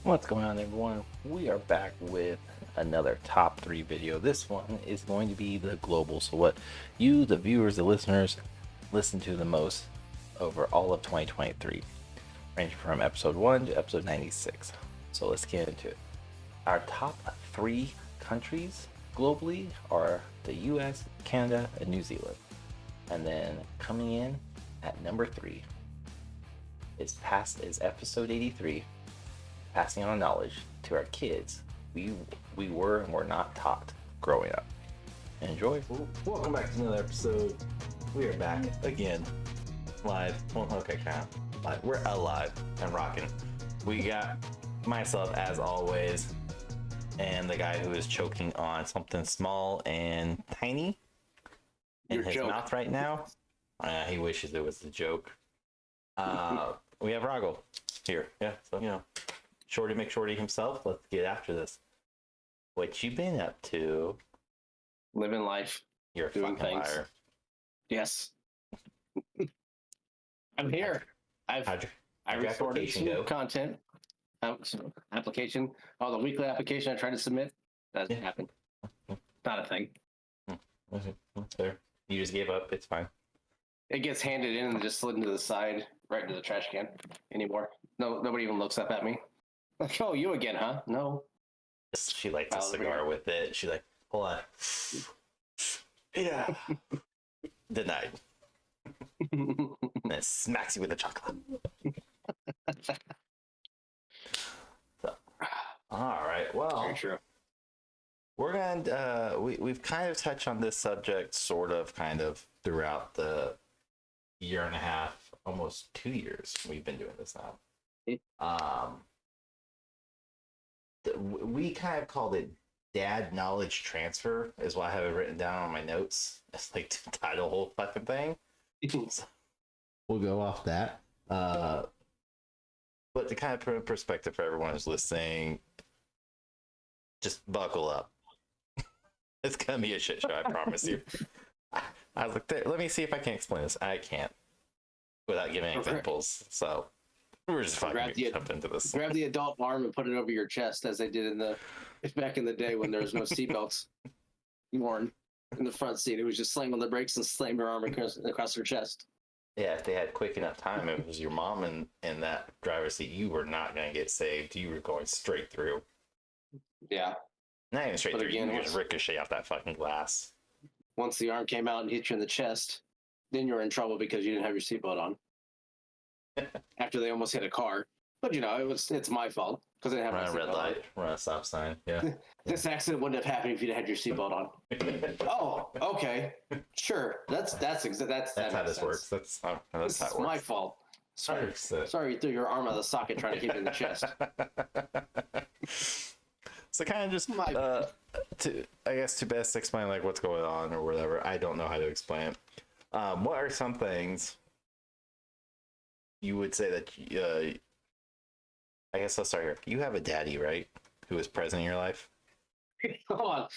What's going on, everyone? We are back with another top 3 video. This one is going to be the global, so what you, the viewers, the listeners, listen to the most over all of 2023, ranging from episode 1 to episode 96. So let's get into it. Our top 3 countries globally are the US, Canada, and New Zealand. And then coming in at number 3 is episode 83, passing on knowledge to our kids we were and were not taught growing up. Enjoy. Welcome back to another episode. We are back again, live. Well, okay, kind of live. We're alive and rocking. We got myself as always, and the guy who is choking on something small and tiny in his mouth right now. He wishes it was a joke. We have Rago here. Yeah, so Shorty McShorty himself. Let's get after this. What you been up to? Living life. You're a doing fucking things. liar. Yes. I'm here. I recorded some content. Application. Oh, the weekly application I tried to submit. That doesn't happen. Not a thing. That's fair. You just gave up. It's fine. It gets handed in and just slid into the side, right into the trash can anymore. No, nobody even looks up at me. Like, oh, you again, huh? No. She lights a cigar with it. She's like, hold on. Yeah. Denied. And it smacks you with a chocolate. So, all right. Well, very true. We're gonna we've kind of touched on this subject sort of kind of throughout the year and a half, almost 2 years we've been doing this now. We kind of called it dad knowledge transfer is what I have it written down on my notes. It's like to title the whole fucking thing. So we'll go off that. But to kind of put in perspective for everyone who's listening, just buckle up. It's gonna be a shit show, I promise you. I was like, let me see if I can explain this. I can't without giving examples. So we're just fucking jump into this. Grab the adult arm and put it over your chest, as they did back in the day when there was no seatbelts worn in the front seat. It was just slam on the brakes and slam your arm across her chest. Yeah, if they had quick enough time, if it was your mom in that driver's seat, you were not going to get saved. You were going straight through. Yeah. Not even straight through. Again, you just ricochet off that fucking glass. Once the arm came out and hit you in the chest, then you were in trouble because you didn't have your seatbelt on. After they almost hit a car. But it's my fault because I didn't have run a red light, run a stop sign. Yeah. This accident wouldn't have happened if you'd had your seatbelt on. Oh, okay, sure. That's how this works. That's how it works. My fault. Sorry, you threw your arm out of the socket trying to hit you in the chest. So kind of just to best explain like what's going on or whatever. I don't know how to explain it. What are some things you would say that I guess I'll start here. You have a daddy, right? Who is present in your life? Hold on.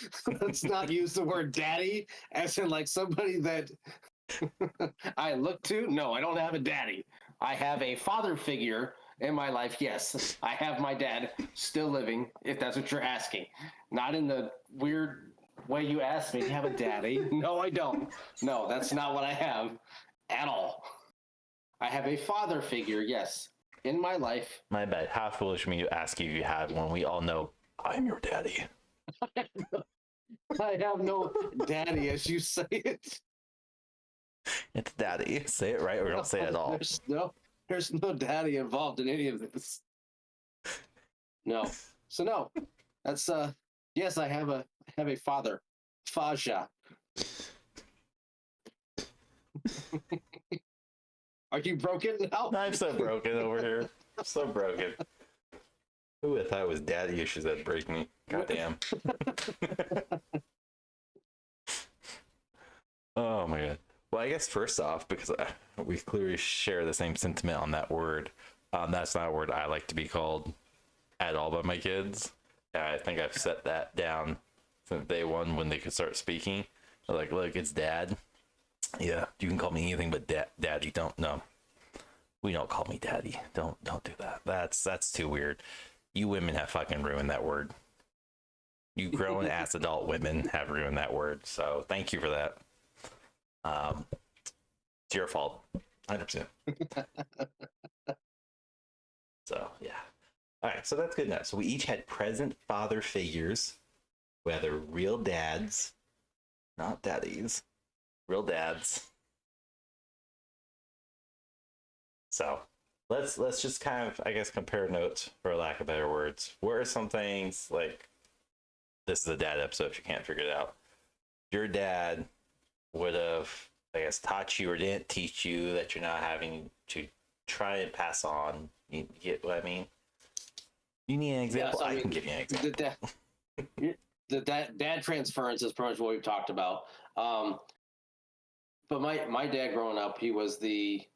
Let's not use the word daddy as in like somebody that I look to. No, I don't have a daddy. I have a father figure in my life. Yes, I have my dad still living, if that's what you're asking. Not in the weird way you asked me. Do you have a daddy? No, I don't. No, that's not what I have at all. I have a father figure, yes, in my life. My bad. How foolish of me to ask you if you have one. We all know I'm your daddy. I have no daddy, as you say it. It's daddy. Say it right or don't say it at all. There's no daddy involved in any of this. No. So no. That's yes, I have a father. Faja. Are you broken now? I'm so broken over here. I'm so broken. Who would have thought it was daddy issues that break me? Goddamn. Oh my god. Well, I guess first off, because we clearly share the same sentiment on that word, that's not a word I like to be called at all by my kids. I think I've set that down since day one when they could start speaking. They're like, look, it's dad. Yeah, you can call me anything but daddy. Don't, no. We don't call me daddy. Don't do that. That's too weird. You women have fucking ruined that word. You grown ass adult women have ruined that word. So thank you for that. It's your fault, 100%. So yeah. All right, so that's good enough. So we each had present father figures, whether real dads, not daddies, real dads. So let's just kind of, I guess, compare notes for lack of better words. What are some things like, this is a dad episode if you can't figure it out, your dad would have, I guess, taught you or didn't teach you that you're not having to try and pass on? You get what I mean? You need an example? Yeah, so, I can give you an example. The dad transference is pretty much what we've talked about. But my dad growing up, he was the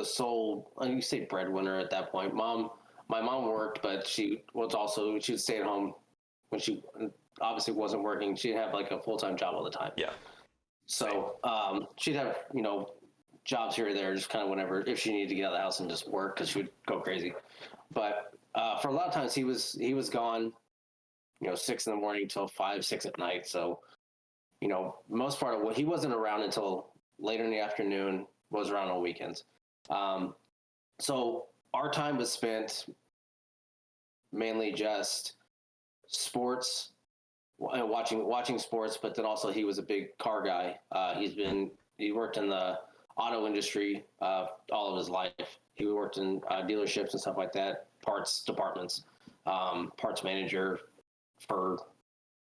sole, you say breadwinner at that point. My mom worked, but she would stay at home when she obviously wasn't working. She'd have like a full-time job all the time. Yeah. So she'd have, jobs here or there, just kind of whenever, if she needed to get out of the house and just work, because she would go crazy. But for a lot of times he was gone, 6 in the morning till 5, 6 at night. So, most part of what he wasn't around until later in the afternoon, was around on weekends. So our time was spent mainly just sports and watching sports, but then also he was a big car guy. He worked in the auto industry all of his life. He worked in dealerships and stuff like that, parts departments, parts manager for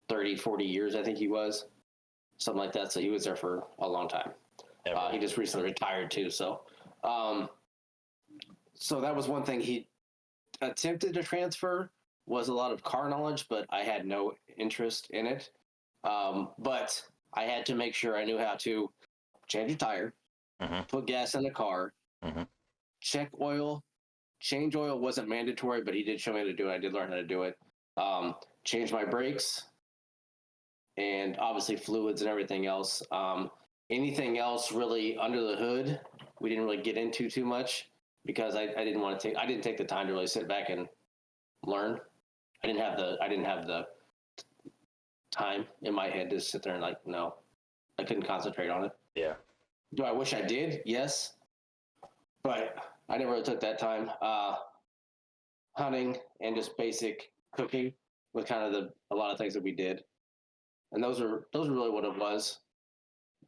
30, 40 years, I think he was, something like that. So he was there for a long time. He just recently retired too. So that was one thing he attempted to transfer, was a lot of car knowledge, but I had no interest in it. But I had to make sure I knew how to change a tire, put gas in the car, check oil. Change oil wasn't mandatory, but he did show me how to do it. I did learn how to do it. Change my brakes, and obviously fluids and everything else. Anything else really under the hood, we didn't really get into too much, because I didn't take the time to really sit back and learn. I didn't have the time in my head to sit there and no, I couldn't concentrate on it. Yeah. Do I wish I did? Yes. But I never really took that time. Hunting and just basic cooking was kind of a lot of things that we did. And those are really what it was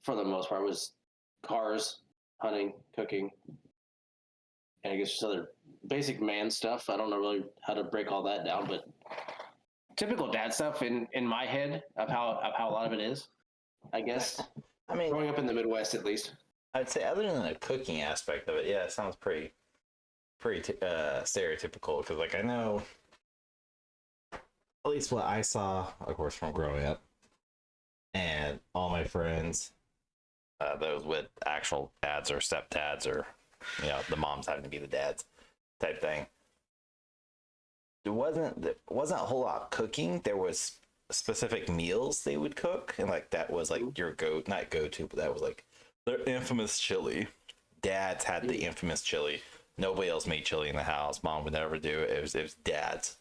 for the most part, was cars, hunting, cooking, and I guess just other basic man stuff. I don't know really how to break all that down, but typical dad stuff in my head of how a lot of it is, I guess. I mean, growing up in the Midwest, at least. I'd say other than the cooking aspect of it, yeah, it sounds pretty stereotypical, because I know, at least what I saw, of course, from growing up, and all my friends, those with actual dads or stepdads, or the moms having to be the dads type thing. There wasn't a whole lot of cooking. There was specific meals they would cook, and that was your not go-to, but that was their infamous chili. Dads had the infamous chili. Nobody else made chili in the house. Mom would never do it. It was dads.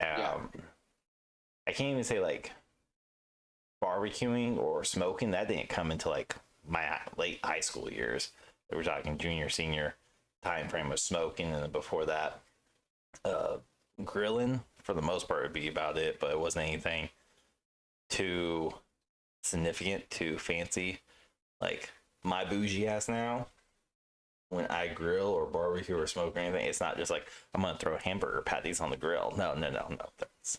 I can't even say barbecuing or smoking. That didn't come into my late high school years. We're talking junior, senior time frame of smoking, and then before that, grilling for the most part would be about it. But it wasn't anything too significant, too fancy. My bougie ass now, when I grill or barbecue or smoke or anything, it's not just I'm gonna throw hamburger patties on the grill. No. It's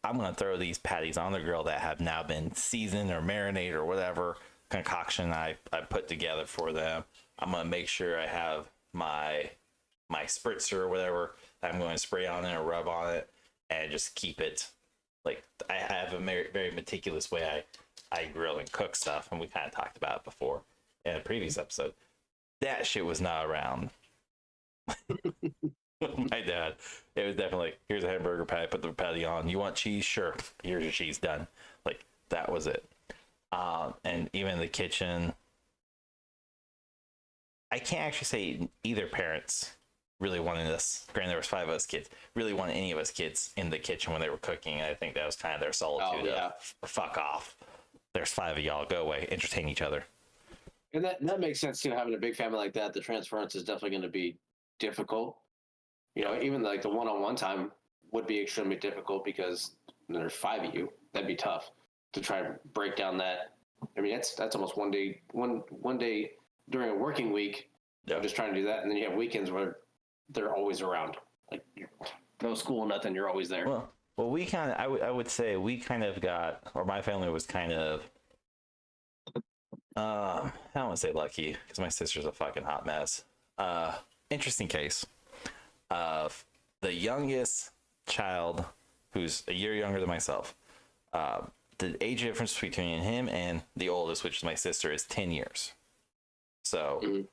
I'm gonna throw these patties on the grill that have now been seasoned or marinated or whatever concoction I put together for them. I'm gonna make sure I have my spritzer or whatever that I'm going to spray on it or rub on it, and just keep it I have a very, very meticulous way I grill and cook stuff, and we kind of talked about it before in a previous episode. That shit was not around. My dad, it was definitely here's a hamburger patty, put the patty on. You want cheese? Sure. Here's your cheese, done. That was it. And even in the kitchen, I can't actually say either parents really wanted us. Granted, there was 5 of us kids. Really wanted any of us kids in the kitchen when they were cooking. And I think that was kind of their solitude. Fuck off. There's 5 of y'all. Go away. Entertain each other. And that makes sense too. Having a big family like that, the transference is definitely going to be difficult. You know, even like the one-on-one time would be extremely difficult because there's 5 of you. That'd be tough to try to break down that. I mean, that's almost one day during a working week. Yeah. Just trying to do that, and then you have weekends where they're always around. Like no school, nothing. You're always there. Well, we kind of. I would say we kind of got, or my family was kind of. I don't want to say lucky because my sister's a fucking hot mess. Interesting case of the youngest child, who's a year younger than myself. The age difference between him and the oldest, which is my sister, is 10 years. So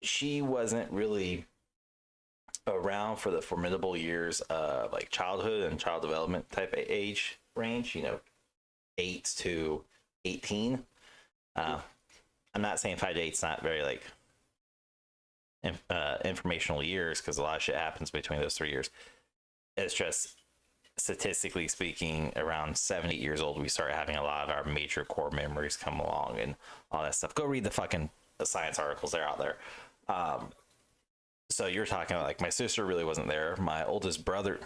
she wasn't really around for the formidable years of like childhood and child development type of age range, 8 to 18. I'm not saying 5 to 8 is not very like informational years, because a lot of shit happens between those 3 years. It's just statistically speaking, around 7, 8 years old, we start having a lot of our major core memories come along and all that stuff. Go read the fucking science articles, they're out there. So you're talking about like my sister really wasn't there. My oldest brother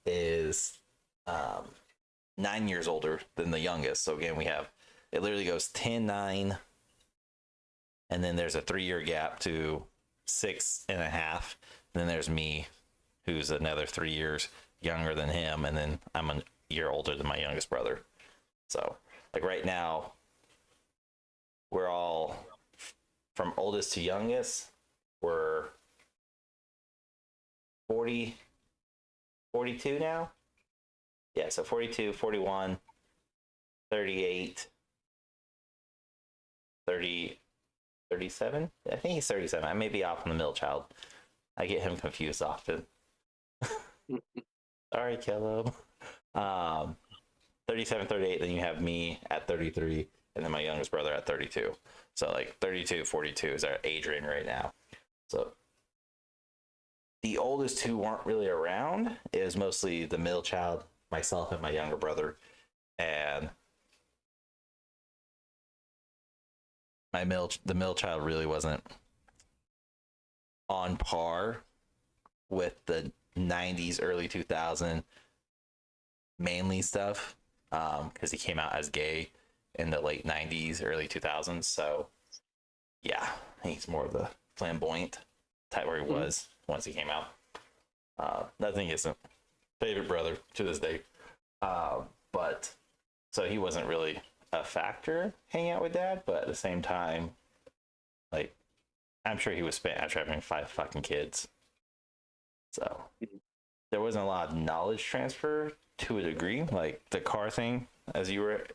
is 9 years older than the youngest. So again, we have, it literally goes 10, 9, and then there's a 3-year gap to 6.5. And then there's me, who's another 3 years younger than him, and then I'm a year older than my youngest brother. So like right now, we're all from oldest to youngest, we're 40, 42 now. Yeah, so 42, 41, 38, 30, 37. I think he's 37. I may be off on the middle child. I get him confused often. Sorry, Caleb. 37, 38, then you have me at 33, and then my youngest brother at 32. So like 32, 42 is our age range right now. So the oldest who weren't really around is mostly the middle child, myself and my younger brother. And the middle child really wasn't on par with the 90s, early 2000 manly stuff, because he came out as gay in the late 90s, early 2000s. So yeah, he's more of the flamboyant type where he was once he came out. Nothing isn't favorite brother to this day. But so he wasn't really a factor hanging out with dad, but at the same time, like, I'm sure he was spent after having 5 fucking kids. So there wasn't a lot of knowledge transfer to a degree. Like the car thing, as you were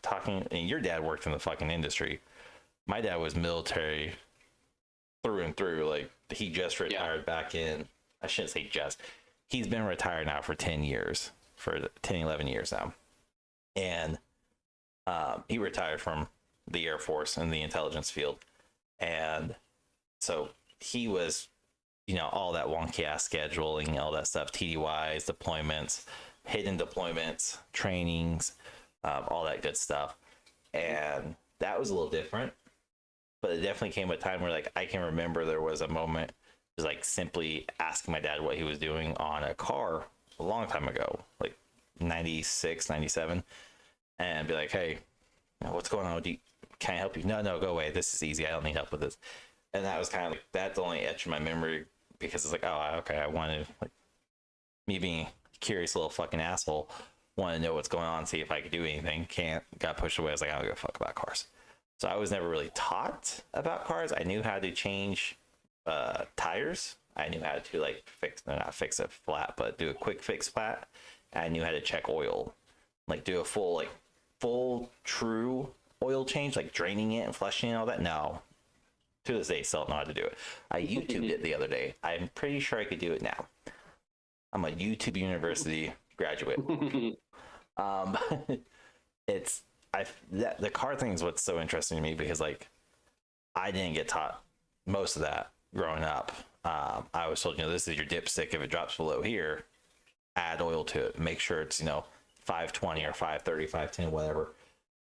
talking, and your dad worked in the fucking industry. My dad was military through and through. Like he just retired back in, I shouldn't say just, he's been retired now for 10 years, for 10, 11 years now. And he retired from the Air Force in the intelligence field. And so he was, all that wonky ass scheduling, all that stuff, TDYs, deployments, hidden deployments, trainings, all that good stuff. And that was a little different, but it definitely came a time where like I can remember there was a moment, just like simply asking my dad what he was doing on a car a long time ago, like 96, 97, and be like, hey, what's going on? Can I help you? No, go away. This is easy. I don't need help with this. And that was kind of like, that's only etched in my memory because it's like, oh, okay, I wanted, like, me being a curious little fucking asshole, want to know what's going on, see if I could do anything. Can't, got pushed away. I was like, I don't give a fuck about cars. So I was never really taught about cars. I knew how to change tires. I knew how to like not fix a flat, but do a quick fix flat. And I knew how to check oil, like do a full true oil change, like draining it and flushing it and all that. No, to this day, still don't know how to do it. I YouTubed it the other day. I'm pretty sure I could do it now. I'm a YouTube University graduate. The car thing is what's so interesting to me because like I didn't get taught most of that growing up. I was told, this is your dipstick. If it drops below here, add oil to it. Make sure it's 520 or 530, 510, whatever.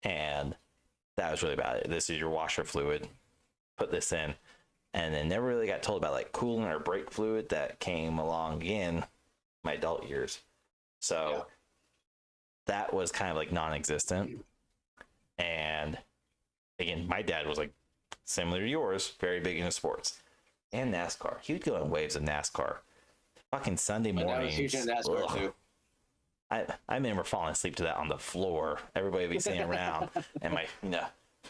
And that was really about it. This is your washer fluid. Put this in. And then never really got told about like coolant or brake fluid that came along in my adult years. So that was kind of like non-existent. And again, my dad was like similar to yours, very big into sports and NASCAR. He would go in waves of NASCAR. Fucking Sunday mornings. I was huge into NASCAR too. I remember falling asleep to that on the floor. Everybody would be sitting around, and my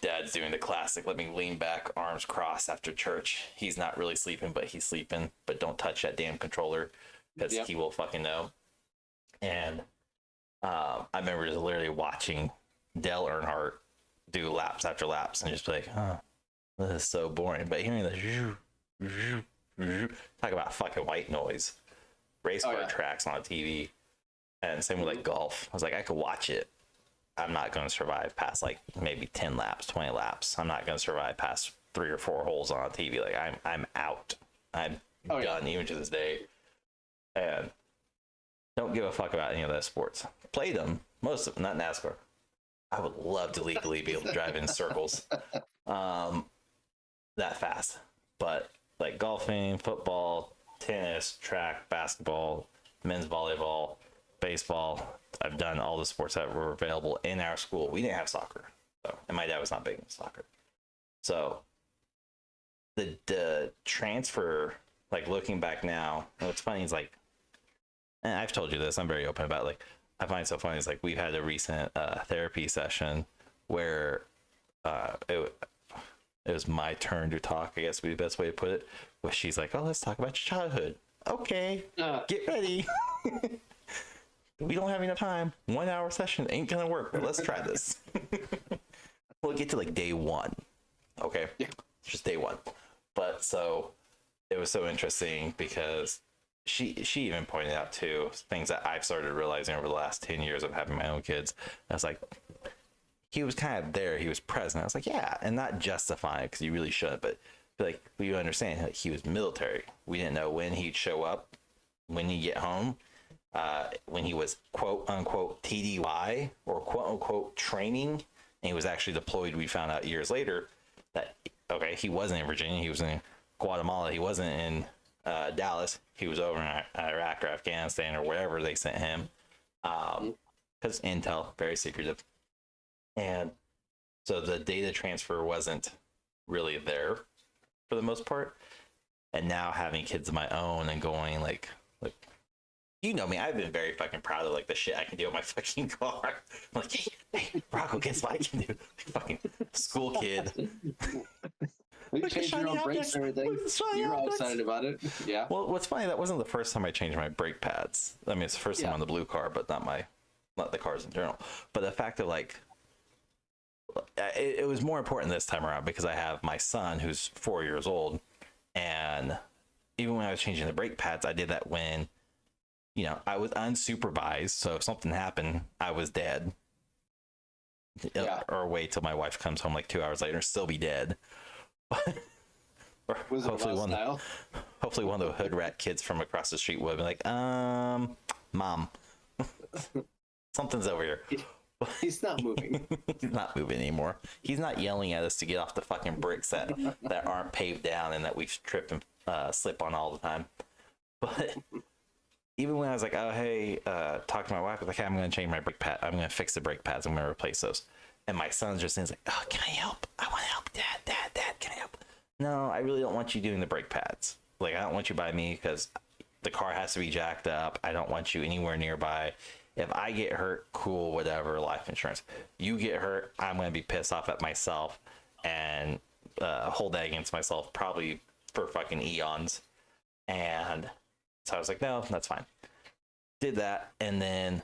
dad's doing the classic, let me lean back, arms crossed after church. He's not really sleeping, but he's sleeping. But don't touch that damn controller, because he will fucking know. And I remember just literally watching Dale Earnhardt do laps after laps and just be like, this is so boring. But hearing the talk about fucking white noise, race car tracks on TV. And same with like golf. I was like, I could watch it. I'm not going to survive past like maybe 10 laps, 20 laps. I'm not going to survive past 3 or 4 holes on TV. Like I'm out. I'm done even to this day. And don't give a fuck about any of those sports. Played them, most of them, not NASCAR. I would love to legally be able to drive in circles that fast. But like golfing, football, tennis, track, basketball, men's volleyball, baseball, I've done all the sports that were available in our school. We didn't have soccer, and my dad was not big in soccer. So the transfer, like looking back now, and what's funny is like, and I've told you this, I'm very open about it, like I find it so funny is like we've had a recent therapy session where it was my turn to talk, I guess would be the best way to put it, where she's like, oh, let's talk about your childhood. Okay, get ready. We don't have enough time. 1 hour session ain't gonna work, but let's try this. We'll get to like day 1. Okay? Yeah. Just day 1. But so it was so interesting because she even pointed out too things that I've started realizing over the last 10 years of having my own kids. I was like, he was kind of there, he was present. I was like, yeah, and not justifying because you really shouldn't, but like, you understand, like, he was military. We didn't know when he'd show up, when he'd get home. When he was quote unquote TDY or quote unquote training, and he was actually deployed, we found out years later that he wasn't in Virginia, he was in Guatemala, he wasn't in Dallas, he was over in Iraq or Afghanistan or wherever they sent him, because intel, very secretive. And so the data transfer wasn't really there for the most part. And now having kids of my own and going like you know me, I've been very fucking proud of like the shit I can do with my fucking car. I'm like, hey, Rocco, guess what I can do? Like, fucking school kid. You changed your own brakes and everything. You're all excited about it. Yeah. Well, what's funny, that wasn't the first time I changed my brake pads. I mean, it's the first time on the blue car, but not the cars in general. But the fact that like, it was more important this time around because I have my son who's 4 years old, and even when I was changing the brake pads, I did that when I was unsupervised, so if something happened, I was dead. Or wait till my wife comes home like 2 hours later, still be dead. Or hopefully one of the hood rat kids from across the street would be like, Mom, something's over here. He's not moving. He's not moving anymore. He's not yelling at us to get off the fucking bricks that aren't paved down and that we trip and slip on all the time. But even when I was like, oh, hey, talk to my wife, I was like, hey, I'm going to change my brake pad. I'm going to fix the brake pads. I'm going to replace those. And my son's just saying, like, oh, can I help? I want to help. Dad, can I help? No, I really don't want you doing the brake pads. Like, I don't want you by me because the car has to be jacked up. I don't want you anywhere nearby. If I get hurt, cool, whatever, life insurance. You get hurt, I'm going to be pissed off at myself and hold that against myself probably for fucking eons. And so I was like, no, that's fine. Did that, and then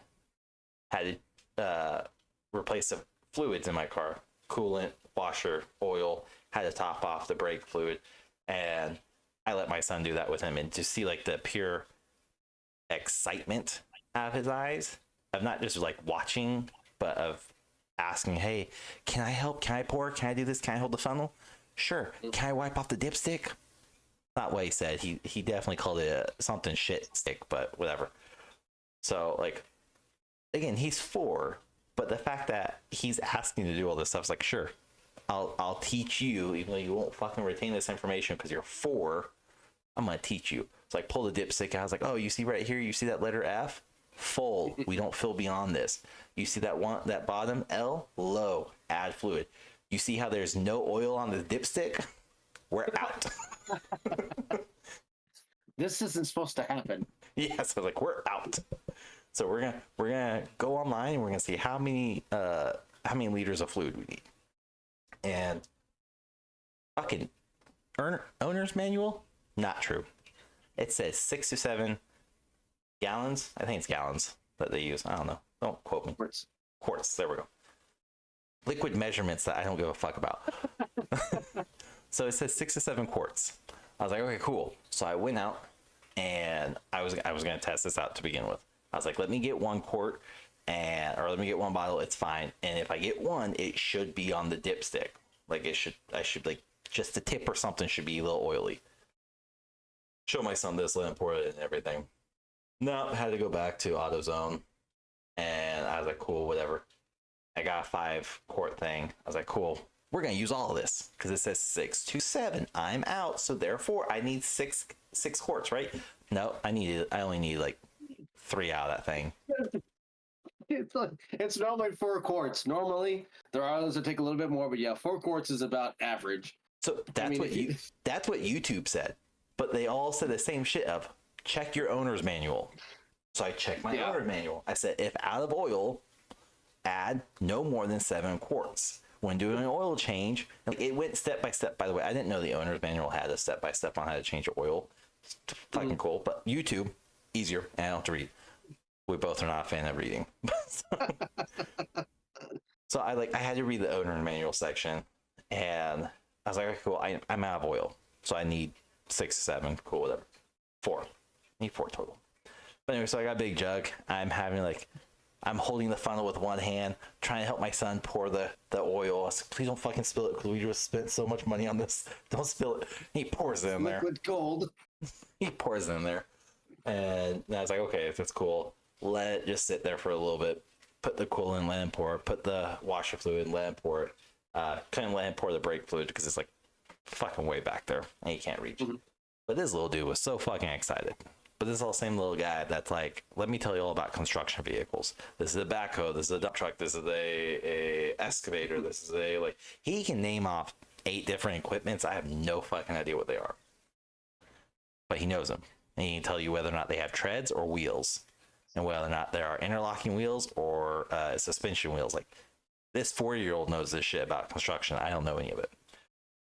had to replace the fluids in my car. Coolant, washer, oil, had to top off the brake fluid. And I let my son do that with him. And to see like the pure excitement out of his eyes, of not just like watching, but of asking, hey, can I help? Can I pour? Can I do this? Can I hold the funnel? Sure. Can I wipe off the dipstick? Not what he said. He definitely called it something shit stick, but whatever. So like, again, he's 4, but the fact that he's asking to do all this stuff is like, sure, I'll teach you, even though you won't fucking retain this information because you're 4. I'm gonna teach you. It's like, pull the dipstick out. I was like, oh, you see right here, you see that letter F? Full. We don't fill beyond this. You see that bottom L? Low. Add fluid. You see how there's no oil on the dipstick? We're out. This isn't supposed to happen. Yeah, so like, we're out. So we're gonna go online and we're gonna see how many liters of fluid we need. And fucking owner's manual, not true. It says 6 to 7 gallons. I think it's gallons that they use. I don't know. Don't quote me. Quarts. There we go. Liquid measurements that I don't give a fuck about. So it says 6 to 7 quarts. I was like, okay, cool. So I went out and I was gonna test this out to begin with. I was like, let me get 1 quart or let me get 1 bottle. It's fine. And if I get 1, it should be on the dipstick. Like I should like just the tip or something should be a little oily. Show my son this, let him pour it and everything. No, I had to go back to AutoZone, and I was like, cool, whatever. I got a 5 quart thing. I was like, cool, we're gonna use all of this because it says 6 to 7. I'm out, so therefore I need six quarts, right? No, I only need like 3 out of that thing. It's normally 4 quarts. Normally, there are others that take a little bit more, but yeah, 4 quarts is about average. So that's that's what YouTube said, but they all said the same shit of check your owner's manual. So I checked my owner's manual. I said, if out of oil, add no more than 7 quarts. When doing an oil change, it went step by step. By the way, I didn't know the owner's manual had a step by step on how to change your oil. It's fucking cool. But YouTube, easier, and I don't have to read. We both are not a fan of reading. So I had to read the owner's manual section, and I was like, okay, cool. I'm out of oil, so I need 6 to 7. Cool, whatever. 4. I need 4 total. But anyway, so I got a big jug. I'm holding the funnel with one hand, trying to help my son pour the oil. I was like, please don't fucking spill it because we just spent so much money on this. Don't spill it. He pours it in there. Liquid gold. He pours it in there. And I was like, okay, if it's cool, let it just sit there for a little bit. Put the coolant in, let him pour it. Put the washer fluid in, let him pour it. Couldn't let him pour the brake fluid because it's like fucking way back there and he can't reach. But this little dude was so fucking excited. But this is all the same little guy that's like, let me tell you all about construction vehicles. This is a backhoe. This is a dump truck. This is a excavator. This is he can name off 8 different equipments. I have no fucking idea what they are. But he knows them. And he can tell you whether or not they have treads or wheels. And whether or not there are interlocking wheels or suspension wheels. Like, this 4-year-old knows this shit about construction. I don't know any of it.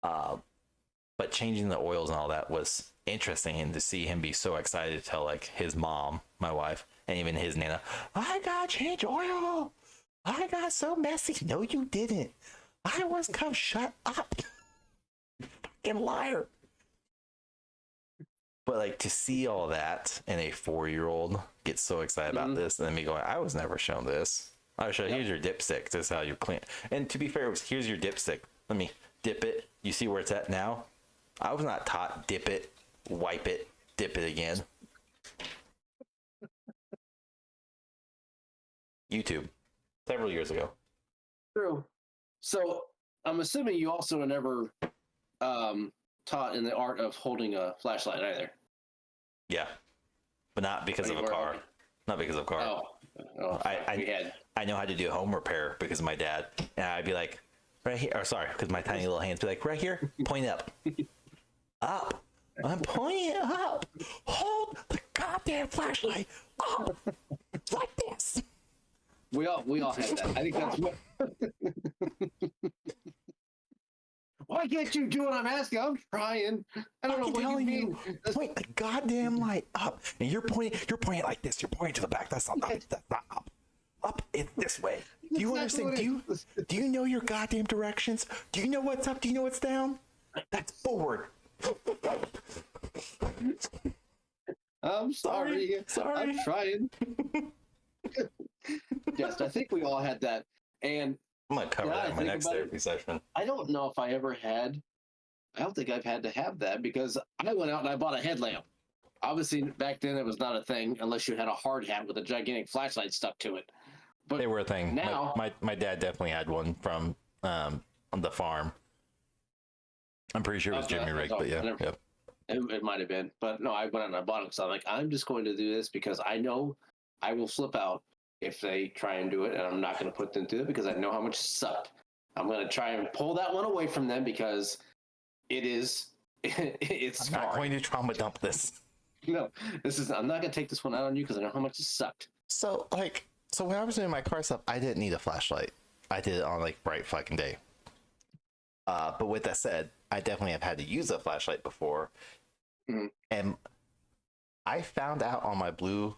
But changing the oils and all that was interesting, and to see him be so excited to tell like his mom, my wife, and even his nana, I gotta change oil. I got so messy. No, you didn't. I was shut up. Fucking liar. But like to see all that and a 4-year-old get so excited about this, and then me going, I was never shown this. I was shown, here's your dipstick. This is how you clean. And to be fair, it was, here's your dipstick. Let me dip it. You see where it's at now? I was not taught dip it, wipe it, dip it again. YouTube, several years ago. True. So I'm assuming you also were never taught in the art of holding a flashlight either. Yeah, but not because of a car. Not because of a car. Oh, I know how to do home repair because of my dad. And I'd be like, right here. Or sorry, because my tiny little hands be like, right here, point up. Up. I'm pointing it up. Hold the goddamn flashlight up like this. We all had that. I think that's what. Why can't you do what I'm asking? I'm trying. I don't know what you mean. Point the goddamn light up, and you're pointing it like this. You're pointing to the back. That's not up. That's not up. Up is this way. Do you understand? Do you know your goddamn directions? Do you know what's up? Do you know what's down? That's forward. I'm sorry. I'm trying. Yes, I think we all had that. And I'm gonna cover that in my next therapy session. I don't know if I ever had I don't think I've had to have that because I went out and I bought a headlamp. Obviously, back then it was not a thing unless you had a hard hat with a gigantic flashlight stuck to it. But They were a thing. now, My dad definitely had one from on the farm. I'm pretty sure it was Jimmy Rig, but yeah, yep. It might have been, but no, I went out and I bought it because I'm like, I'm just going to do this because I know I will flip out if they try and do it, and I'm not going to put them through it because I know how much it sucked. I'm going to try and pull that one away from them because it is, it's I'm not going to trauma dump this. No, I'm not going to take this one out on you because I know how much it sucked. So when I was doing my car stuff, I didn't need a flashlight. I did it on like bright fucking day. But with that said, I definitely have had to use a flashlight before, and I found out on my blue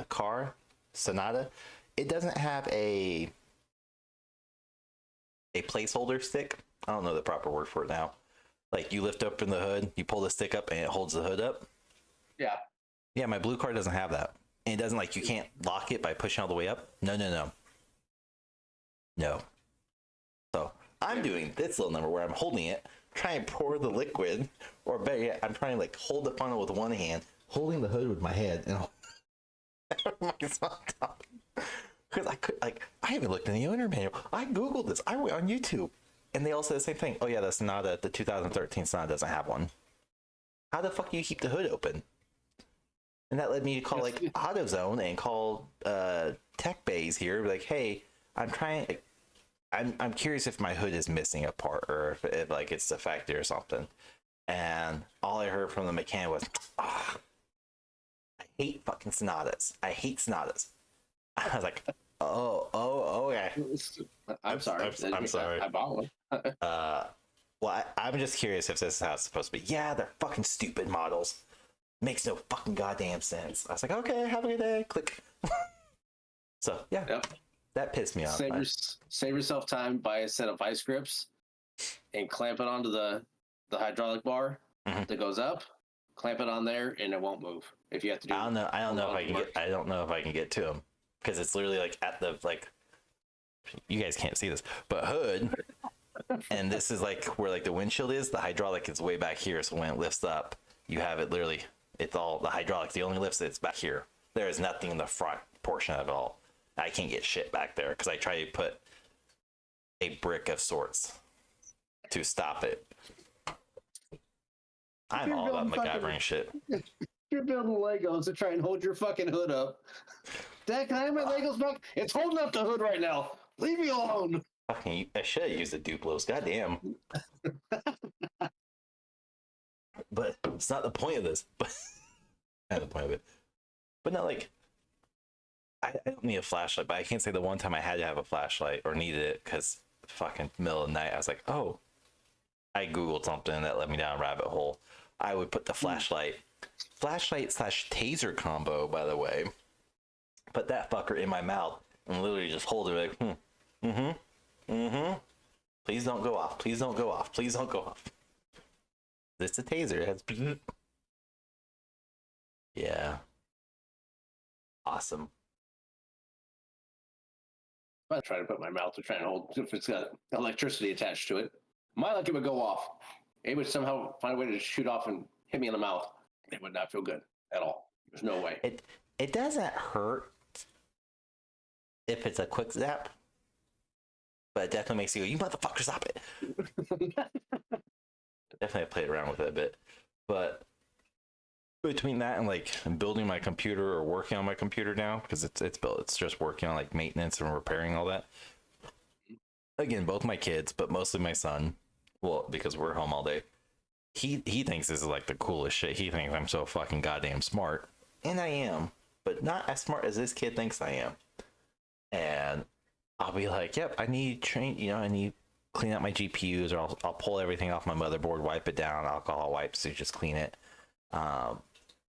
car Sonata, it doesn't have a placeholder stick. I don't know the proper word for it now. Like you lift up in the hood, you pull the stick up, and it holds the hood up. Yeah. Yeah, my blue car doesn't have that, and it doesn't like you can't lock it by pushing all the way up. No. So I'm doing this little number where I'm holding it, trying to pour the liquid, or better yet, I'm trying to like hold the funnel with one hand, holding the hood with my head, and because I haven't looked in the owner manual. I googled this. I went on YouTube, and they all said the same thing. Oh yeah, the Sonata, the 2013 Sonata doesn't have one. How the fuck do you keep the hood open? And that led me to call like AutoZone and call Tech Bays here, like, hey, I'm trying. Like, I'm curious if my hood is missing a part or if like it's defective or something. And all I heard from the mechanic was, I hate fucking Sonatas. I hate Sonatas. I was like, oh, okay. I'm sorry. I'm sorry. I bought one. Well, I'm just curious if this is how it's supposed to be. Yeah, they're fucking stupid models. Makes no fucking goddamn sense. I was like, okay, have a good day. Click. So, yeah. Yep. That pissed me off. Save yourself time, buy a set of vice grips and clamp it onto the hydraulic bar that goes up. Clamp it on there and it won't move. If you have to do I don't know if I can get to them because it's literally like at the like you guys can't see this, but hood and this is like where like the windshield is, the hydraulic is way back here, so when it lifts up, you have it literally, it's all the hydraulic, the only lifts it's back here. There is nothing in the front portion of it all. I can't get shit back there because I try to put a brick of sorts to stop it. I'm all about MacGyvering shit. You're building Legos to try and hold your fucking hood up. Dad, can I have my Legos back? It's holding up the hood right now. Leave me alone. Fucking, I should have used the Duplos. Goddamn. But it's not the point of this. But not the point of it. But not like I don't need a flashlight. But I can't say the one time I had to have a flashlight or needed it because fucking middle of the night I was like, oh, I googled something that led me down a rabbit hole. I would put the flashlight / taser combo, by the way, put that fucker in my mouth and literally just hold it like, please don't go off, please don't go off, please don't go off. It's a taser. It has yeah, awesome. I try to put my mouth to try and hold if it's got electricity attached to it. My luck, it would go off. It would somehow find a way to shoot off and hit me in the mouth. It would not feel good at all. There's no way. It doesn't hurt if it's a quick zap, but it definitely makes you go, you motherfucker, stop it. Definitely played around with it a bit, but between that and like building my computer or working on my computer now, because it's built, it's just working on like maintenance and repairing all that. Again, both my kids, but mostly my son. Well, because we're home all day. He thinks this is like the coolest shit. He thinks I'm so fucking goddamn smart. And I am. But not as smart as this kid thinks I am. And I'll be like, yep, I need I need clean out my GPUs, or I'll pull everything off my motherboard, wipe it down, alcohol wipes to just clean it.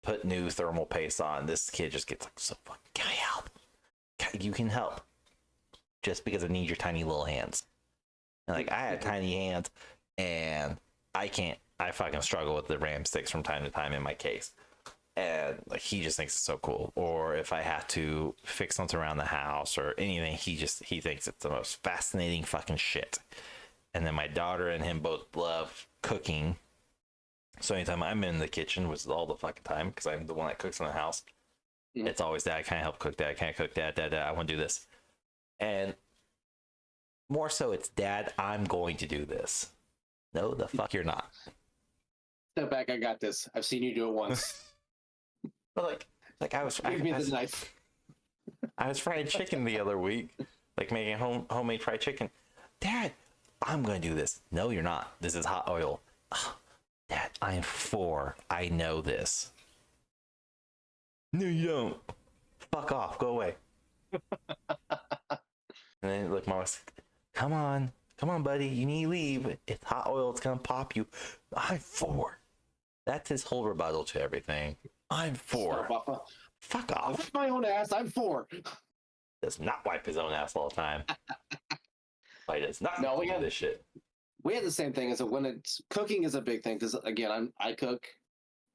Put new thermal paste on. This kid just gets like, so fucking, can I help? You can help. Just because I need your tiny little hands. And like, I have tiny hands and I fucking struggle with the RAM sticks from time to time in my case. And like, he just thinks it's so cool. Or if I have to fix something around the house or anything, he thinks it's the most fascinating fucking shit. And then my daughter and him both love cooking. So anytime I'm in the kitchen, which is all the fucking time, because I'm the one that cooks in the house, it's always Dad, can I help cook? Dad, can I cook? Dad, I want to do this. And more so, it's Dad, I'm going to do this. No, the fuck you're not. Step back, I got this. I've seen you do it once. But like I was, Give me the knife. I was frying chicken the other week, like making homemade fried chicken. Dad, I'm going to do this. No, you're not. This is hot oil. Dad, I am 4. I know this. No, you don't. Fuck off. Go away. And then look, Mama's, come on, buddy. You need to leave. It's hot oil. It's gonna pop you. I'm 4. That's his whole rebuttal to everything. I'm 4. Fuck off. I wipe my own ass. I'm 4. Does not wipe his own ass all the time. He does not do this shit. We have the same thing. Is that when it's cooking is a big thing because again, I cook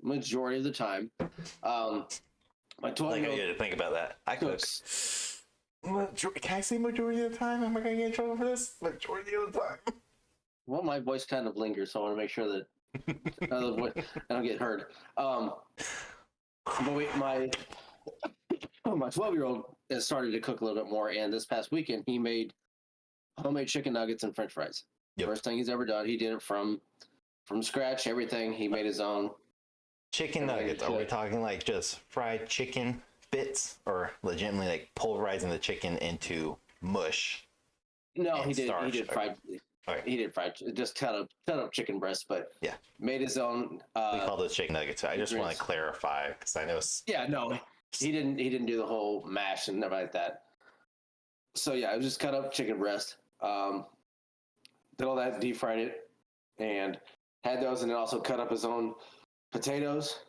majority of the time. My 12 Like I had to think about that. I cook. Can I say majority of the time? Am I gonna get in trouble for this? Majority of the time. Well, my voice kind of lingers, so I want to make sure that I don't get heard. But my 12-year-old has started to cook a little bit more, and this past weekend he made homemade chicken nuggets and French fries. Yep. First thing he's ever done. He did it from scratch. Everything he made his own. Chicken nuggets. Are we talking like just fried chicken bits, or legitimately like pulverizing the chicken into mush? No, he did fried. Okay. He did fried. Just cut up chicken breast, but yeah, made his own. We call those chicken nuggets. I just want to clarify because I know. Yeah, no, he didn't. He didn't do the whole mash and everything like that. So yeah, I just cut up chicken breast. Did all that, deep fried it, and had those, and then also cut up his own potatoes.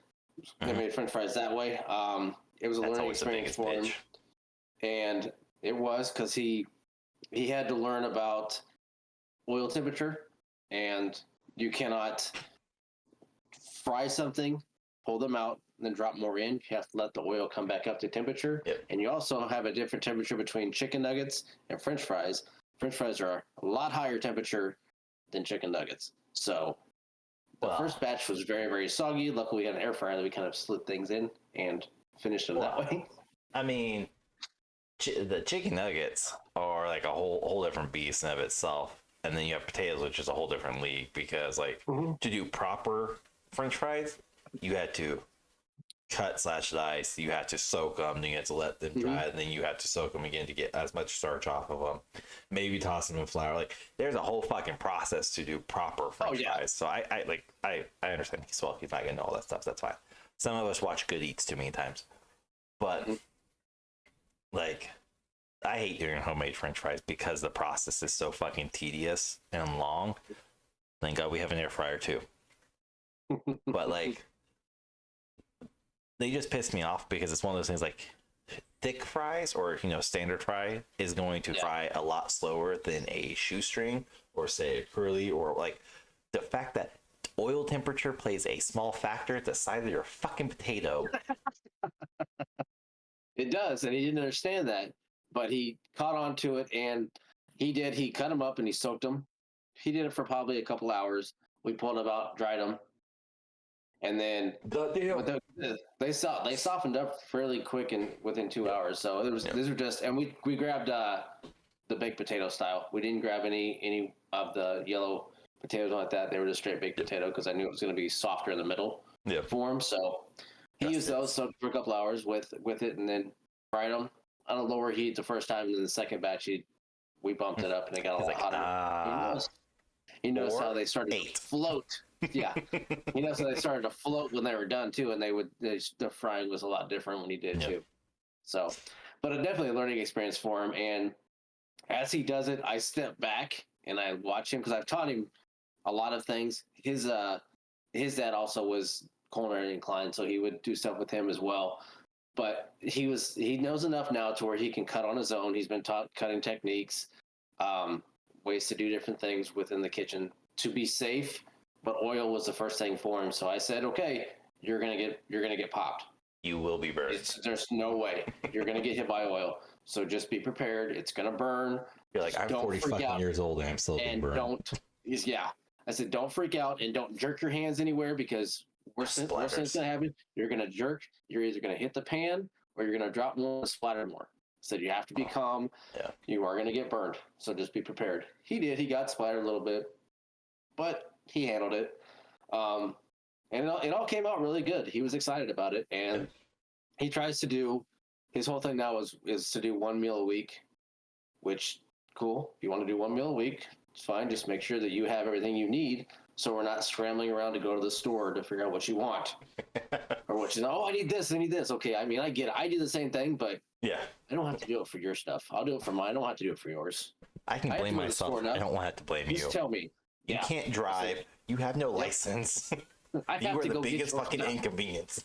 Mm-hmm. And made French fries that way. It was a learning experience for him, and it was because he had to learn about oil temperature, and you cannot fry something, pull them out, and then drop more in. You have to let the oil come back up to temperature. Yep. And you also have a different temperature between chicken nuggets and French fries. French fries are a lot higher temperature than chicken nuggets. So the first batch was very, very soggy. Luckily, we had an air fryer that we kind of slid things in and finished them that way. I mean, the chicken nuggets are like a whole different beast in of itself. And then you have potatoes, which is a whole different league because, like, to do proper French fries, you had to cut/dice. You had to soak them, then you had to let them dry, and then you had to soak them again to get as much starch off of them. Maybe toss them in flour. Like, there's a whole fucking process to do proper French fries. So I understand. He's not getting all that stuff. So that's fine. Some of us watch Good Eats too many times, but like, I hate doing homemade French fries because the process is so fucking tedious and long. Thank God we have an air fryer too. But like, they just piss me off because it's one of those things like thick fries or, standard fry is going to fry a lot slower than a shoestring or say a curly, or like the fact that oil temperature plays a small factor at the size of your fucking potato. It does, and he didn't understand that, but he caught on to it, and he cut them up and he soaked them. He did it for probably a couple hours. We pulled them out, dried them, and then they softened up fairly quick and within 2 hours. So these are just, and we grabbed the baked potato style. We didn't grab any of the yellow potatoes like that. They were just straight baked potato because I knew it was going to be softer in the middle for him. So he used those soaked for a couple hours with it, and then fried them on a lower heat the first time. And then the second batch, we bumped it up and it got a lot hotter. He knows how they started to float. Yeah, he knows how they started to float when they were done too, and the frying was a lot different when he did too. So, but definitely a learning experience for him. And as he does it, I step back and I watch him because I've taught him a lot of things. His dad also was culinary inclined, so he would do stuff with him as well. But he knows enough now to where he can cut on his own. He's been taught cutting techniques, ways to do different things within the kitchen to be safe. But oil was the first thing for him. So I said, okay, you're gonna get popped. You will be burned. There's no way you're gonna get hit by oil. So just be prepared. It's gonna burn. You're like, I'm 40 fucking years old and I'm still being burned. I said, don't freak out and don't jerk your hands anywhere because worst thing's going to happen. You're going to jerk. You're either going to hit the pan or you're going to drop more and splatter more. So you have to be calm. Yeah. You are going to get burned. So just be prepared. He did. He got splattered a little bit, but he handled it. And it all came out really good. He was excited about it. And he tries to do, his whole thing now is to do 1 meal a week, which, cool. If you want to do 1 meal a week, it's fine. Just make sure that you have everything you need so we're not scrambling around to go to the store to figure out what you want. Or what you know, I need this, I need this. Okay, I mean, I get it. I do the same thing, but yeah, I don't have to do it for your stuff. I'll do it for mine. I don't have to do it for yours. I can blame myself. I don't want to blame you. Just tell me. You can't drive. You have no license. You are the biggest fucking inconvenience.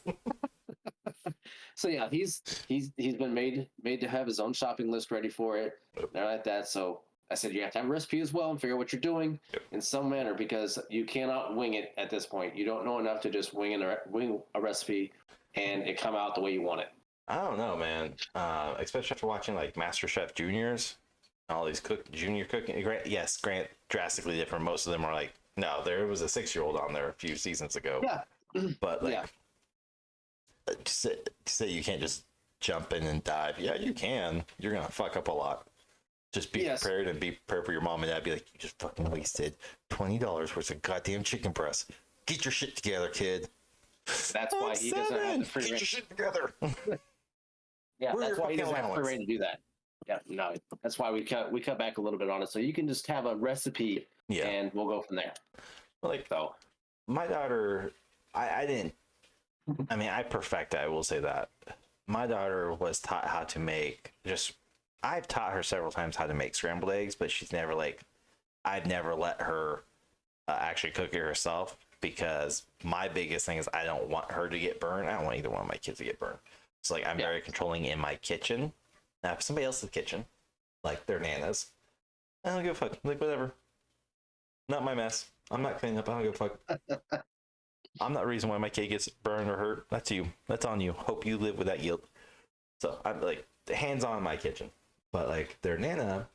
So yeah, he's been made to have his own shopping list ready for it. And like that. So I said you have to have a recipe as well and figure out what you're doing in some manner because you cannot wing it at this point. You don't know enough to just wing a recipe and it come out the way you want it. I don't know, man. Especially after watching like MasterChef Juniors, all these junior cooking. Yes, Grant, drastically different. Most of them are like, no, there was a 6-year-old on there a few seasons ago. Yeah, but like, to say you can't just jump in and dive. Yeah, you can. You're gonna fuck up a lot. Just be prepared and be prepared for your mom and dad. Be like, you just fucking wasted $20 worth of goddamn chicken breast. Get your shit together, kid. That's why he doesn't have the free reign. Get your shit together. Yeah, that's why he doesn't have free reign to do that. Yeah, no, that's why we cut back a little bit on it. So you can just have a recipe, and we'll go from there. Like, so, my daughter, I didn't. I mean, I perfected. I will say that my daughter was taught how to make I've taught her several times how to make scrambled eggs, but she's never I've never let her actually cook it herself because my biggest thing is I don't want her to get burned. I don't want either one of my kids to get burned. So I'm very controlling in my kitchen. Now, if somebody else's kitchen, like their Nana's, I don't give a fuck. Like, whatever. Not my mess. I'm not cleaning up. I don't give a fuck. I'm not the reason why my kid gets burned or hurt. That's you. That's on you. Hope you live with that guilt. So I'm hands-on in my kitchen. But their Nana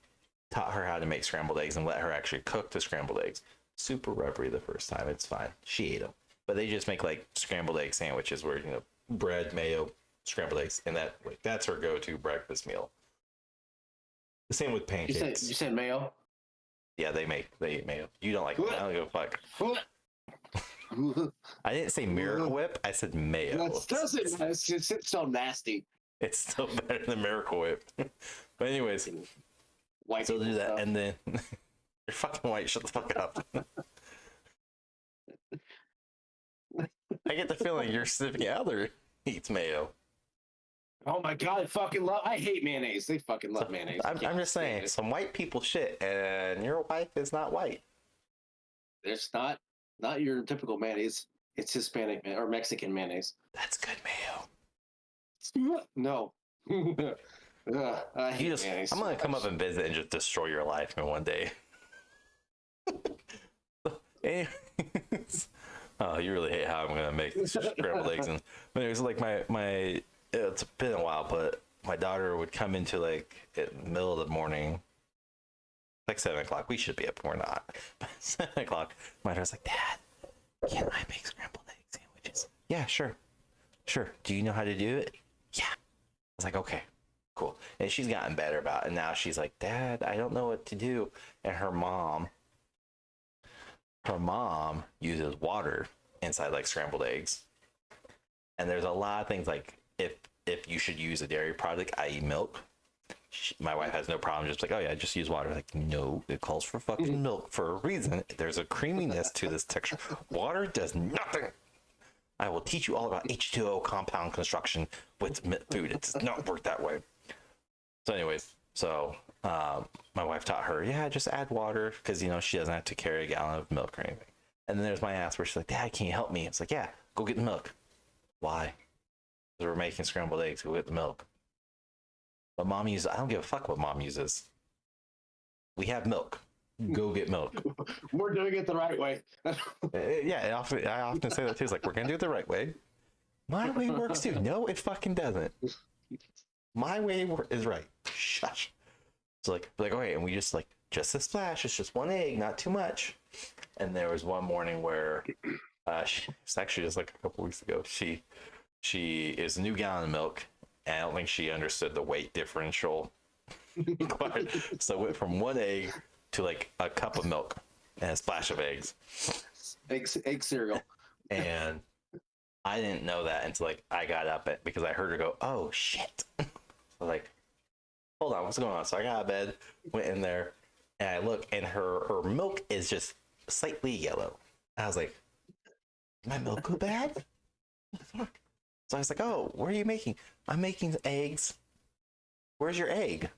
taught her how to make scrambled eggs and let her actually cook the scrambled eggs. Super rubbery the first time. It's fine. She ate them. But they just make scrambled egg sandwiches where, bread, mayo, scrambled eggs, and that's her go-to breakfast meal. The same with pancakes. You said mayo? Yeah, they eat mayo. You don't like mayo. I don't give a fuck. I didn't say Miracle Whip. I said mayo. It's so nasty. It's still better than Miracle Whip. But anyways, white so do that, stuff. And then you're fucking white. Shut the fuck up. I get the feeling you're sniffing out there eats mayo. Oh my god, I hate mayonnaise. They fucking love mayonnaise. I'm just saying, some white people shit, and your wife is not white. It's not your typical mayonnaise. It's Hispanic or Mexican mayonnaise. That's good mayo. No. I hate mayonnaise. I'm gonna come up and visit and just destroy your life in one day. Anyways, oh, you really hate how I'm gonna make scrambled eggs. And anyways, my it's been a while, but my daughter would come into at the middle of the morning, 7 o'clock. We should be up, we're not. But 7 o'clock, my daughter's like, Dad, can I make scrambled egg sandwiches? Yeah, sure. Do you know how to do it? Yeah. I was like, okay, cool. And she's gotten better about it. And now she's like, Dad, I don't know what to do. And her mom uses water inside scrambled eggs. And there's a lot of things if you should use a dairy product, i.e. milk. My wife has no problem just oh yeah, just use water. No, it calls for fucking milk for a reason. There's a creaminess to this texture. Water does nothing. I will teach you all about H2O compound construction with food. It does not work that way. So anyways, my wife taught her, just add water because, she doesn't have to carry a gallon of milk or anything. And then there's my ass where she's like, Dad, can you help me? It's yeah, go get the milk. Why? Because we're making scrambled eggs. Go get the milk. But Mom uses, I don't give a fuck what Mom uses. We have milk. Go get milk. We're doing it the right way. Yeah, I often say that too. It's we're going to do it the right way. My way works too. No, it fucking doesn't. My way is right. Shush. So okay, and we just just a splash. It's just one egg, not too much. And there was one morning where it's actually just like a couple weeks ago. She is a new gallon of milk, and I don't think she understood the weight differential. So it went from one egg to like a cup of milk and a splash of eggs. Egg cereal. And I didn't know that until like I got up because I heard her go, "Oh shit!" I was like, "Hold on, what's going on?" So I got out of bed, went in there, and I look, and her milk is just slightly yellow. I was like, "My milk go bad?" What the fuck? So I was like, "Oh, what are you making?" "I'm making eggs." "Where's your egg?"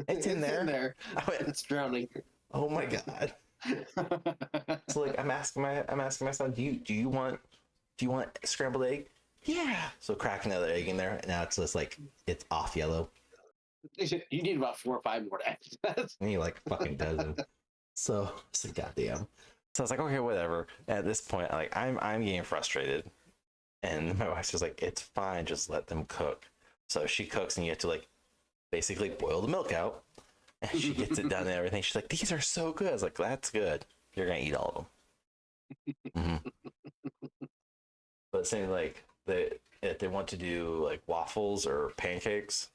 "It's in there." In there. I went, It's drowning. "Oh my god!" So like I'm asking my son, do you want scrambled egg?" "Yeah." So crack another egg in there, and now it's just like it's off yellow. You need about 4 or 5 more eggs. I need like fucking dozen. So it's like goddamn. So I was like, okay, whatever. At this point, like I'm getting frustrated, and my wife's just like, it's fine, just let them cook. So she cooks, and you have to like basically boil the milk out, and she gets it done and everything. She's like, these are so good. I was like, that's good. You're gonna eat all of them. But saying like if they want to do like waffles or pancakes,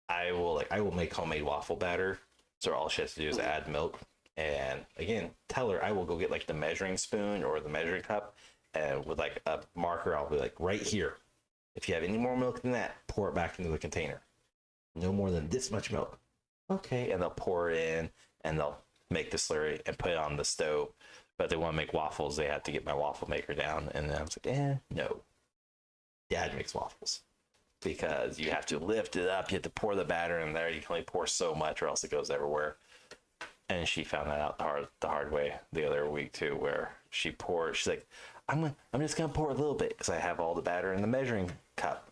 I will make homemade waffle batter. So all she has to do is add milk. And again, tell her I will go get like the measuring spoon or the measuring cup, and with like a marker, I'll be like, right here. If you have any more milk than that, pour it back into the container. No more than this much milk. Okay, and they'll pour it in, and they'll make the slurry and put it on the stove. But if they want to make waffles, they have to get my waffle maker down. And then I was like, no. Dad makes waffles because you have to lift it up. You have to pour the batter in there. You can only pour so much, or else it goes everywhere. And she found that out the hard way the other week too, where she poured. She's like, I'm just gonna pour a little bit because I have all the batter in the measuring cup.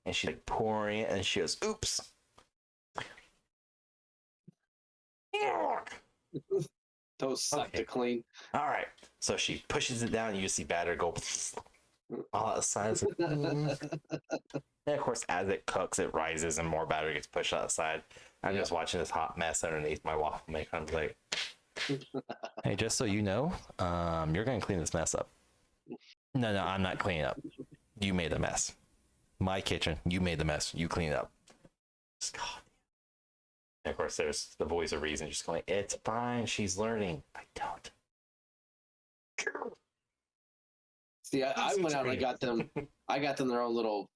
And she's like pouring it, and she goes, "Oops." Those suck to clean. All right. So she pushes it down, and you see batter go all outside. And of course, as it cooks, it rises and more batter gets pushed outside. I'm just watching this hot mess underneath my waffle maker. I'm like, hey, just so you know, you're going to clean this mess up. No, I'm not cleaning up. You made the mess. My kitchen, you made the mess. You clean it up. God. And of course, there's the voice of reason just going, it's fine. She's learning. I don't. See, I went out and I got them their own little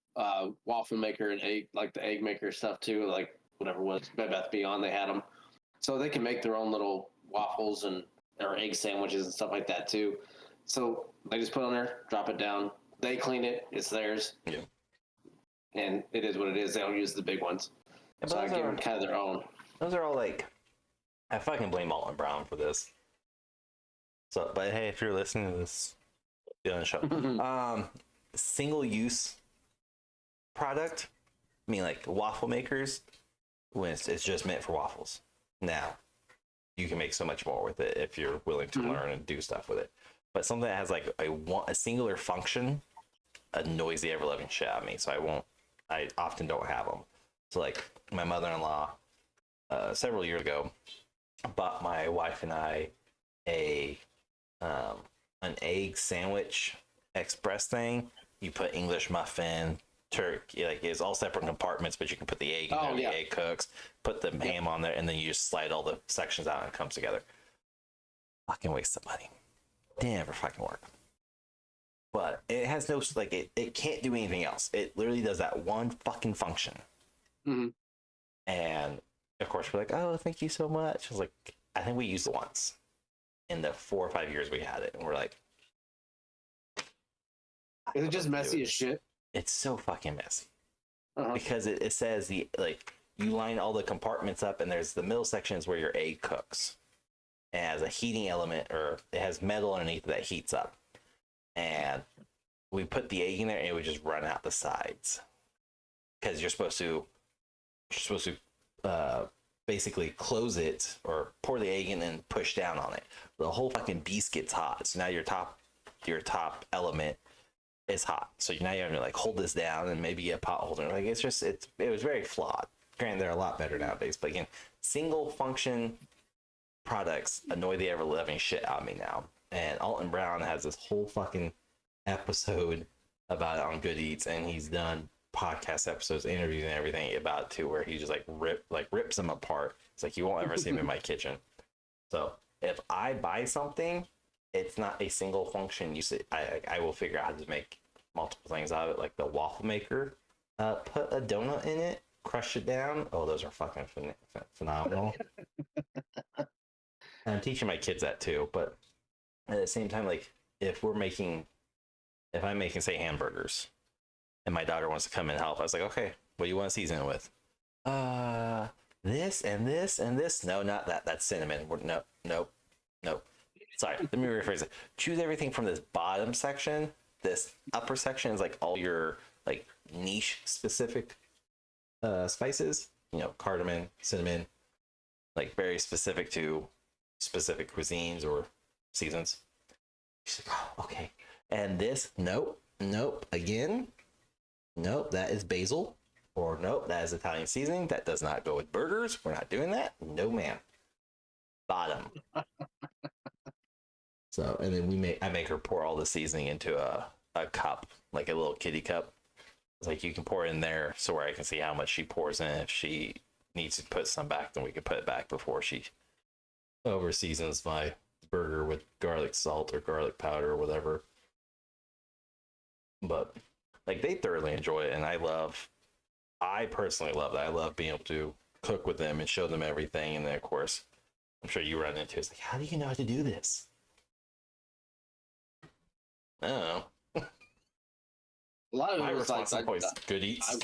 waffle maker and egg, like the egg maker stuff too, like whatever was Bed Bath Beyond, they had them. So they can make their own little waffles and or egg sandwiches and stuff like that too. So they just put on there, drop it down. They clean it. It's theirs. Yeah. And it is what it is. They don't use the big ones. Yeah, so I give them kind of their own. Those are all like, I fucking blame Alton Brown for this. So, but hey, if you're listening to this, be on the show. Single use product, I mean like waffle makers, when it's just meant for waffles. Now, you can make so much more with it if you're willing to learn and do stuff with it. But something that has like a singular function annoys the ever loving shit out of me. So I often don't have them. So like my mother-in-law, several years ago, bought my wife and I an egg sandwich express thing. You put English muffin, turkey, like it's all separate compartments, but you can put the egg in there, the egg cooks, put the ham on there, and then you just slide all the sections out and it comes together. Fucking waste of money. Didn't ever fucking work. But it has no, like, it can't do anything else. It literally does that one fucking function. Mm-hmm. And of course, we're like, oh, thank you so much. I was like, I think we used it once in the 4 or 5 years we had it. And we're like, is it just messy as shit? It's so fucking messy. Because it says you line all the compartments up, and there's the middle sections where your egg cooks. It has a heating element, or it has metal underneath that heats up. And we put the egg in there, and it would just run out the sides. Because you're supposed to basically close it or pour the egg in and push down on it. The whole fucking beast gets hot. So now your top element is hot. So now you have to like hold this down and maybe get a pot holder. Like it was very flawed. Granted, they're a lot better nowadays, but again, single function products annoy the ever living shit out of me now. And Alton Brown has this whole fucking episode about it on Good Eats, and he's done podcast episodes, interviews, and everything about it too, where he just rips them apart. It's like, you won't ever see him in my kitchen. So if I buy something, it's not a single function. I will figure out how to make multiple things out of it, like the waffle maker. Put a donut in it, crush it down. Oh, those are fucking phenomenal. And I'm teaching my kids that too. But at the same time, like if I'm making, say, hamburgers, and my daughter wants to come and help, I was like, okay, what do you want to season it with? This and this and this. No, not that. That's cinnamon. Nope. Sorry, let me rephrase it. Choose everything from this bottom section. This upper section is like all your like niche specific spices. Cardamom, cinnamon, like very specific to specific cuisines or seasons. She's like, oh, okay. And this, nope, again, nope, that is basil. Or nope, that is Italian seasoning. That does not go with burgers. We're not doing that. No, ma'am. Bottom. So, and then I make her pour all the seasoning into a cup, like a little kiddie cup. It's like, you can pour it in there so where I can see how much she pours in. If she needs to put some back, then we can put it back before she over seasons my burger with garlic salt or garlic powder or whatever. But like, they thoroughly enjoy it, and I personally love that. I love being able to cook with them and show them everything. And then of course, I'm sure you run into it's like, how do you know how to do this? I don't know. A lot of My it was response Good Eats.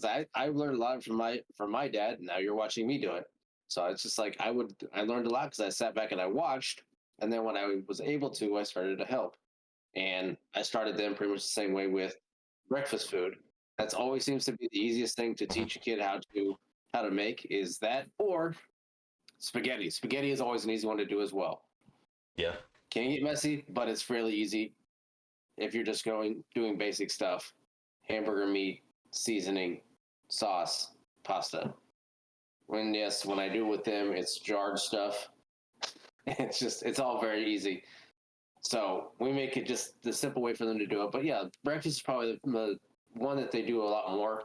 I learned a lot from my dad. And now you're watching me do it. So it's just like I learned a lot because I sat back and I watched, and then when I was able to, I started to help, and I started then pretty much the same way with breakfast food. That's always seems to be the easiest thing to teach a kid how to make, is that, or spaghetti. Spaghetti is always an easy one to do as well. Yeah. Can get messy, but it's fairly easy if you're just doing basic stuff. Hamburger meat, seasoning, sauce, pasta. When I do with them, it's jarred stuff. It's all very easy. So we make it just the simple way for them to do it. But yeah, breakfast is probably the one that they do a lot more,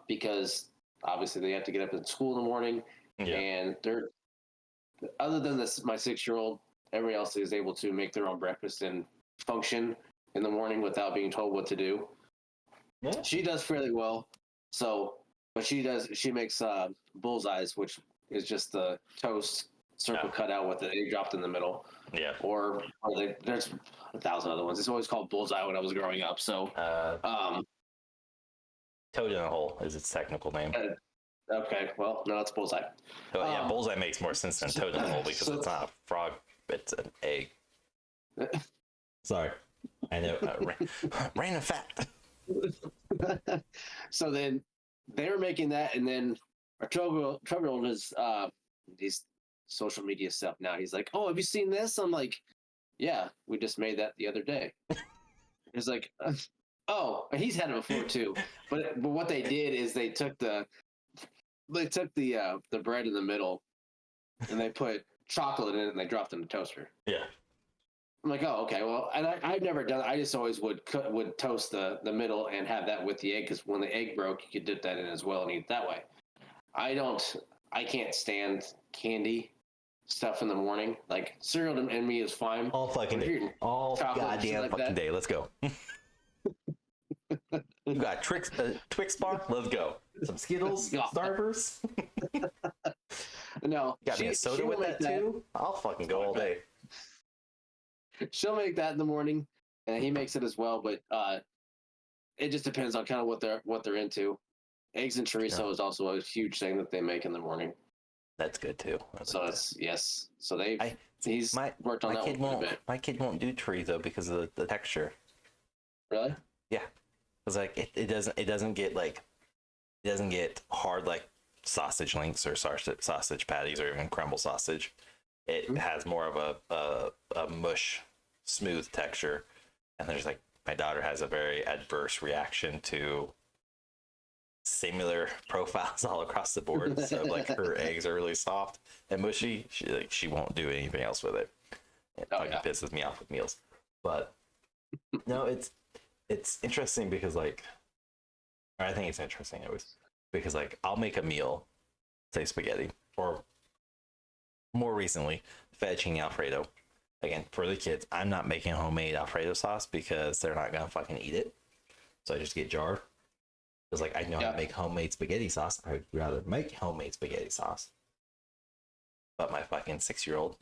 because obviously they have to get up in school in the morning, and they're, other than this, my 6-year-old, everybody else is able to make their own breakfast and function in the morning without being told what to do. Yeah. She does fairly well. So what she does, she makes bullseyes, which is just the toast circle cut out with the egg dropped in the middle. Yeah. Or there's 1,000 other ones. It's always called bullseye when I was growing up. So toad in a hole is its technical name. Okay, well, no, it's bullseye. Oh yeah, bullseye makes more sense than toad in a hole because it's not a frog, it's an egg. Sorry, I know. Random fact. So then they were making that, and then our 12-year-old is these social media stuff now. He's like, "Oh, have you seen this?" I'm like, "Yeah, we just made that the other day." He's like, "Oh," he's had it before too. But what they did is they took the bread in the middle, and they put chocolate in it, and they dropped it in the toaster. Yeah. I'm like, oh, okay. Well, and I've never done it. I just always would toast the middle and have that with the egg, because when the egg broke, you could dip that in as well and eat it that way. I can't stand candy stuff in the morning. Like cereal and me is fine. All fucking day. All goddamn like fucking day. Let's go. You got Twix bar? Let's go. Some Skittles, Starburst. No. Got me a soda with that too? I'll fucking go all day. She'll make that in the morning, and he makes it as well, but it just depends on kind of what they're into. Eggs and chorizo is also a huge thing that they make in the morning. That's good too. So he's worked on that one quite a bit. My kid won't do chorizo because of the texture. Really? Yeah. It's like it doesn't get hard like sausage links or sausage patties or even crumble sausage. It has more of a mush, smooth texture, and there's like, my daughter has a very adverse reaction to similar profiles all across the board. So like her eggs are really soft and mushy. She won't do anything else with it. It fucking pisses me off with meals. But no, it's interesting because like, or I think it's interesting always because like I'll make a meal, say spaghetti, or more recently fettuccine alfredo. Again, for the kids, I'm not making homemade alfredo sauce because they're not gonna fucking eat it. So I just get jar. Because like I know how to make homemade spaghetti sauce. I'd rather make homemade spaghetti sauce. But my fucking 6-year-old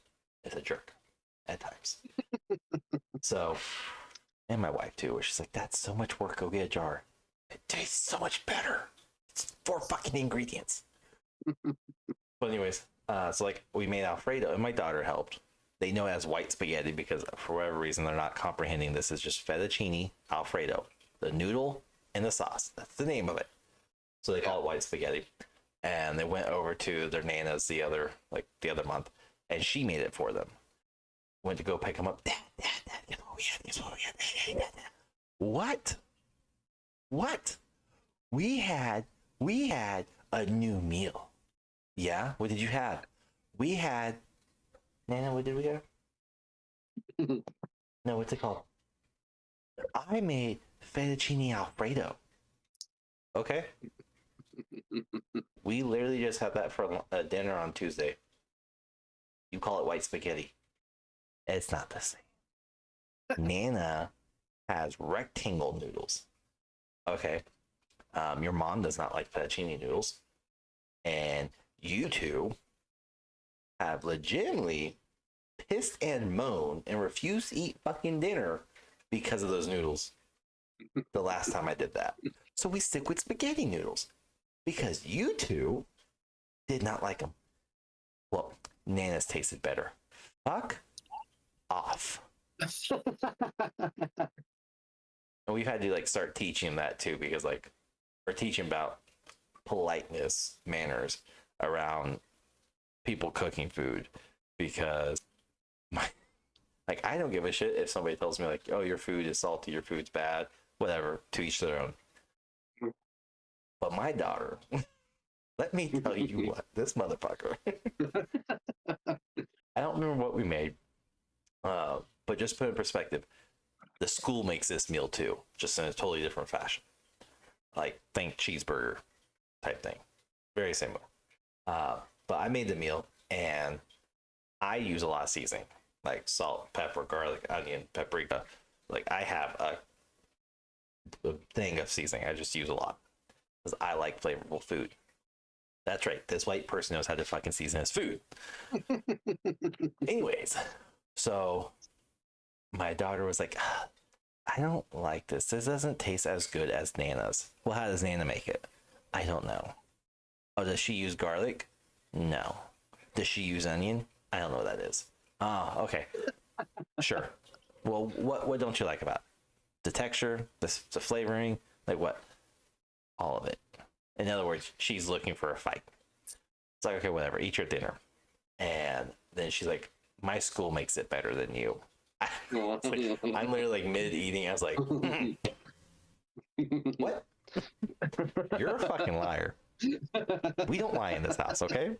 is a jerk at times. So, and my wife too, where she's like, "That's so much work. Go get a jar. It tastes so much better. It's 4 fucking ingredients." But anyways, so like we made alfredo, and my daughter helped. They know it as white spaghetti because for whatever reason they're not comprehending this is just fettuccine alfredo, the noodle and the sauce. That's the name of it. So they call it white spaghetti. And they went over to their nana's the other month, and she made it for them. Went to go pick them up. Dad, guess what we had? Guess what we had? What? What? We had a new meal. Yeah? What did you have? We had Nana, what did we have? No, what's it called? I made fettuccine alfredo. Okay. We literally just had that for dinner on Tuesday. You call it white spaghetti. It's not the same. Nana has rectangle noodles. Okay. Your mom does not like fettuccine noodles. And you two have legitimately pissed and moaned and refused to eat fucking dinner because of those noodles the last time I did that. So we stick with spaghetti noodles because you two did not like them. Well, Nana's tasted better. Fuck off. And we've had to like start teaching that too because like we're teaching about politeness, manners around people cooking food because like I don't give a shit if somebody tells me like, oh, your food is salty, your food's bad, whatever, to each their own. But my daughter, let me tell you what, this motherfucker. I don't remember what we made, but just put in perspective, the school makes this meal too, just in a totally different fashion. Like think cheeseburger type thing, very similar. But I made the meal and I use a lot of seasoning, like salt, pepper, garlic, onion, paprika. Like I have a thing of seasoning. I just use a lot because I like flavorful food. That's right. This white person knows how to fucking season his food. Anyways, so my daughter was like, I don't like this. This doesn't taste as good as Nana's. Well, how does Nana make it? I don't know. Oh, does she use garlic? No. Does she use onion? I don't know what that is. Oh, okay. Sure. Well, what don't you like about it? The texture, the flavoring, like what? All of it. In other words, she's looking for a fight. It's like, okay, whatever, eat your dinner. And then she's like, my school makes it better than you. Like, I'm literally like mid-eating. I was like, what? You're a fucking liar. We don't lie in this house, okay?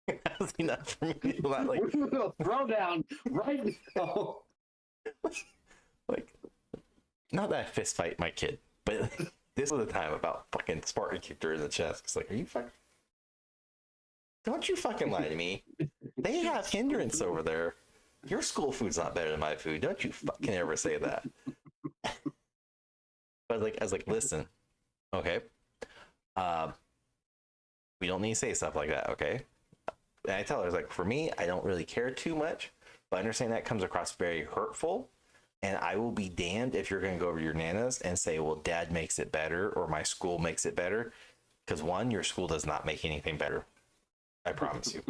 That's enough for me to not like throw down right now. Like, not that I fist fight my kid, but this was the time about fucking Spartan kicked her in the chest. It's like, are you fucking? Don't you fucking lie to me. They have hindrance over there. Your school food's not better than my food. Don't you fucking ever say that. But like, I was like, listen, okay. We don't need to say stuff like that, okay? And I tell her, I was like, for me, I don't really care too much, but I understand that comes across very hurtful. And I will be damned if you're going to go over to your Nana's and say, well, dad makes it better or my school makes it better. Because one, your school does not make anything better. I promise you.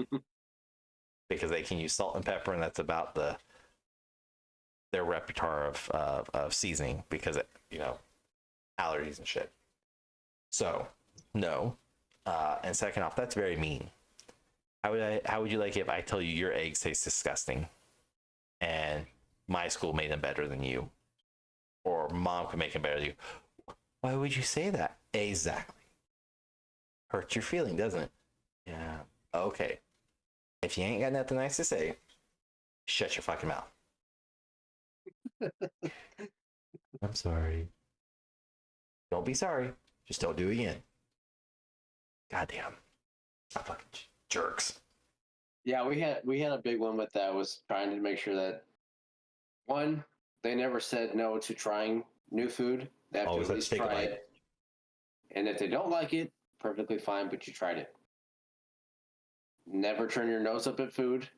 Because they can use salt and pepper, and that's about their repertoire of seasoning because, allergies and shit. So, no. And second off, that's very mean. How would you like it if I tell you your eggs taste disgusting and my school made them better than you, or mom could make them better than you? Why would you say that? Exactly. Hurts your feeling, doesn't it? Yeah. Okay. If you ain't got nothing nice to say, shut your fucking mouth. I'm sorry. Don't be sorry. Just don't do it again. Goddamn. Fucking jerks. Yeah, we had a big one with that. Was trying to make sure that one, they never said no to trying new food. They have Always to at have to least take a try bite. it. And if they don't like it, perfectly fine, but you tried it. Never turn your nose up at food.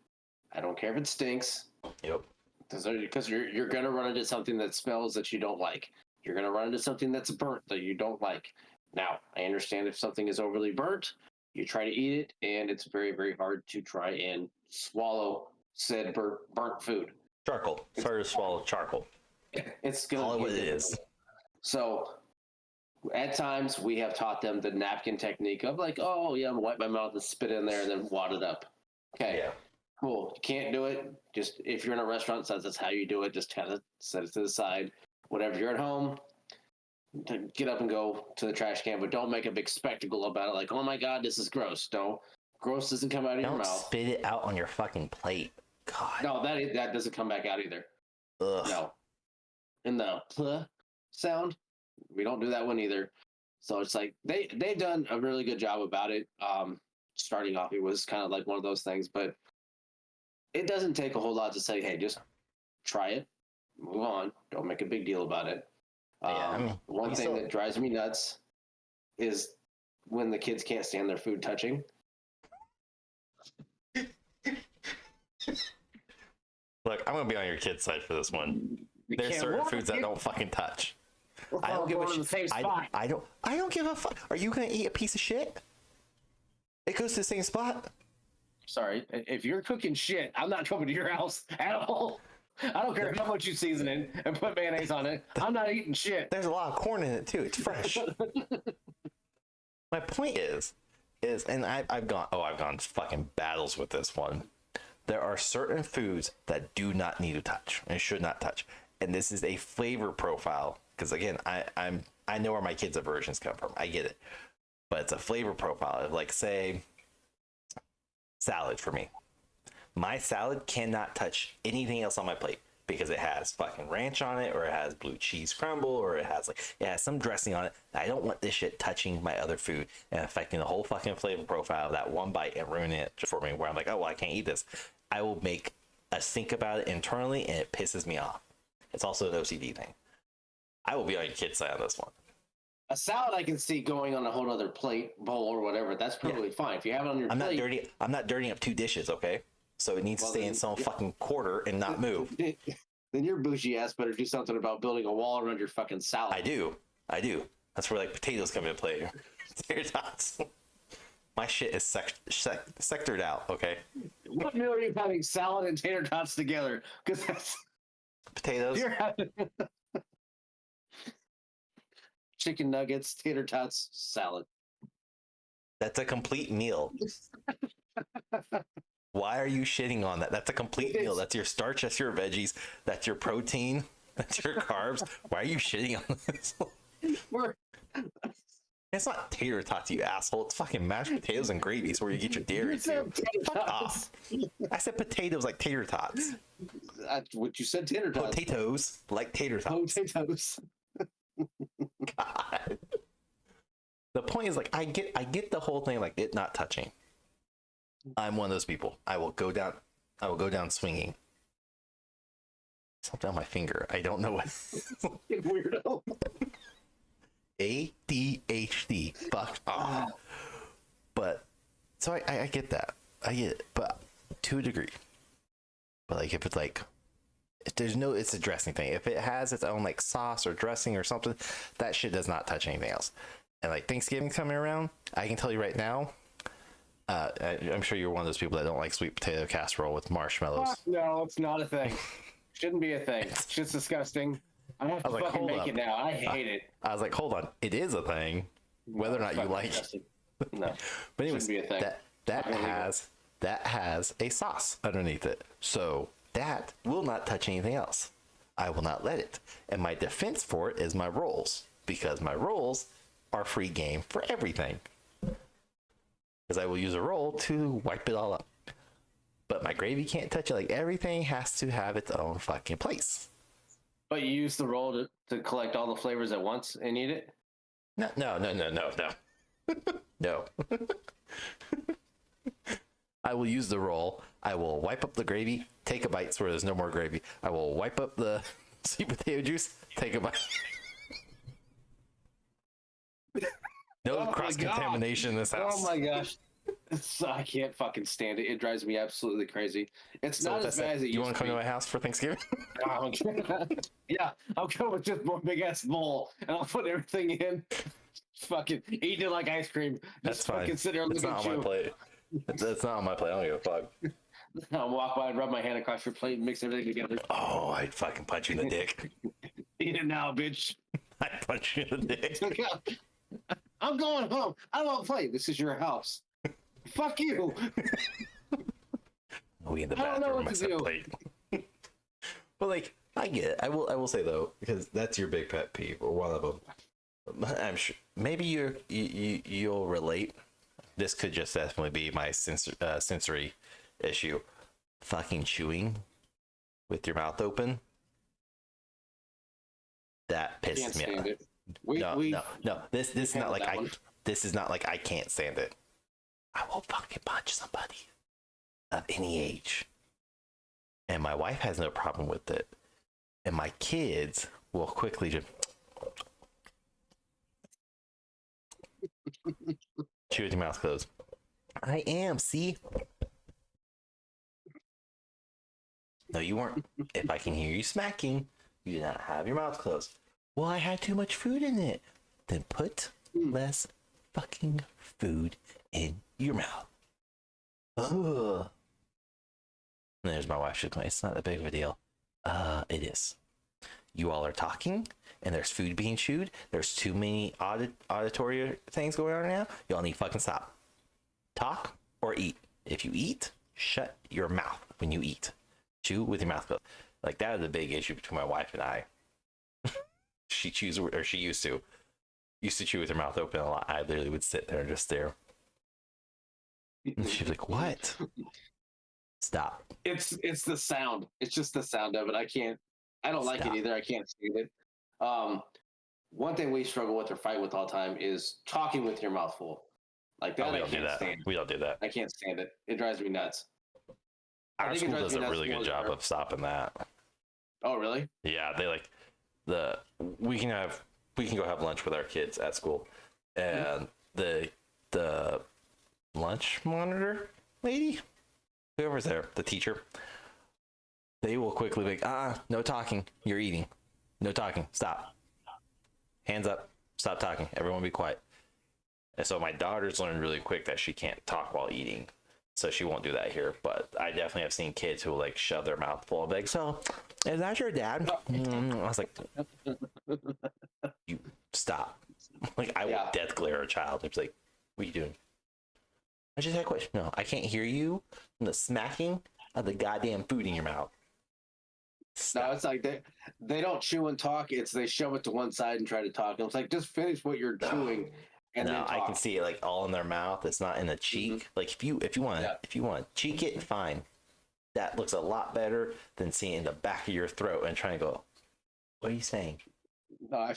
I don't care if it stinks. Yep. Because you're gonna run into something that smells that you don't like. You're gonna run into something that's burnt that you don't like. Now, I understand if something is overly burnt, you try to eat it, and it's very, very hard to try and swallow said burnt food. Charcoal. It's Sorry to swallow charcoal. it's gonna Call it be what it difficult. is. So at times we have taught them the napkin technique of like, oh yeah, I'm gonna wipe my mouth and spit in there and then wad it up. Okay. Yeah. Cool. You can't do it. Just if you're in a restaurant, says that's how you do it. Just kind of set it to the side. Whatever. You're at home, get up and go to the trash can, but don't make a big spectacle about it. Like, oh my god, this is gross. No, gross doesn't come out of your Don't mouth. spit it out on your fucking plate. God. No, that doesn't come back out either. Ugh. No. And the "pluh" sound, we don't do that one either. So it's like they've done a really good job about it. Starting off, it was kind of like one of those things, but it doesn't take a whole lot to say, hey, just try it, move on, don't make a big deal about it. One thing that drives me nuts is when the kids can't stand their food touching. Look, I'm gonna be on your kid's side for this one. There's certain foods that don't fucking touch. I don't give a shit. I don't give a fuck. Are you gonna eat a piece of shit? It goes to the same spot. Sorry, if you're cooking shit, I'm not coming to your house at all. I don't care how much you season it and put mayonnaise on it. I'm not eating shit. There's a lot of corn in it too. It's fresh. My point is, and I've gone fucking battles with this one. There are certain foods that do not need to touch and should not touch, and this is a flavor profile. Because again, I know where my kids' aversions come from. I get it, but it's a flavor profile. Like say, salad for me. My salad cannot touch anything else on my plate because it has fucking ranch on it, or it has blue cheese crumble, or it has some dressing on it. I don't want this shit touching my other food and affecting the whole fucking flavor profile of that one bite and ruining it for me. Where I'm like, oh well, I can't eat this. I will make us think about it internally, and it pisses me off. It's also an OCD thing. I will be on your kid's side on this one. A salad I can see going on a whole other plate, bowl, or whatever. That's perfectly fine. If you have it on your plate. I'm not dirtying up two dishes, okay? So it needs to stay in some fucking quarter and not move. Then your bougie ass better do something about building a wall around your fucking salad. I do. That's where like potatoes come into play. Tater tots. My shit is sectored out, okay? What meal are you having salad and tater tots together? Because that's potatoes. You're having chicken nuggets, tater tots, salad. That's a complete meal. Why are you shitting on that? That's a complete meal. That's your starch, that's your veggies, that's your protein, that's your carbs. Why are you shitting on this? It's not tater tots, you asshole. It's fucking mashed potatoes and gravy. It's where you get your dairy too. Fuck off. I said potatoes like tater tots. What you said, tater tots. Potatoes like tater tots. Potatoes. God. The point is, like, I get the whole thing, like it not touching. I'm one of those people. I will go down swinging. Something on my finger. I don't know what. Weirdo. ADHD. Fuck off. But so I get that. I get it, but to a degree. But like if it's like it's a dressing thing. If it has its own like sauce or dressing or something, that shit does not touch anything else. And like Thanksgiving's coming around, I can tell you right now. I'm sure you're one of those people that don't like sweet potato casserole with marshmallows. No, it's not a thing. Shouldn't be a thing. It's just disgusting. I have to fucking make it now. I hate it. I was like, hold on, it is a thing, whether or not you like it. No, but anyways, be a thing. that has a sauce underneath it, so that will not touch anything else. I will not let it. And my defense for it is my rolls. because my rolls are free game for everything. Because I will use a roll to wipe it all up. But my gravy can't touch it. Like, everything has to have its own fucking place. But you use the roll to collect all the flavors at once and eat it? No. No. I will use the roll. I will wipe up the gravy, take a bite so there's no more gravy. I will wipe up the sweet potato juice, take a bite. No cross-contamination in this house. Oh my gosh. I can't fucking stand it. It drives me absolutely crazy. It's not as bad as it used to be. You want to come to my house for Thanksgiving? Yeah, I'll come with just one big ass bowl and I'll put everything in. Fucking eating it like ice cream. That's fine. Consider it's not on my plate. That's not on my plate. I don't give a fuck. I'll walk by and rub my hand across your plate and mix everything together. Oh, I'd fucking punch you in the dick. Eat it now, bitch. I'd punch you in the dick. I'm going home. I don't want to play. This is your house. Fuck you. We in the bathroom. I said plate. But like, I get it. I will say though, because that's your big pet peeve, or one of them. I'm sure maybe you'll relate. This could just definitely be my sensory issue. Fucking chewing with your mouth open. That pisses me off. No. This is not like this is not like I can't stand it. I will fucking punch somebody of any age. And my wife has no problem with it. And my kids will quickly just chew with your mouth closed. I am, see? No, you weren't. If I can hear you smacking, you do not have your mouth closed. Well, I had too much food in it. Then put less fucking food in your mouth. Ugh. And there's my wife. She's going, it's not that big of a deal. It is. You all are talking, and there's food being chewed. There's too many auditory things going on right now. Y'all need to fucking stop. Talk or eat. If you eat, shut your mouth when you eat. Chew with your mouth closed. Like, that is a big issue between my wife and I. She used to chew with her mouth open a lot. I literally would sit there and just stare. And she's like, what? Stop. It's the sound. It's just the sound of it. I don't like it either. I can't stand it. One thing we struggle with or fight with all the time is talking with your mouth full. Like that, we don't do that. We don't do that. I can't stand it. It drives me nuts. Our school does a really good job of stopping that. Oh, really? Yeah, they like we can go have lunch with our kids at school, and the lunch monitor lady, whoever's there, the teacher, they will quickly be like, no talking, you're eating, no talking, stop, hands up, stop talking, everyone be quiet. And so my daughter's learned really quick that she can't talk while eating, so she won't do that here. But I definitely have seen kids who will like shove their mouth full of like, so is that your dad? I was like, you stop. Like, I will death glare a child. It's like, what are you doing? I just had a question. No, I can't hear you from the smacking of the goddamn food in your mouth. Stop. No, it's like they don't chew and talk. It's they shove it to one side and try to talk. And it's like, just finish what you're chewing. And no, then talk. I can see it like all in their mouth. It's not in the cheek. Mm-hmm. Like if you want to cheek it, fine. That looks a lot better than seeing in the back of your throat and trying to go, what are you saying? No,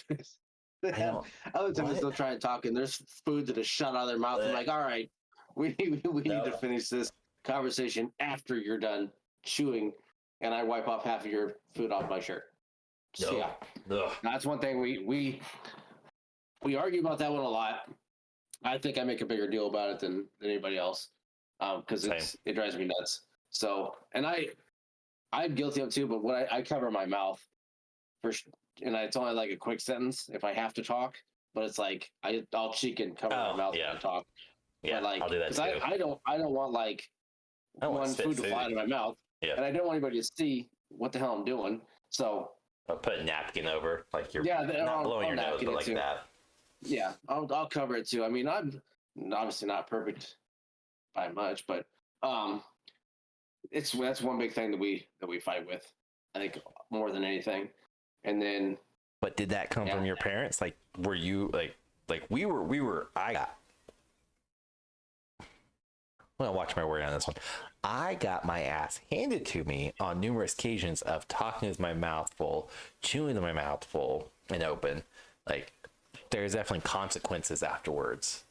other times they'll try and talk and there's food that is shut out of their mouth. I'm like, all right, we need to finish this conversation after you're done chewing, and I wipe off half of your food off my shirt. So, that's one thing we argue about that one a lot. I think I make a bigger deal about it than anybody else, because it drives me nuts. So, and I'm guilty of it too. But what I cover my mouth and it's only like a quick sentence if I have to talk. But it's like I'll cheek and cover my mouth when I talk. Yeah, but like, I'll do that too. I don't want like one food to fly out of my mouth. Yeah. And I don't want anybody to see what the hell I'm doing. So I'll put a napkin over, like you're not blowing your nose, but like that. Yeah, I'll cover it too. I mean, I'm obviously not perfect by much, but that's one big thing that we fight with. I think more than anything. And then But did that come from your parents? Like, were you I'm gonna watch my word on this one. I got my ass handed to me on numerous occasions of talking with my mouth full, chewing with my mouth full and open. Like, there's definitely consequences afterwards.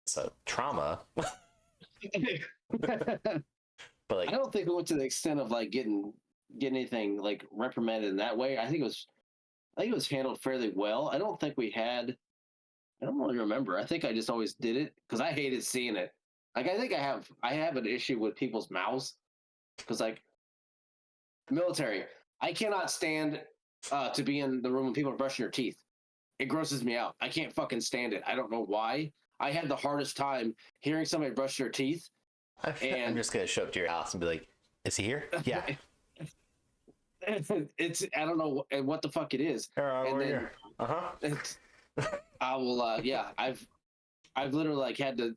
So trauma. But like, I don't think it went to the extent of like getting anything like reprimanded in that way. I think it was handled fairly well. I don't think we had. I don't really remember. I think I just always did it because I hated seeing it. Like I think I have an issue with people's mouths because like military, I cannot stand to be in the room when people are brushing their teeth. It grosses me out. I can't fucking stand it. I don't know why. I had the hardest time hearing somebody brush their teeth. And I'm just gonna show up to your house and be like, "Is he here?" Yeah. It's I don't know what the fuck it is. And then I will yeah, I've literally like had to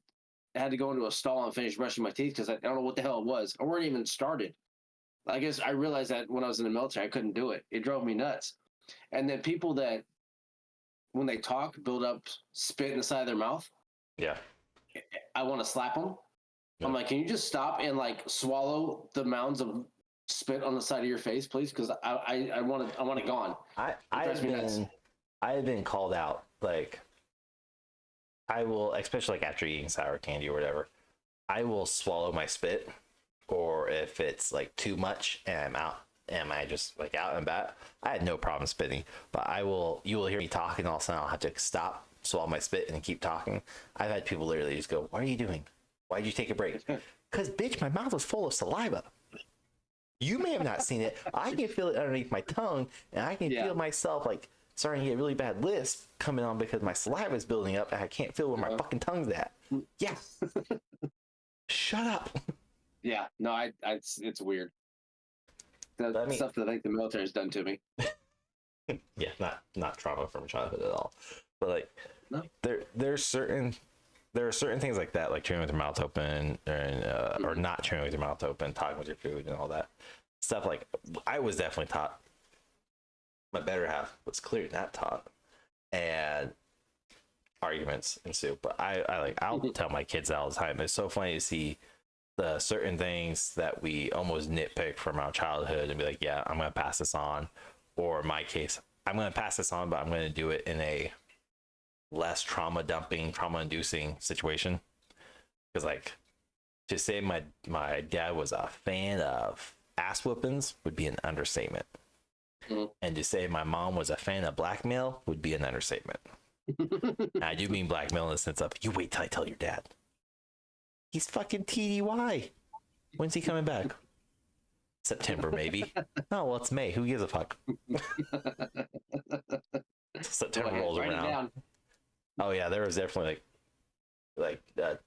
go into a stall and finish brushing my teeth because I don't know what the hell it was. I weren't even started. I guess I realized that when I was in the military I couldn't do it. It drove me nuts. And then people that when they talk build up spit in the side of their mouth. Yeah. I want to slap them. Yeah. I'm like, can you just stop and like swallow the mounds of spit on the side of your face, please? Because I want it gone. I've been called out. Like, I will, especially like after eating sour candy or whatever, I will swallow my spit, or if it's like too much and I'm out, am I just like out and about? I had no problem spitting, but you will hear me talking, all of a sudden I'll have to stop, swallow my spit, and keep talking. I've had people literally just go, "What are you doing? Why'd you take a break?" Because, bitch, my mouth was full of saliva. You may have not seen it. I can feel it underneath my tongue, and I can feel myself like starting to get really bad lisp coming on because my saliva is building up, and I can't feel where my fucking tongue's at. Yeah. Shut up. Yeah. No, it's weird. That's stuff that I think the military's done to me. Yeah, not trauma from childhood at all. But like, no. there are certain things like that, like chewing with your mouth open, or not chewing with your mouth open, talking with your food, and all that stuff. Like, I was definitely taught. My better half was clearly not taught, and arguments ensue. But I'll tell my kids all the time. It's so funny to see the certain things that we almost nitpick from our childhood and be like, yeah, I'm gonna pass this on. Or in my case, I'm gonna pass this on, but I'm gonna do it in a less trauma inducing situation. Because like, to say my dad was a fan of ass whoopings would be an understatement. And to say my mom was a fan of blackmail would be an understatement. I do mean blackmail in the sense of, you wait till I tell your dad. He's fucking TDY. When's he coming back? September, maybe. Oh, well, it's May. Who gives a fuck? September rolls around. Oh, yeah, there was definitely like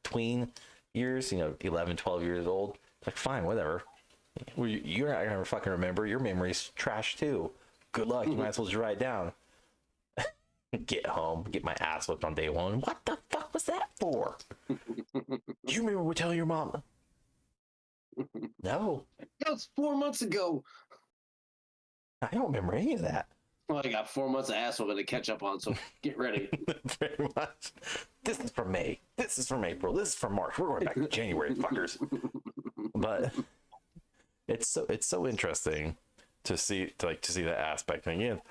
tween years, 11, 12 years old. Like, fine, whatever. You're not going to fucking remember. Your memory's trash, too. Good luck. You might as well just write it down. Get home, get my ass whipped on day one. What the fuck was that for? Do you remember we telling your mom? No. That was 4 months ago. I don't remember any of that. Well, I got 4 months of ass whooping to catch up on, so get ready. Very much. This is from May. This is from April. This is from March. We're going back to January, fuckers. But it's so interesting to see that aspect. And again,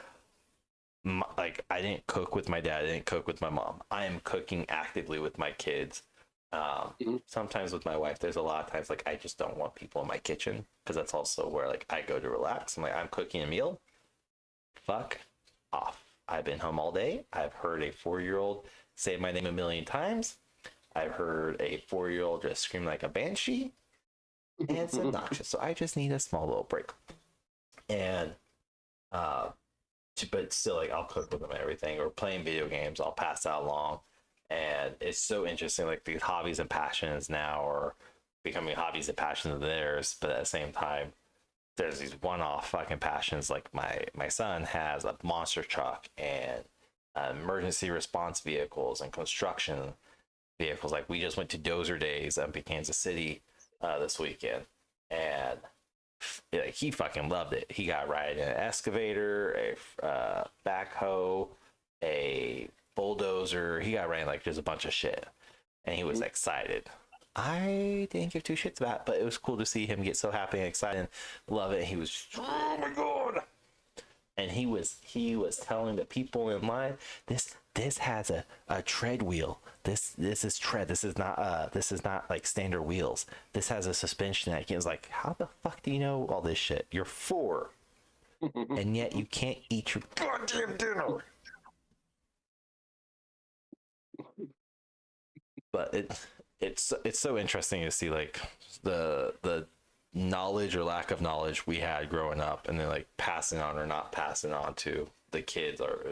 like, I didn't cook with my dad. I didn't cook with my mom. I am cooking actively with my kids. Sometimes with my wife, there's a lot of times like I just don't want people in my kitchen, because that's also where like I go to relax. I'm like, I'm cooking a meal. Fuck off. I've been home all day. I've heard a 4-year-old say my name a million times. I've heard a 4-year-old just scream like a banshee, and it's obnoxious. So I just need a small little break. And but still, like, I'll cook with them and everything, or playing video games, I'll pass that along. And it's so interesting, like, these hobbies and passions now are becoming hobbies and passions of theirs, but at the same time, there's these one-off fucking passions. Like, my son has a monster truck and emergency response vehicles and construction vehicles. Like, we just went to Dozer Days up in Kansas City this weekend, and like he fucking loved it. He got riding an excavator, a backhoe, a bulldozer. He got riding like just a bunch of shit, and he was excited. I didn't give two shits about it, but it was cool to see him get so happy and excited and love it. He was, oh my god! And he was telling the people in line, this has a tread wheel. This is tread. This is not like standard wheels. This has a suspension that was like, how the fuck do you know all this shit? You're 4, and yet you can't eat your goddamn dinner. But it's so interesting to see like the knowledge or lack of knowledge we had growing up, and then like passing on or not passing on to the kids, or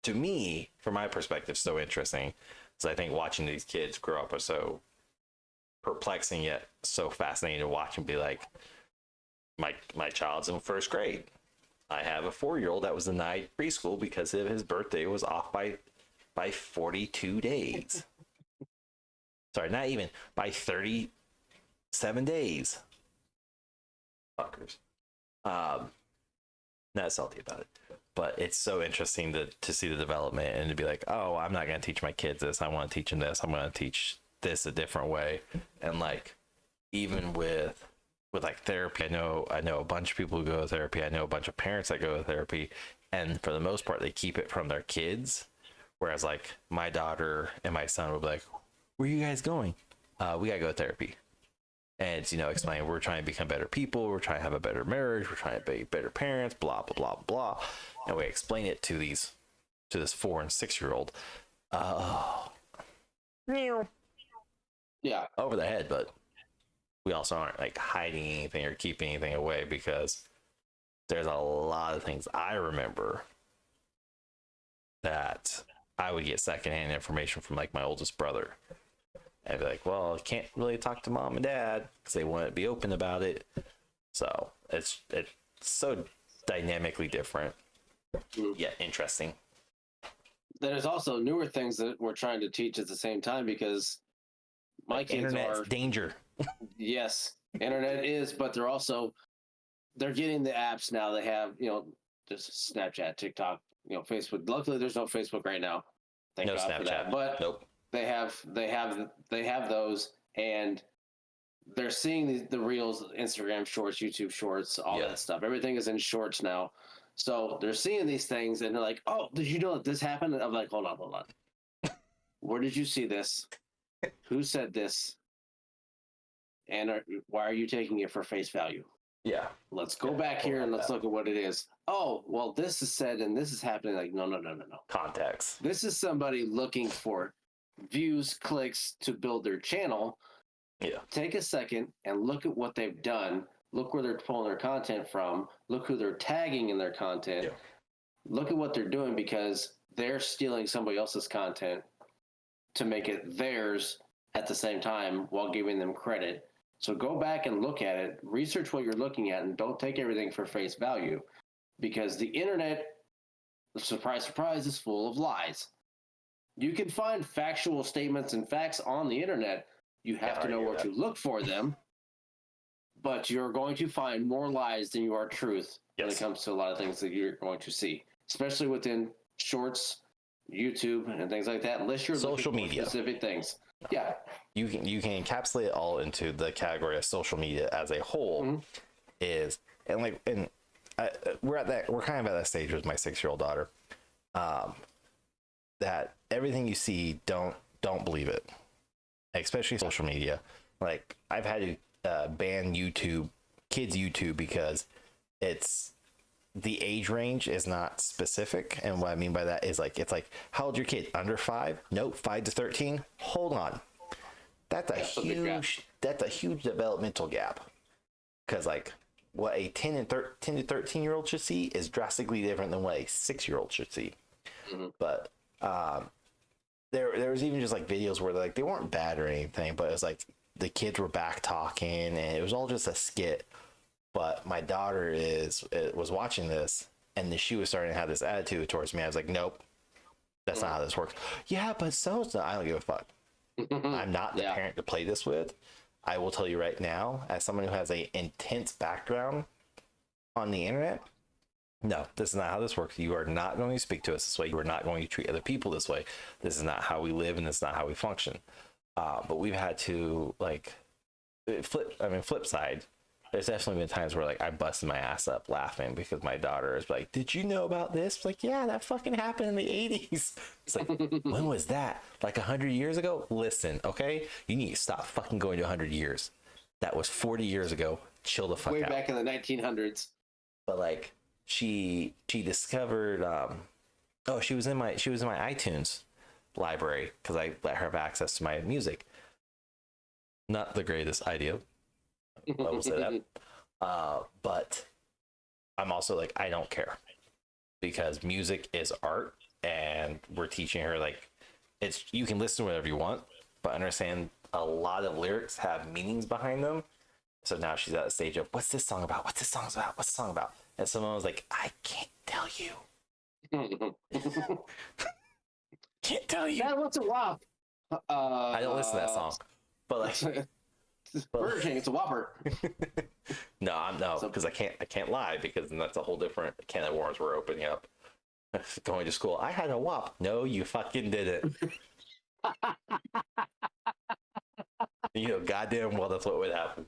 to me, from my perspective, so interesting. So I think watching these kids grow up is so perplexing yet so fascinating to watch and be like, my child's in 1st grade. I have a 4-year-old that was denied preschool because of his birthday was off by 42 days. Sorry, not even by 37 days. Fuckers. Not salty about it, but it's so interesting to see the development and to be like, oh, I'm not going to teach my kids this. I want to teach them this. I'm going to teach this a different way. And like, even with like therapy, I know a bunch of people who go to therapy. I know a bunch of parents that go to therapy, and for the most part, they keep it from their kids. Whereas like my daughter and my son would be like, where are you guys going? We gotta go to therapy. And it's, explain we're trying to become better people, we're trying to have a better marriage, we're trying to be better parents, blah blah blah blah. And we explain it to this 4 and 6-year-old. Yeah, over the head, but we also aren't like hiding anything or keeping anything away, because there's a lot of things I remember that I would get secondhand information from like my oldest brother. And be like, well, I can't really talk to mom and dad because they wouldn't be open about it. So it's so dynamically different, yet interesting. There's also newer things that we're trying to teach at the same time, because my like, kids internet's are danger. Yes, internet is, but they're getting the apps now. They have just Snapchat, TikTok, Facebook. Luckily, there's no Facebook right now. Thank No God Snapchat. for that. But nope. They have those, and they're seeing the reels, Instagram Shorts, YouTube Shorts, all that stuff. Everything is in Shorts now. So they're seeing these things, and they're like, "Oh, did you know that this happened?" And I'm like, "Hold on. Where did you see this? Who said this? And why are you taking it for face value?" Yeah. Let's go back here and let's look at what it is. Oh, well, this is said and this is happening. Like, no. Context. This is somebody looking for views, clicks to build their channel. Yeah. Take a second and look at what they've done. Look where they're pulling their content from. Look who they're tagging in their content. Yeah. Look at what they're doing, because they're stealing somebody else's content to make it theirs at the same time while giving them credit. So go back and look at it, research what you're looking at, and don't take everything for face value, because the internet, surprise, surprise, is full of lies. You can find factual statements and facts on the internet. You have to know where to look for them, but you're going to find more lies than you are truth when it comes to a lot of things that you're going to see, especially within Shorts, YouTube, and things like that, unless you're social looking media for specific things. Yeah. You can encapsulate it all into the category of social media as a whole. We're kind of at that stage with my 6-year-old daughter, that everything you see, don't believe it, especially social media. Like, I've had to ban kids YouTube, because it's the age range is not specific. And what I mean by that is like, it's like, how old's your kid? Under 5? Nope. 5 to 13. Hold on. That's a huge developmental gap. Because like, what a 10 to 13 year old should see is drastically different than what a 6-year-old should see. Mm-hmm. But there was even just like videos where like they weren't bad or anything, but it was like the kids were back talking and it was all just a skit. But my daughter was watching this, and she was starting to have this attitude towards me. I was like, nope, that's not how this works. Yeah, but so I don't give a fuck. I'm not the parent to play this with. I will tell you right now, as someone who has a intense background on the internet, no, this is not how this works. You are not going to speak to us this way. You are not going to treat other people this way. This is not how we live, and this is not how we function. But we've had to like flip side. There's definitely been times where like I busted my ass up laughing because my daughter is like, "Did you know about this?" It's like, yeah, that fucking happened in the '80s. It's like, when was that? Like 100 years ago? Listen, okay, you need to stop fucking going to 100 years. That was 40 years ago. Chill the fuck Way out. back in the 1900s. But like she discovered she was in my iTunes library because I let her have access to my music. Not the greatest idea, I will say that. But I'm also like, I don't care, because music is art, and we're teaching her like, it's, you can listen to whatever you want, but understand a lot of lyrics have meanings behind them. So now she's at a stage of, what's this song about? What's this song about? What's the song about? And someone was like, I can't tell you. Can't tell you. Dad, what's a WAP? I don't listen to that song, but like, Burger King, it's a Whopper. no, because I can't lie, because then that's a whole different can of worms we're opening up. Going to school, I had a WAP. No, you fucking didn't. You know, goddamn well that's what would happen.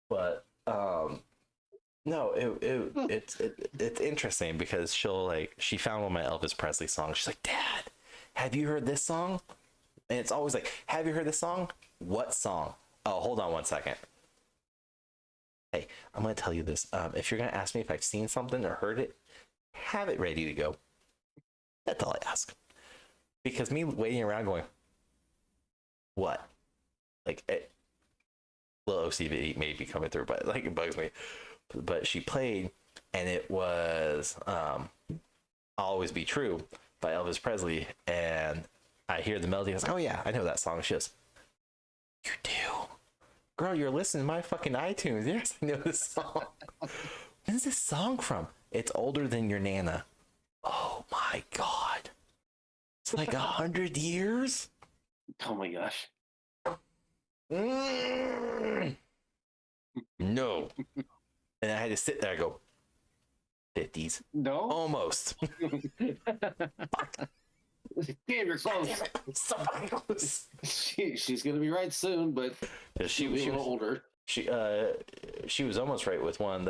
But no, it's interesting because she found one of my Elvis Presley songs. She's like, Dad, have you heard this song? And it's always like, have you heard this song? What song? Oh, hold on one second. Hey, I'm going to tell you this. If you're going to ask me if I've seen something or heard it, have it ready to go. That's all I ask. Because me waiting around going, what? Like, little OCD may be coming through, but like, it bugs me. But she played, and it was I'll Always Be True by Elvis Presley. And I hear the melody. I was like, oh yeah, I know that song. She goes, you do? Girl, you're listening to my fucking iTunes. Yes, I know this song. When's this song from? It's older than your Nana. Oh my God. It's like 100 years? Oh my gosh. No. And I had to sit there and go, 50s. No? Almost. Damn, you're close. So fucking close. She's gonna be right soon, but She was older. She was almost right with one of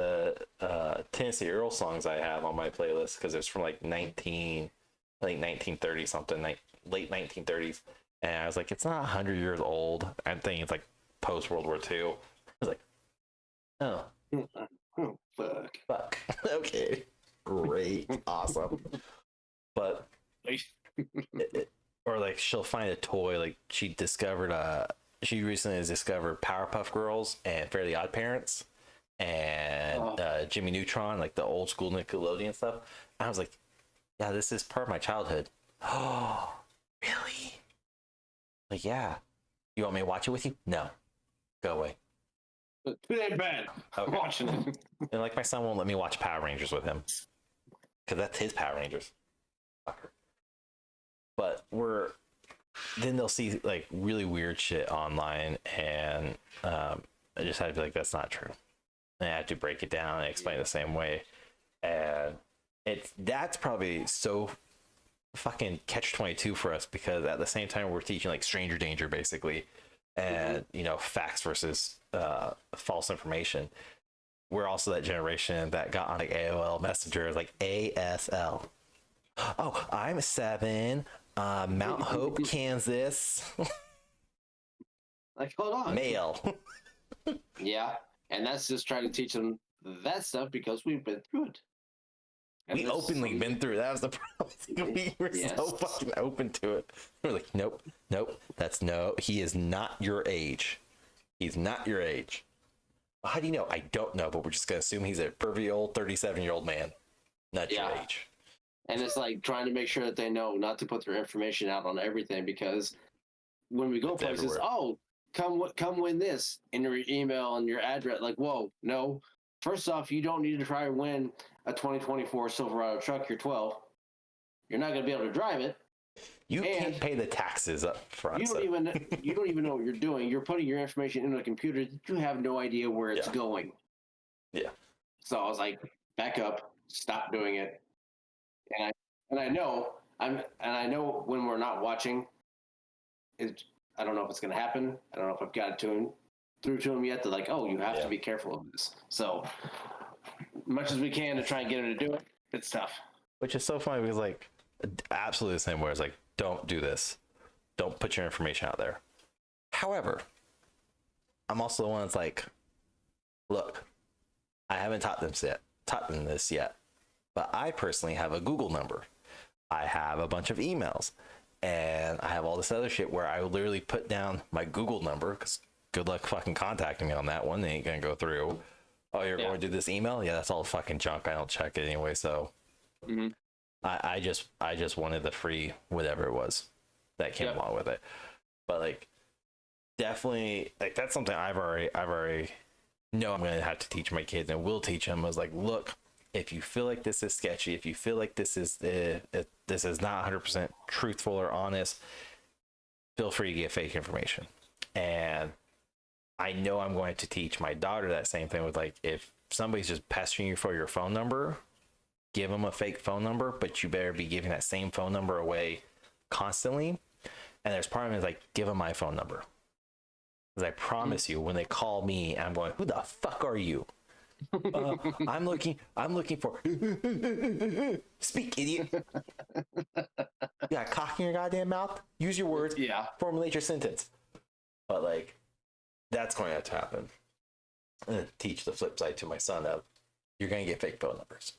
the Tennessee Earl songs I have on my playlist, because it's from like 1930 something, late 1930s. And I was like, it's not 100 years old. I'm thinking it's like post World War II. I was like, oh, Oh, fuck. Okay, great, awesome. But or like she'll find a toy, like she recently has discovered Powerpuff Girls and Fairly Odd Parents and Jimmy Neutron, like the old school Nickelodeon stuff. And I was like, yeah, this is part of my childhood. Oh, really? Like, yeah. You want me to watch it with you? No. Go away. Too damn bad. Okay. I'm watching it. And like, my son won't let me watch Power Rangers with him, because that's his Power Rangers. Fucker. But then they'll see like really weird shit online, and I just had to be like, that's not true. And I had to break it down and explain it the same way. And that's probably so fucking catch-22 for us, because at the same time we're teaching like stranger danger basically, and facts versus false information. We're also that generation that got on like AOL Messenger, like ASL. Oh, I'm 7, Mount Hope, Kansas. Like, hold on. Male. Yeah, and that's just trying to teach them that stuff because we've been through it. And We openly been through. That was the problem. We were so fucking open to it. We're like, nope, he is not your age. He's not your age. Well, how do you know? I don't know, but we're just gonna assume he's a pervy old 37-year-old man. Not your age. And it's like trying to make sure that they know not to put their information out on everything, because when we go places, everywhere. oh, come win this in your email and your address. Like, whoa, no. First off, you don't need to try and win a 2024 Silverado truck. You're 12. You're not going to be able to drive it. You And can't pay the taxes up front. you don't even know what you're doing. You're putting your information into a computer that you have no idea where it's going. Yeah. So I was like, back up, stop doing it. And I know I know when we're not watching, I don't know if it's gonna happen. I don't know if I've got it through to them yet. They're like, oh, you have to be careful of this. So much as we can to try and get them to do it, it's tough. Which is so funny because like absolutely the same way. It's like, don't do this. Don't put your information out there. However, I'm also the one that's like, look, I haven't taught them this yet, but I personally have a Google number. I have a bunch of emails, and I have all this other shit where I will literally put down my Google number, because good luck fucking contacting me on that one. They ain't gonna go through. Oh, you're going to do this email? Yeah, that's all fucking junk. I don't check it anyway. So I just wanted the free whatever it was that came along with it. But like, definitely, like, that's something I've already know I'm going to have to teach my kids, and will teach them. I was like, look, if you feel like this is sketchy, if you feel like this is not 100% truthful or honest, feel free to get fake information. And I know I'm going to teach my daughter that same thing with, like, if somebody's just pestering you for your phone number, give them a fake phone number, but you better be giving that same phone number away constantly. And there's part of me is like, give them my phone number. Because I promise you, when they call me, I'm going, who the fuck are you? I'm looking for speak, idiot. You got cock in your goddamn mouth? Use your words. Yeah. Formulate your sentence. But like, that's going to have to happen. I'm going to teach the flip side to my son of, you're going to get fake phone numbers.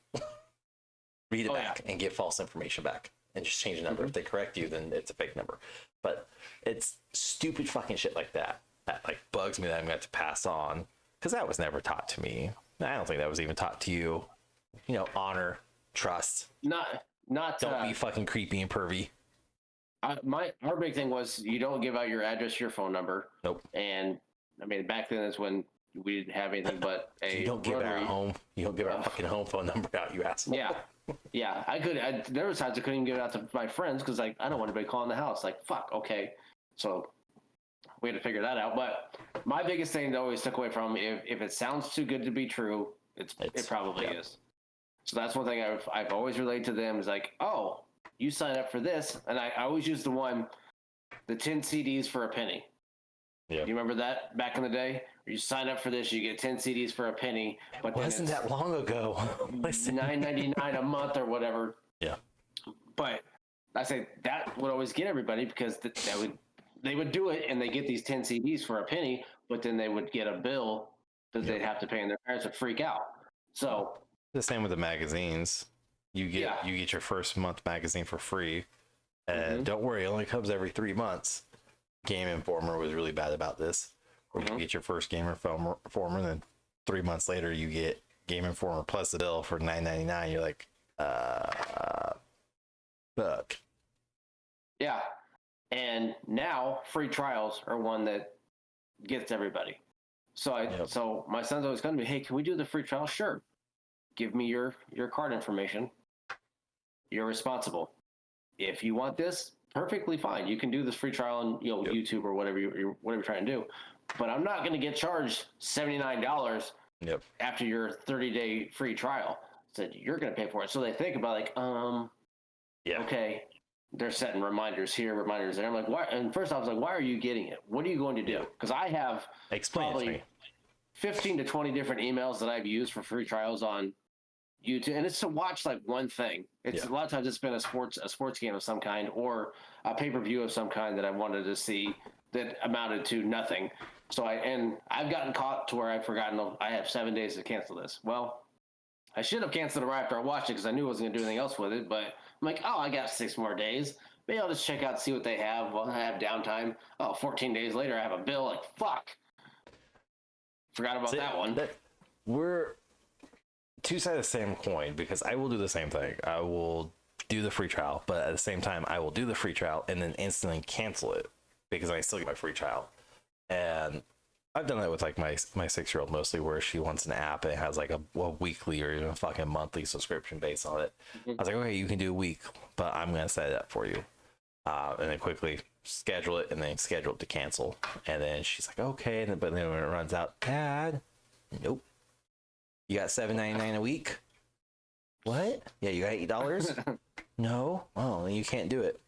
Read it back and get false information back. And just change the number. If they correct you, then it's a fake number. But it's stupid fucking shit like that like bugs me that I'm going to have to pass on. Because that was never taught to me. I don't think that was even taught to you. You know, honor, trust. Not. Don't be fucking creepy and pervy. Our big thing was you don't give out your address, your phone number. Nope. And I mean, back then is when we didn't have anything but a. You don't give our home. You don't give our fucking home phone number out, you asshole. Yeah. There was times I couldn't even give it out to my friends because like I don't want anybody calling the house. Like fuck. Okay. So we had to figure that out. But my biggest thing that I always took away from, if it sounds too good to be true, it probably is. So that's one thing I've always relayed to them is like, oh, you sign up for this, and I always use the 10 CDs for a penny. Yeah. You remember that back in the day? You sign up for this, you get 10 CDs for a penny. But wasn't that long ago? $9.99 a month or whatever. Yeah. But I say that would always get everybody because they would do it and they get these 10 CDs for a penny, but then they would get a bill that they'd have to pay, and their parents would freak out. So the same with the magazines. You get your first month magazine for free, and don't worry, it only comes every 3 months. Game Informer was really bad about this. Where you get your first Game Informer, and then 3 months later you get Game Informer plus the bill for $9.99. You're like, fuck. Yeah. And now free trials are one that gets everybody. So my son's always coming to me, hey, can we do the free trial? Sure. Give me your card information. You're responsible. If you want this, perfectly fine. You can do this free trial on YouTube or whatever you're trying to do. But I'm not going to get charged $79 after your 30-day free trial. Said you're going to pay for it. So they think about like, okay, they're setting reminders here, reminders there. I'm like, why? And first I was like, why are you getting it? What are you going to do? Because I have probably 15 to 20 different emails that I've used for free trials on YouTube, and it's to watch like one thing. It's a lot of times it's been a sports game of some kind or a pay-per-view of some kind that I wanted to see that amounted to nothing. So I've gotten caught to where I've forgotten I have 7 days to cancel this. Well, I should have canceled it right after I watched it because I knew I wasn't going to do anything else with it. But I'm like, oh, I got 6 more days. Maybe I'll just check out, see what they have. Well, I have downtime. Oh, 14 days later, I have a bill. Like, fuck. Forgot about that one. We're two sides of the same coin because I will do the same thing. I will do the free trial, but at the same time, I will do the free trial and then instantly cancel it because I still get my free trial. And I've done that with like my 6-year-old mostly, where she wants an app and it has like a weekly or even a fucking monthly subscription based on it. I was like, okay, you can do a week, but I'm gonna set it up for you. and then quickly schedule it and then schedule it to cancel. And then she's like, okay. And then, but then when it runs out, Dad, nope. You got $7.99 a week? What? Yeah, you got $8? No? Oh, then you can't do it.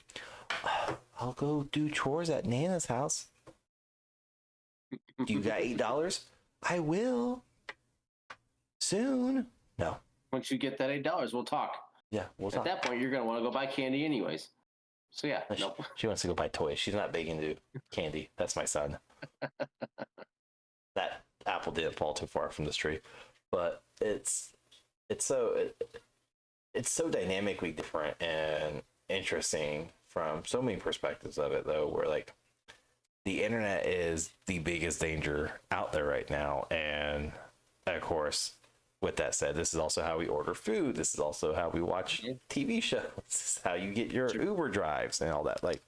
I'll go do chores at Nana's house. Do you got $8? I will. Soon. No. Once you get that $8, we'll talk. Yeah, we'll talk. At that point, you're going to want to go buy candy anyways. So yeah, nope. She wants to go buy toys. She's not big into candy. That's my son. That apple didn't fall too far from this tree, but it's so dynamically different and interesting from so many perspectives of it, though. Where like the internet is the biggest danger out there right now, and of course, with that said, this is also how we order food. This is also how we watch TV shows. This is how you get your Uber drives and all that. Like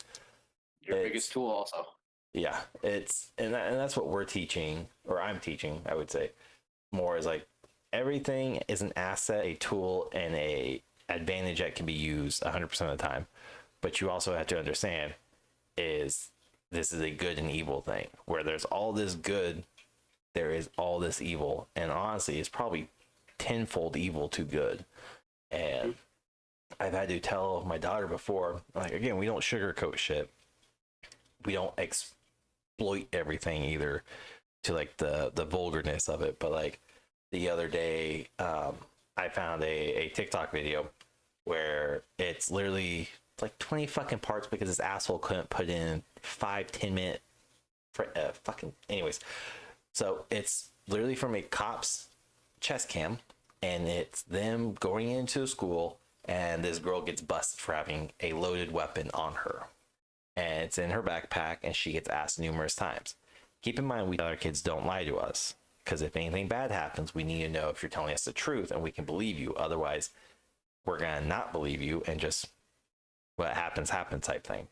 your biggest tool, also. Yeah, it's and that's what we're teaching, or I'm teaching. I would say more is like everything is an asset, a tool, and a advantage that can be used 100% of the time. But you also have to understand is this is a good and evil thing. Where there's all this good, there is all this evil, and honestly, it's probably tenfold evil to good. And I've had to tell my daughter before, like, again, we don't sugarcoat shit. We don't exploit everything either to like the vulgarness of it. But like the other day, I found a TikTok video where it's literally like 20 fucking parts because this asshole couldn't put in 5-10 minute fucking anyways. So it's literally from a cop's chest cam, and it's them going into school, and this girl gets busted for having a loaded weapon on her, and it's in her backpack, and she gets asked numerous times. Keep in mind, we other kids don't lie to us, because if anything bad happens, we need to know if you're telling us the truth and we can believe you. Otherwise, we're gonna not believe you and just what happens type thing.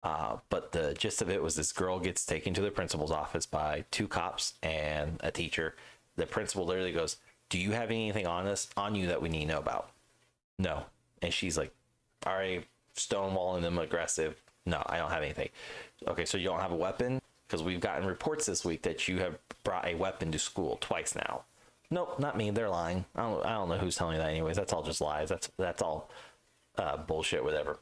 But the gist of it was this girl gets taken to the principal's office by 2 cops and a teacher. The principal literally goes, do you have anything on you that we need to know about? No. And she's like, already stonewalling them, aggressive. No, I don't have anything. Okay, so you don't have a weapon? Because we've gotten reports this week that you have brought a weapon to school twice now. Nope, not me. They're lying. I don't know who's telling you that anyways. That's all just lies. That's all bullshit, whatever.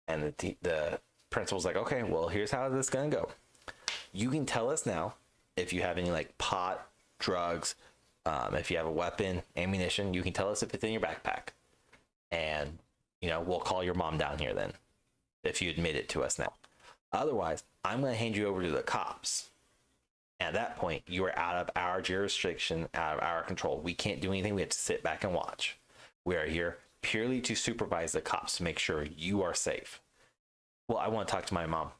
And the principal's like, okay, well, here's how this is gonna go. You can tell us now if you have any like pot, drugs, if you have a weapon, ammunition. You can tell us if it's in your backpack, and we'll call your mom down here then if you admit it to us now. Otherwise, I'm gonna hand you over to the cops. At that point, you are out of our jurisdiction, out of our control. We can't do anything. We have to sit back and watch. We are here purely to supervise the cops to make sure you are safe. Well, I want to talk to my mom.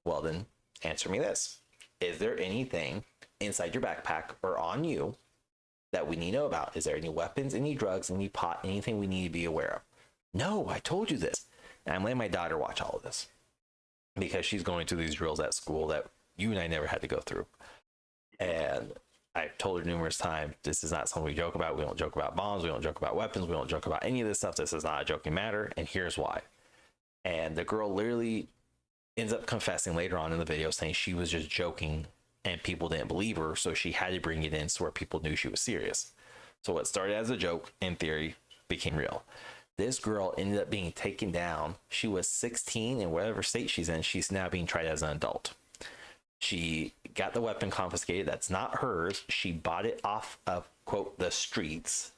Well, then answer me this. Is there anything inside your backpack or on you that we need to know about? Is there any weapons, any drugs, any pot, anything we need to be aware of? No, I told you this. And I'm letting my daughter watch all of this because she's going through these drills at school that you and I never had to go through. And I've told her numerous times, this is not something we joke about. We don't joke about bombs. We don't joke about weapons. We don't joke about any of this stuff. This is not a joking matter. And here's why. And the girl literally ends up confessing later on in the video saying she was just joking and people didn't believe her. So she had to bring it in so where people knew she was serious. So what started as a joke, in theory, became real. This girl ended up being taken down. She was 16 in whatever state she's in. She's now being tried as an adult. She got the weapon confiscated. That's not hers. She bought it off of, quote, the streets.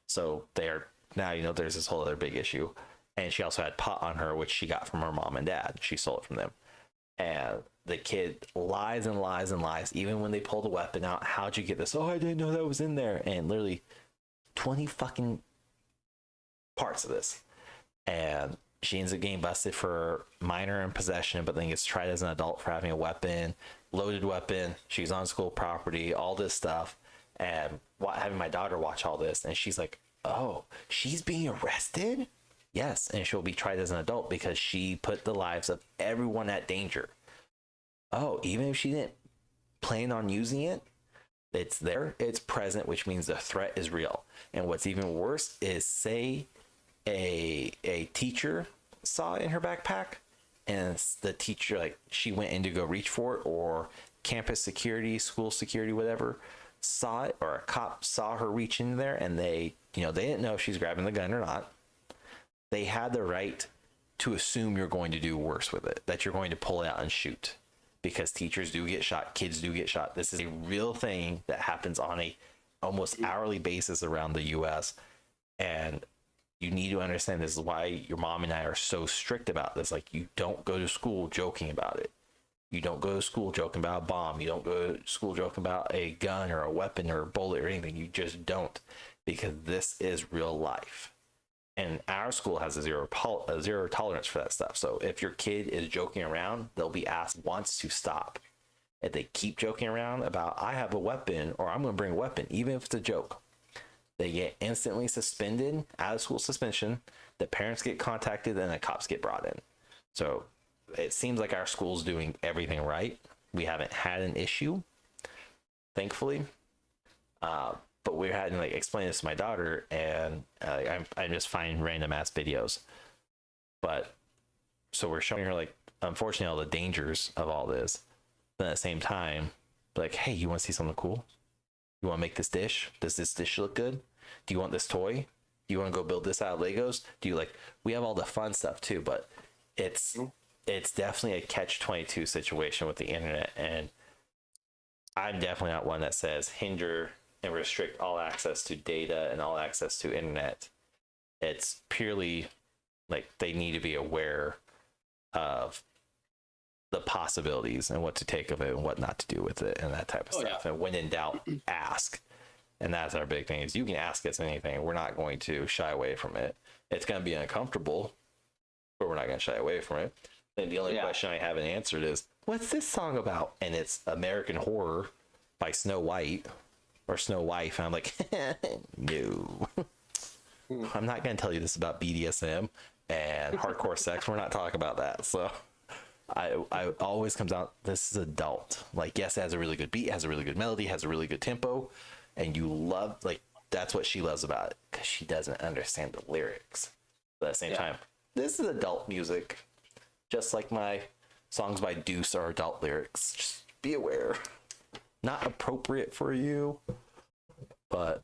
So there, now, there's this whole other big issue. And she also had pot on her, which she got from her mom and dad. She stole it from them. And the kid lies and lies and lies. Even when they pull the weapon out, how'd you get this? Oh, I didn't know that was in there. And literally 20 fucking parts of this. And she ends up getting busted for minor in possession, but then gets tried as an adult for having a weapon, loaded weapon. She's on school property, all this stuff. And having my daughter watch all this, and she's like, oh, she's being arrested? Yes, and she'll be tried as an adult because she put the lives of everyone at danger. Oh, even if she didn't plan on using it, it's there, it's present, which means the threat is real. And what's even worse is, say a teacher saw it in her backpack and the teacher, like, she went in to go reach for it, or campus security, school security, whatever, saw it, or a cop saw her reach in there, and they didn't know if she's grabbing the gun or not. They had the right to assume you're going to do worse with it, that you're going to pull it out and shoot, because teachers do get shot, kids do get shot. This is a real thing that happens on a almost hourly basis around the US, and you need to understand this is why your mom and I are so strict about this. Like, you don't go to school joking about it. You don't go to school joking about a bomb. You don't go to school joking about a gun or a weapon or a bullet or anything. You just don't, because this is real life. And our school has a zero tolerance for that stuff. So if your kid is joking around, they'll be asked once to stop. If they keep joking around about, I have a weapon, or I'm going to bring a weapon, even if it's a joke, they get instantly suspended, out of school suspension. The parents get contacted, and the cops get brought in. So it seems like our school's doing everything right. We haven't had an issue, thankfully. But we're having to, like, explain this to my daughter, and I just find random ass videos. But so we're showing her, like, unfortunately, all the dangers of all this. But at the same time, like, hey, you want to see something cool? You want to make this dish? Does this dish look good? Do you want this toy? Do you want to go build this out of Legos? Do you, like, we have all the fun stuff too, but it's definitely a catch-22 situation with the internet. And I'm definitely not one that says hinder and restrict all access to data and all access to internet. It's purely like they need to be aware of the possibilities and what to take of it and what not to do with it and that type of stuff. Yeah. And when in doubt, ask. And that's our big thing, is you can ask us anything. We're not going to shy away from it. It's going to be uncomfortable, but we're not going to shy away from it. And the only question I haven't answered is, what's this song about? And it's American Horror by Snow White or Snow Wife. And I'm like, no. I'm not going to tell you this about BDSM and hardcore sex. We're not talking about that. So I always comes out, this is adult. Like, yes, it has a really good beat, has a really good melody, has a really good tempo, and you love, like, that's what she loves about it, because she doesn't understand the lyrics. But at the same time, this is adult music, just like my songs by Deuce are adult lyrics. Just be aware. Not appropriate for you, but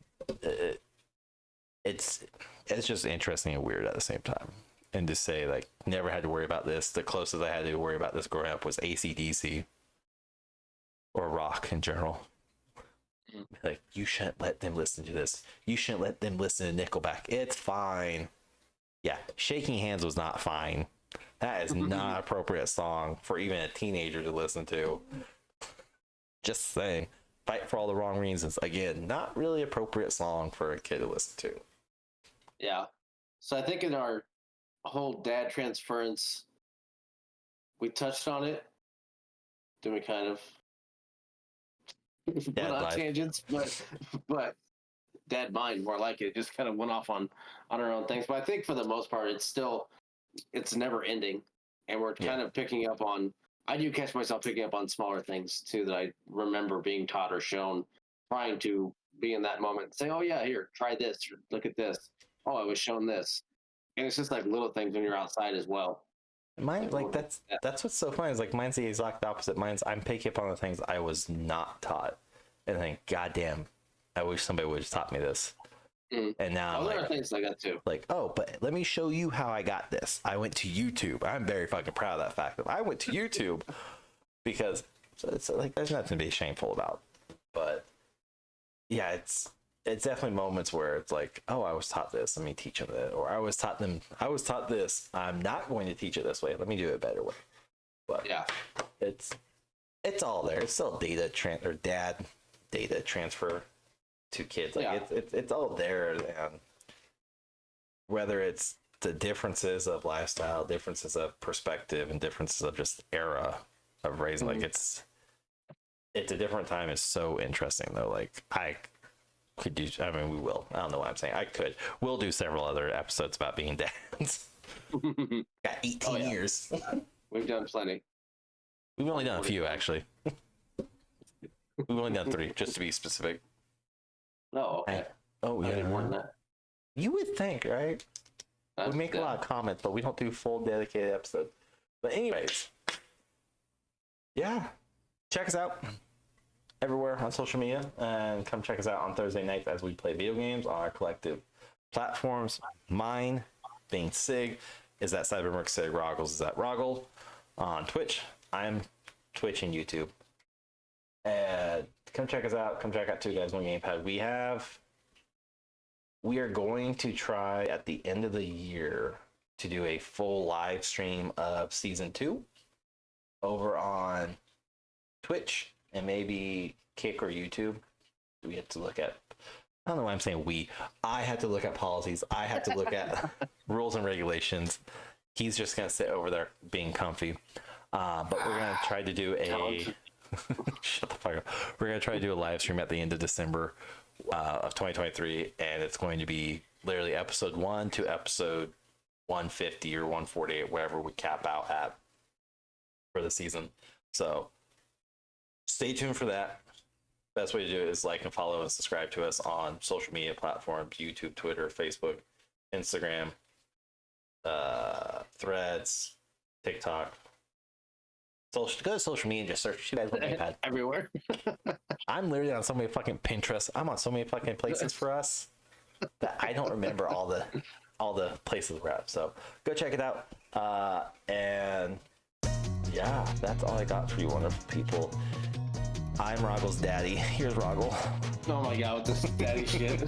it's just interesting and weird at the same time. And to say, like, never had to worry about this. The closest I had to worry about this growing up was AC/DC or rock in general. Like, you shouldn't let them listen to this. You shouldn't let them listen to Nickelback. It's fine. Yeah, Shaking Hands was not fine. That is not an appropriate song for even a teenager to listen to. Just saying. Fight for All the Wrong Reasons. Again, not really appropriate song for a kid to listen to. Yeah. So I think in our whole dad transference, we touched on it. Then we kind of went on tangents, but dad mind, more like it, just kind of went off on our own things. But I think for the most part, it's never ending, and we're kind of picking up on. I do catch myself picking up on smaller things too that I remember being taught or shown, trying to be in that moment and say, "Oh yeah, here, try this. Or, look at this. Oh, I was shown this." And it's just like little things when you're outside as well. Mine, like, that's what's so funny, is like, mine's the exact opposite. I'm picking up on the things I was not taught, and think, God damn, I wish somebody would have taught me this. And now there are things like that too. Like, oh, but let me show you how I got this. I went to YouTube. I'm very fucking proud of that fact that I went to YouTube, because it's like, there's nothing to be shameful about. But yeah, it's definitely moments where it's like, oh, I was taught this, let me teach them that. Or I was taught this, I'm not going to teach it this way, let me do it a better way. But yeah, it's all there. It's still data transfer to kids. Like, it's all there. And whether it's the differences of lifestyle, differences of perspective, and differences of just era of raising, like, it's a different time. It's so interesting though. Like, we will. I don't know what I'm saying. We'll do several other episodes about being dads. Got 18 years. We've done plenty. We've only done a few, actually. We've only done 3, just to be specific. Oh, okay. Yeah. did more than that. You would think, right? We make a lot of comments, but we don't do full dedicated episodes. But anyways, yeah, check us out everywhere on social media, and come check us out on Thursday nights as we play video games on our collective platforms. Mine being Sig is at Cybermerc Sig. Roggles is at Roggle on Twitch. I'm Twitch and YouTube. And come check us out. Come check out Two Guys One Gamepad. We are going to try at the end of the year to do a full live stream of season 2 over on Twitch and maybe Kick or YouTube. We have to look at, I don't know why I'm saying we. I had to look at policies. I had to look at rules and regulations. He's just going to sit over there being comfy. But we're going to try to do a... Shut the fuck up. We're going to try to do a live stream at the end of December of 2023. And it's going to be literally episode 1 to episode 150 or 148, wherever we cap out at for the season. So stay tuned for that. Best way to do it is like and follow and subscribe to us on social media platforms: YouTube, Twitter, Facebook, Instagram, Threads, TikTok. So go to social media and just search Two Guys One Gamepad everywhere. I'm literally on so many fucking Pinterest. I'm on so many fucking places for us that I don't remember all the places we're at. So go check it out. And yeah, that's all I got for you, wonderful people. I'm Roggle's daddy. Here's Roggle. Oh my god, with this daddy shit.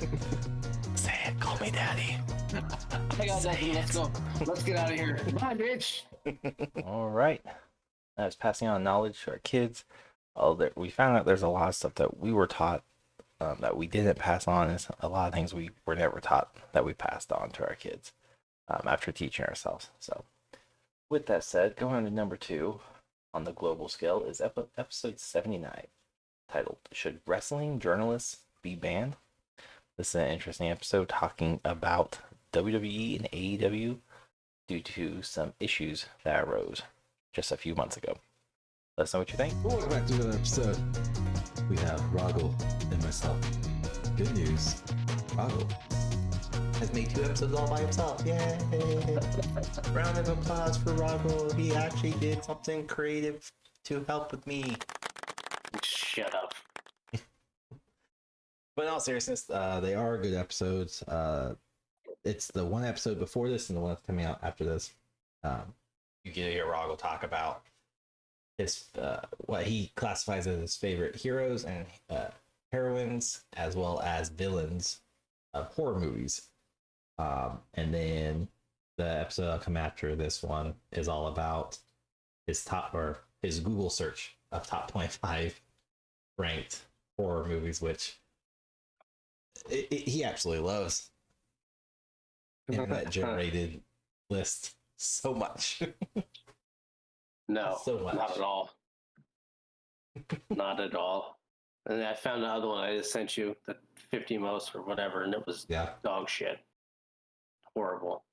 Say it. Call me daddy. I got nothing. Let's go. Let's get out of here. Bye, bitch. All right. That's passing on knowledge to our kids. We found out there's a lot of stuff that we were taught that we didn't pass on. Is a lot of things we were never taught that we passed on to our kids after teaching ourselves. So with that said, going on to number 2 on the global scale is episode 79, titled "Should Wrestling Journalists Be Banned?" This is an interesting episode talking about WWE and AEW due to some issues that arose just a few months ago. Let us know what you think. Welcome back to another episode. We have Roggle and myself. Good news, Roggle has made 2 episodes all by himself. Yay! Round of applause for Roggle. He actually did something creative to help with me. Shut up. But in all seriousness, they are good episodes. It's the one episode before this and the one that's coming out after this. You get to hear Roggle talk about his what he classifies as his favorite heroes and heroines, as well as villains of horror movies. And then the episode that'll come after this one is all about his Google search of top 25 ranked horror movies, which he absolutely loves. Internet generated list so much. No, So much. not at all. Not at all. And I found the other one I just sent you, the 50 most or whatever, and it was dog shit. Horrible.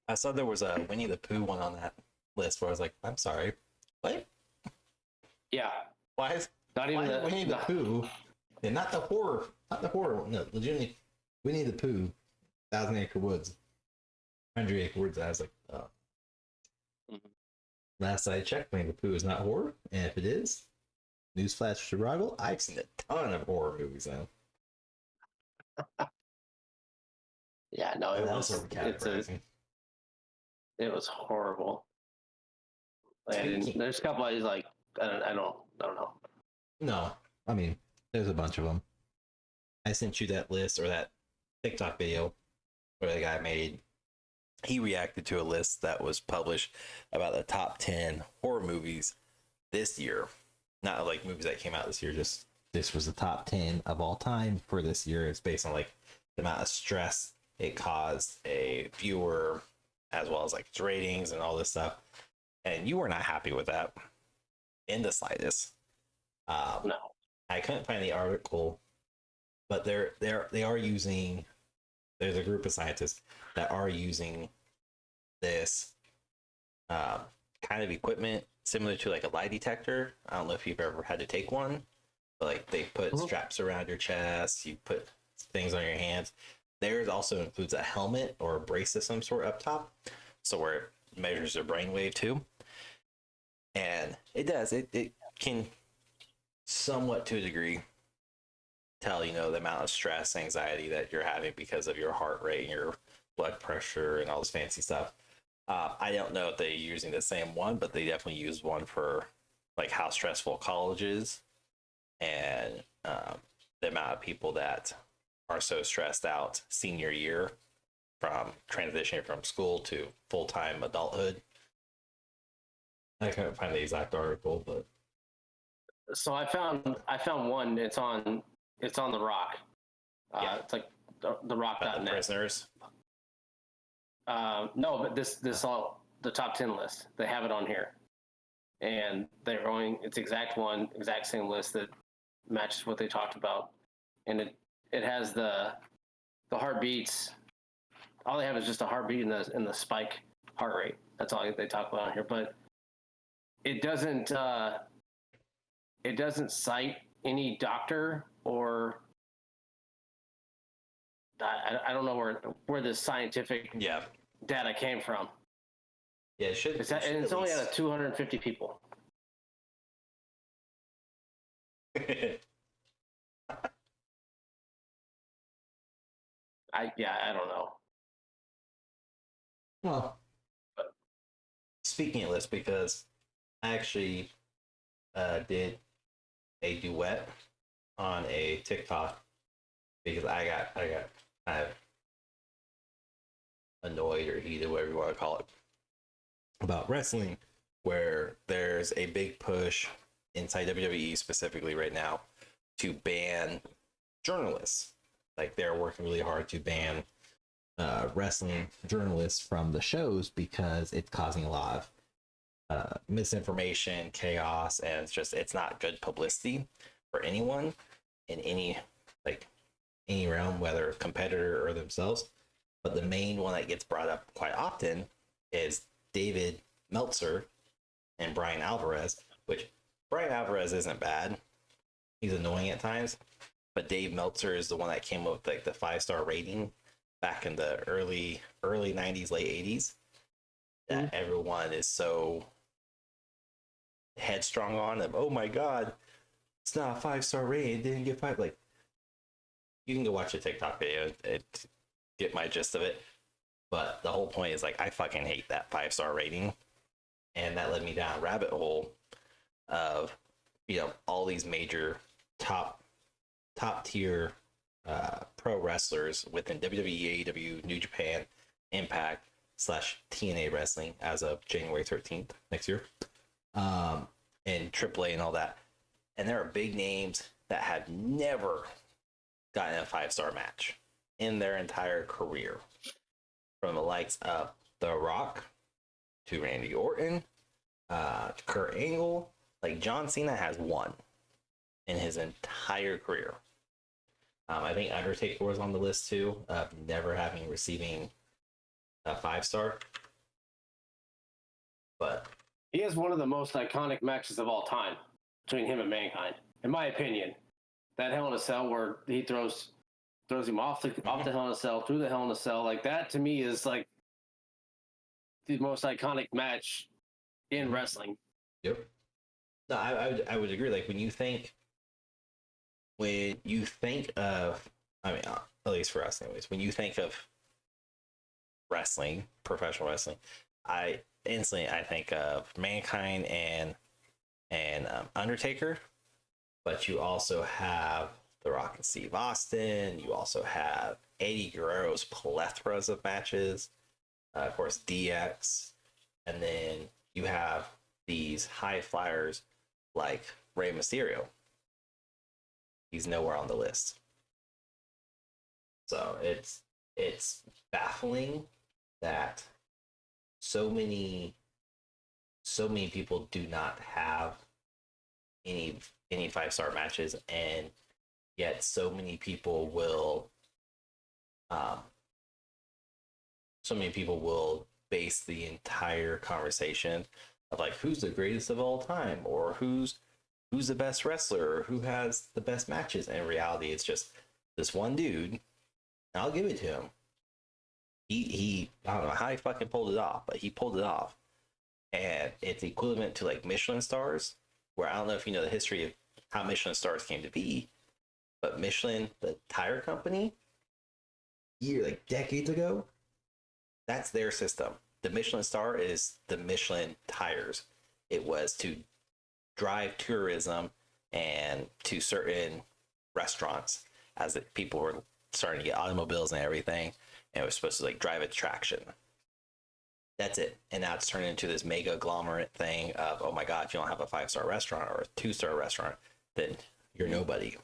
I saw there was a Winnie the Pooh one on that list where I was like, I'm sorry, what? Yeah. Why is Not even the Winnie the Pooh, and not the horror, no, legitimately Winnie the Pooh, 1,000 Acre Woods, 100 Acre Woods. I was like, oh. Mhm. Last I checked, Winnie the Pooh is not horror, and if it is, newsflash to Roggle, I've seen a ton of horror movies now. Yeah, no, it was horrible. There's a couple I was like, I don't know. No, I mean, there's a bunch of them. I sent you that list or that TikTok video where the guy made. He reacted to a list that was published about the top 10 horror movies this year. Not like movies that came out this year, just this was the top 10 of all time for this year. It's based on like the amount of stress it caused a viewer, as well as like its ratings and all this stuff. And you were not happy with that in the slightest. No. I couldn't find the article, but they are using. There's a group of scientists that are using this kind of equipment similar to like a lie detector. I don't know if you've ever had to take one, but like they put straps around your chest, you put things on your hands. Theirs also includes a helmet or a brace of some sort up top, so where measures their brainwave too. And it does. It can somewhat to a degree tell, the amount of stress, anxiety that you're having because of your heart rate and your blood pressure and all this fancy stuff. I don't know if they're using the same one, but they definitely use one for like how stressful college is and the amount of people that are so stressed out senior year from transitioning from school to full-time adulthood. I can't find the exact article, but So I found one. It's on the Rock. Yeah. It's like the rock.net. the prisoners. No, but this all the top 10 list. They have it on here, and they're going. It's exact same list that matches what they talked about, and it has the heartbeats. All they have is just a heartbeat in the spike heart rate. That's all they talk about on here, but it doesn't cite any doctor or I don't know where this scientific data came from. Yeah, it should. And it's only out of 250 people. I don't know. Well, Speaking of this, because I actually did a duet on a TikTok because I got kind of annoyed or heated, whatever you want to call it, about wrestling, where there's a big push inside WWE specifically right now to ban journalists. Like they're working really hard to ban wrestling journalists from the shows because it's causing a lot of misinformation, chaos, and it's not good publicity for anyone in any realm, whether competitor or themselves. But the main one that gets brought up quite often is David Meltzer and Brian Alvarez, which Brian Alvarez isn't bad. He's annoying at times, but Dave Meltzer is the one that came up with the 5-star rating back in the early 90s, late 80s, that everyone is so headstrong on of, oh my god, it's not a 5-star rating, it didn't get 5. Like, you can go watch a TikTok video and get my gist of it, but the whole point is I fucking hate that 5-star rating, and that led me down a rabbit hole of all these major top tier pro wrestlers within WWE, AEW, New Japan, Impact / TNA Wrestling as of January 13th next year, and AAA and all that. And there are big names that have never gotten a 5-star match in their entire career, from the likes of The Rock to Randy Orton to Kurt Angle. Like John Cena has one in his entire career. I think Undertaker was on the list too, of never receiving a 5-star. But he has one of the most iconic matches of all time between him and Mankind, in my opinion. That Hell in a Cell where he throws him off the Hell in a Cell, through the Hell in a Cell, like that to me is like the most iconic match in wrestling. Yep. No, I would agree. Like when you think of, I mean, at least for us anyways, when you think of wrestling, professional wrestling, I think of Mankind and Undertaker, but you also have The Rock and Steve Austin. You also have Eddie Guerrero's plethoras of matches, of course DX, and then you have these high flyers like Rey Mysterio. He's nowhere on the list. So it's baffling that so many people do not have any 5-star matches, and yet so many people will base the entire conversation of like who's the greatest of all time, or who's the best wrestler, or who has the best matches. And in reality, it's just this one dude. I'll give it to him. He I don't know how he fucking pulled it off, but he pulled it off. And it's equivalent to like Michelin stars, where I don't know if you know the history of how Michelin stars came to be, but Michelin, the tire company, like decades ago, that's their system. The Michelin star is the Michelin tires. It was to drive tourism and to certain restaurants as people were starting to get automobiles and everything, and it was supposed to like drive attraction. That's it. And now it's turned into this mega agglomerate thing of, oh my God, if you don't have a 5-star restaurant or a 2-star restaurant, then you're nobody.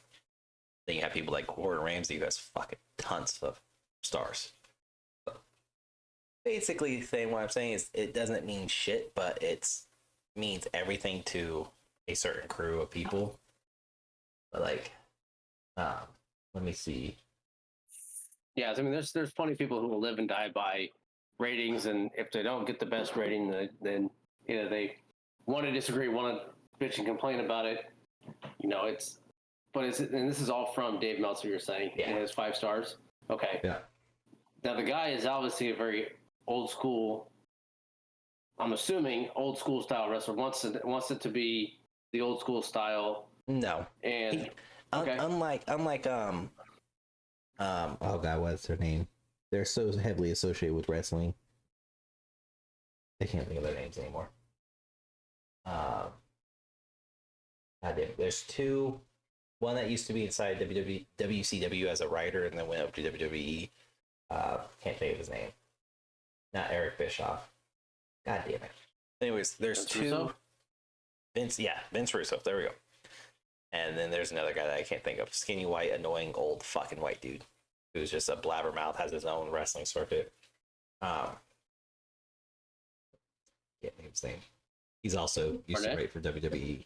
Then you have people like Gordon Ramsay who has fucking tons of stars. So basically, saying what I'm saying is it doesn't mean shit, but it means everything to a certain crew of people. But like, let me see. Yeah, I mean, there's plenty of people who will live and die by ratings, and if they don't get the best rating, then they want to disagree, want to bitch and complain about it. And this is all from Dave Meltzer. You're saying it has 5 stars. Okay. Yeah. Now the guy is obviously a very old school. I'm assuming old school style wrestler wants it to be the old school style. No. And okay. Unlike oh God, what's her name? They're so heavily associated with wrestling. I can't think of their names anymore. God damn, there's two. One that used to be inside WCW as a writer and then went up to WWE. Can't think of his name. Not Eric Bischoff. God damn it. Anyways, there's Vince two. Russo? Vince Russo. There we go. And then there's another guy that I can't think of. Skinny, white, annoying, old fucking white dude who's just a blabbermouth, has his own wrestling circuit. Can't think of his name. He's also used to write for WWE.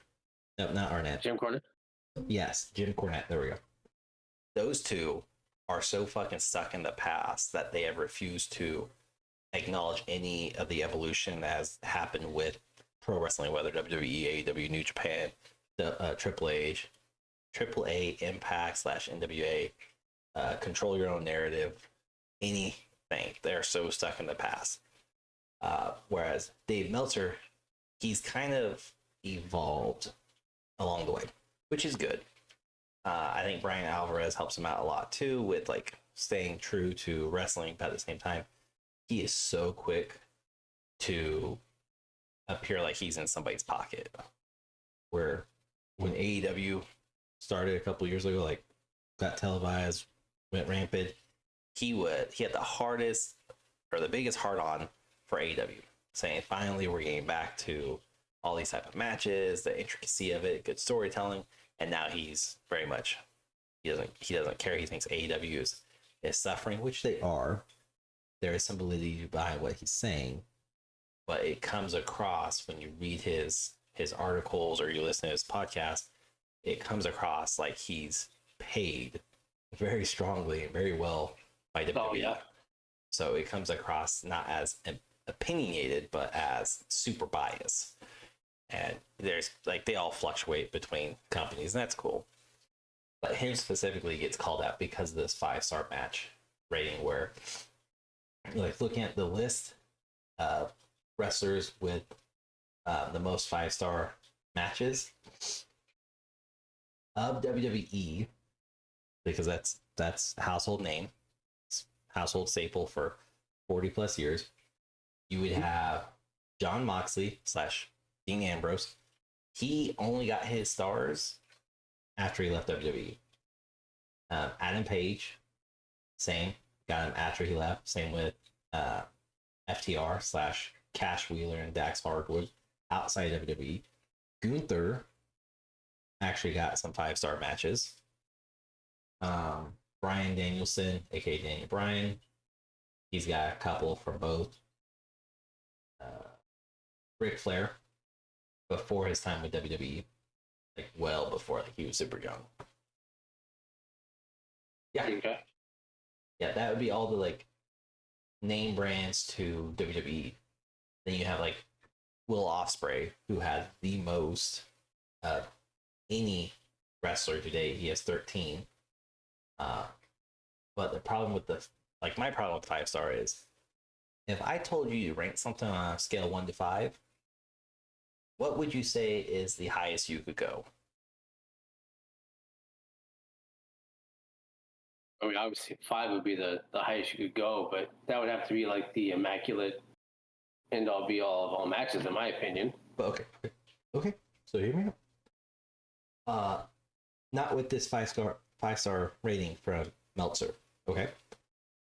No, not Arnett. Jim Cornette? Yes, Jim Cornette. There we go. Those two are so fucking stuck in the past that they have refused to acknowledge any of the evolution that has happened with pro wrestling, whether WWE, AEW, New Japan, the Triple A, Impact / NWA, control your own narrative, anything. They're so stuck in the past. Whereas Dave Meltzer, he's kind of evolved along the way, which is good. I think Brian Alvarez helps him out a lot too with like staying true to wrestling, but at the same time, he is so quick to appear like he's in somebody's pocket. Where when AEW started a couple years ago, like got televised, went rampant, he had the hardest or the biggest hard on for AEW, saying finally we're getting back to all these type of matches, the intricacy of it, good storytelling, and now he's very much he doesn't care. He thinks AEW is suffering, which they are. There is some validity behind what he's saying, but it comes across when you read his articles or you listen to his podcast, it comes across like he's paid very strongly and very well by WWE. Oh, yeah. So it comes across not as opinionated, but as super biased. And there's like they all fluctuate between companies, and that's cool. But him specifically gets called out because of this 5-star match rating, where like looking at the list of wrestlers with the most 5-star matches of WWE, because that's household name, it's household staple for 40 plus years. You would have John Moxley / Dean Ambrose. He only got his stars after he left WWE. Adam Page, same, got him after he left. Same with FTR / Cash Wheeler and Dax Hardwood outside WWE. Gunther actually got some 5-star matches. Bryan Danielson, aka Daniel Bryan, he's got a couple from both. Ric Flair, before his time with WWE, like well before, like he was super young. Yeah. Okay. Yeah, that would be all the like name brands to WWE. Then you have like Will Ospreay, who had the most of any wrestler today. He has 13. But the problem with my problem with 5-star is If I told you to rank something on a scale 1 to 5, what would you say is the highest you could go? I mean, obviously 5 would be the highest you could go, but that would have to be like the immaculate end all be all of all matches, in my opinion. But okay. So hear me out. Not with this five star rating from Meltzer. Okay.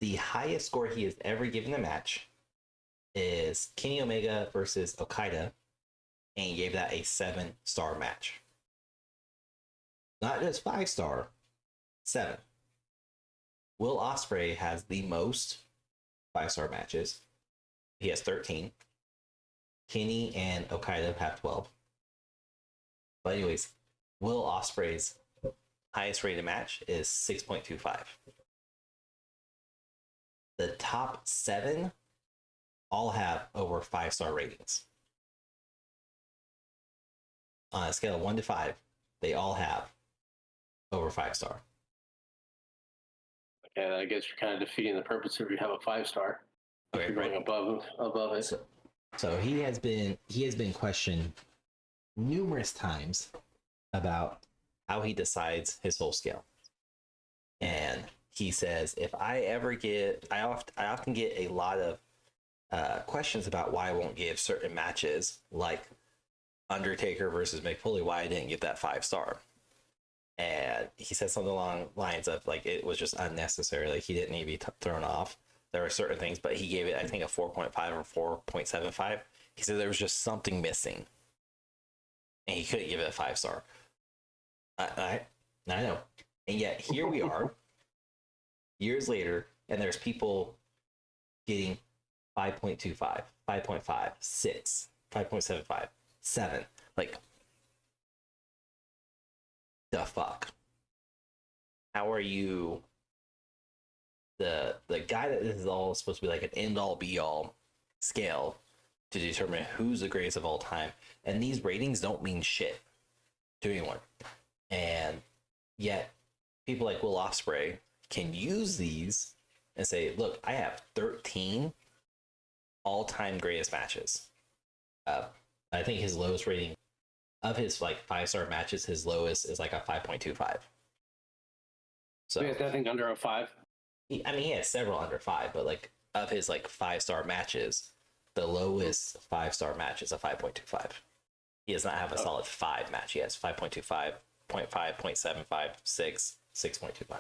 The highest score he has ever given a match is Kenny Omega versus Okada, and he gave that a 7-star match. Not just 5-star, 7. Will Ospreay has the most 5-star matches. He has 13. Kenny and Okada have 12. But anyways, Will Ospreay's highest rated match is 6.25. The top 7 all have over 5-star ratings. On a scale of 1 to 5, they all have over 5-star. And I guess you're kind of defeating the purpose if you have a 5-star. Okay, You're going above it. So he has been questioned numerous times about how he decides his whole scale. And he says, if I ever get, I often get a lot of questions about why I won't give certain matches, like Undertaker versus Mick Foley, why I didn't give that 5-star. And he said something along the lines of like it was just unnecessary, like he didn't need to be thrown off. There were certain things, but he gave it, I think, a 4.5 or 4.75. He said there was just something missing, and he couldn't give it a 5-star. I know, and yet here we are, years later, and there's people getting 5.25, 5.5, 6, 5.75, 7. Like, the fuck? How are you the guy that this is all supposed to be like an end all be all scale to determine who's the greatest of all time? And these ratings don't mean shit to anyone. And yet people like Will Ospreay can use these and say, look, I have 13 all-time greatest matches. I think his lowest rating of his like 5-star matches, his lowest is like a 5.25. So he has nothing under a 5. He has several under 5, but like of his like 5-star matches, the lowest 5-star match is a 5.25. He does not have a solid 5 match. He has 5.25, 0.5, 0.75, 6, 6.25.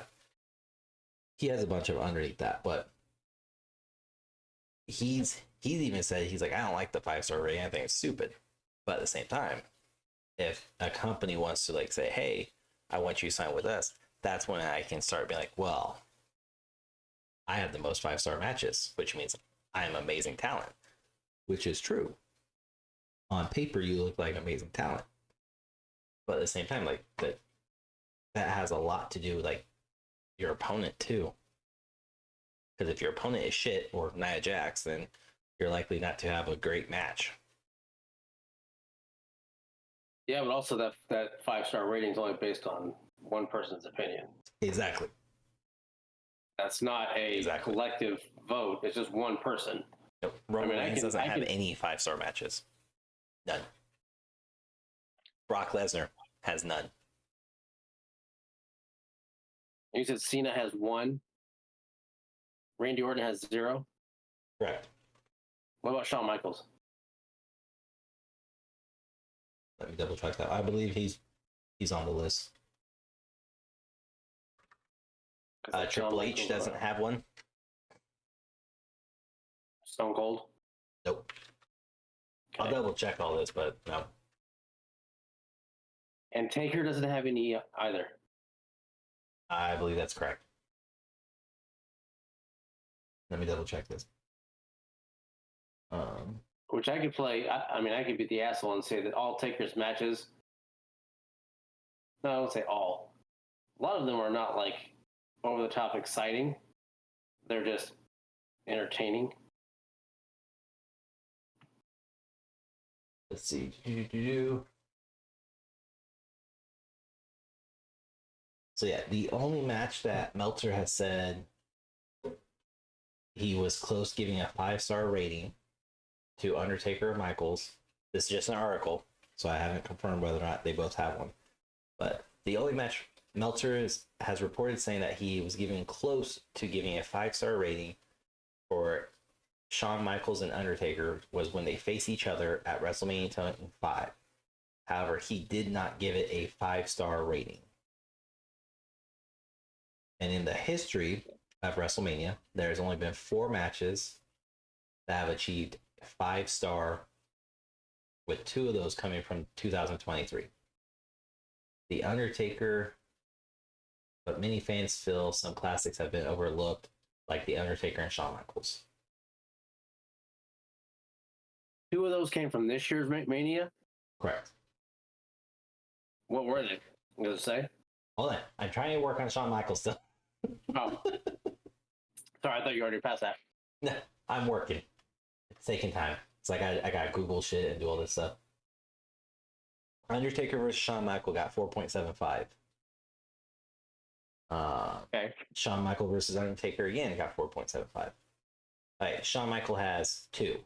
He has a bunch of underneath that, but he's even said, he's like, I don't like the 5-star rating. I think it's stupid. But at the same time, if a company wants to like say, hey, I want you to sign with us, that's when I can start being like, well, I have the most 5-star matches, which means I am amazing talent, which is true. On paper, you look like amazing talent, but at the same time, like that has a lot to do with like your opponent too. Because if your opponent is shit or Nia Jax, then you're likely not to have a great match. Yeah, but also that 5-star rating is only based on one person's opinion. Exactly. That's not a collective vote. It's just one person. Nope. Roman Reigns doesn't have any 5-star matches. None. Brock Lesnar has none. You said Cena has 1. Randy Orton has 0. Correct. What about Shawn Michaels? Let me double check that. I believe he's on the list. Triple H doesn't have one. Stone Cold? Nope. Okay. I'll double check all this, but no. And Taker doesn't have any either. I believe that's correct. Let me double check this. Which I could play. I could be the asshole and say that all Taker's matches. No, I won't say all. A lot of them are not like over the top exciting. They're just entertaining. Let's see. So yeah, the only match that Meltzer has said he was close giving a 5-star rating to Undertaker or Michaels. This is just an article, so I haven't confirmed whether or not they both have one. But the only match Meltzer has reported saying that he was giving close to giving a 5-star rating for Shawn Michaels and Undertaker was when they face each other at WrestleMania 5. However, he did not give it a 5-star rating. And in the history of WrestleMania, there's only been 4 matches that have achieved 5-star, with 2 of those coming from 2023. The Undertaker, but many fans feel some classics have been overlooked, like The Undertaker and Shawn Michaels. 2 of those came from this year's Mania. Correct. What were they? I'm gonna say. Hold on, I'm trying to work on Shawn Michaels still. Oh, sorry, I thought you already passed that. No, I'm working. It's taking time. It's like I got Google shit and do all this stuff. Undertaker versus Shawn Michaels got 4.75. Okay. Shawn Michaels versus Undertaker again got 4.75. All right, Shawn Michaels has 2.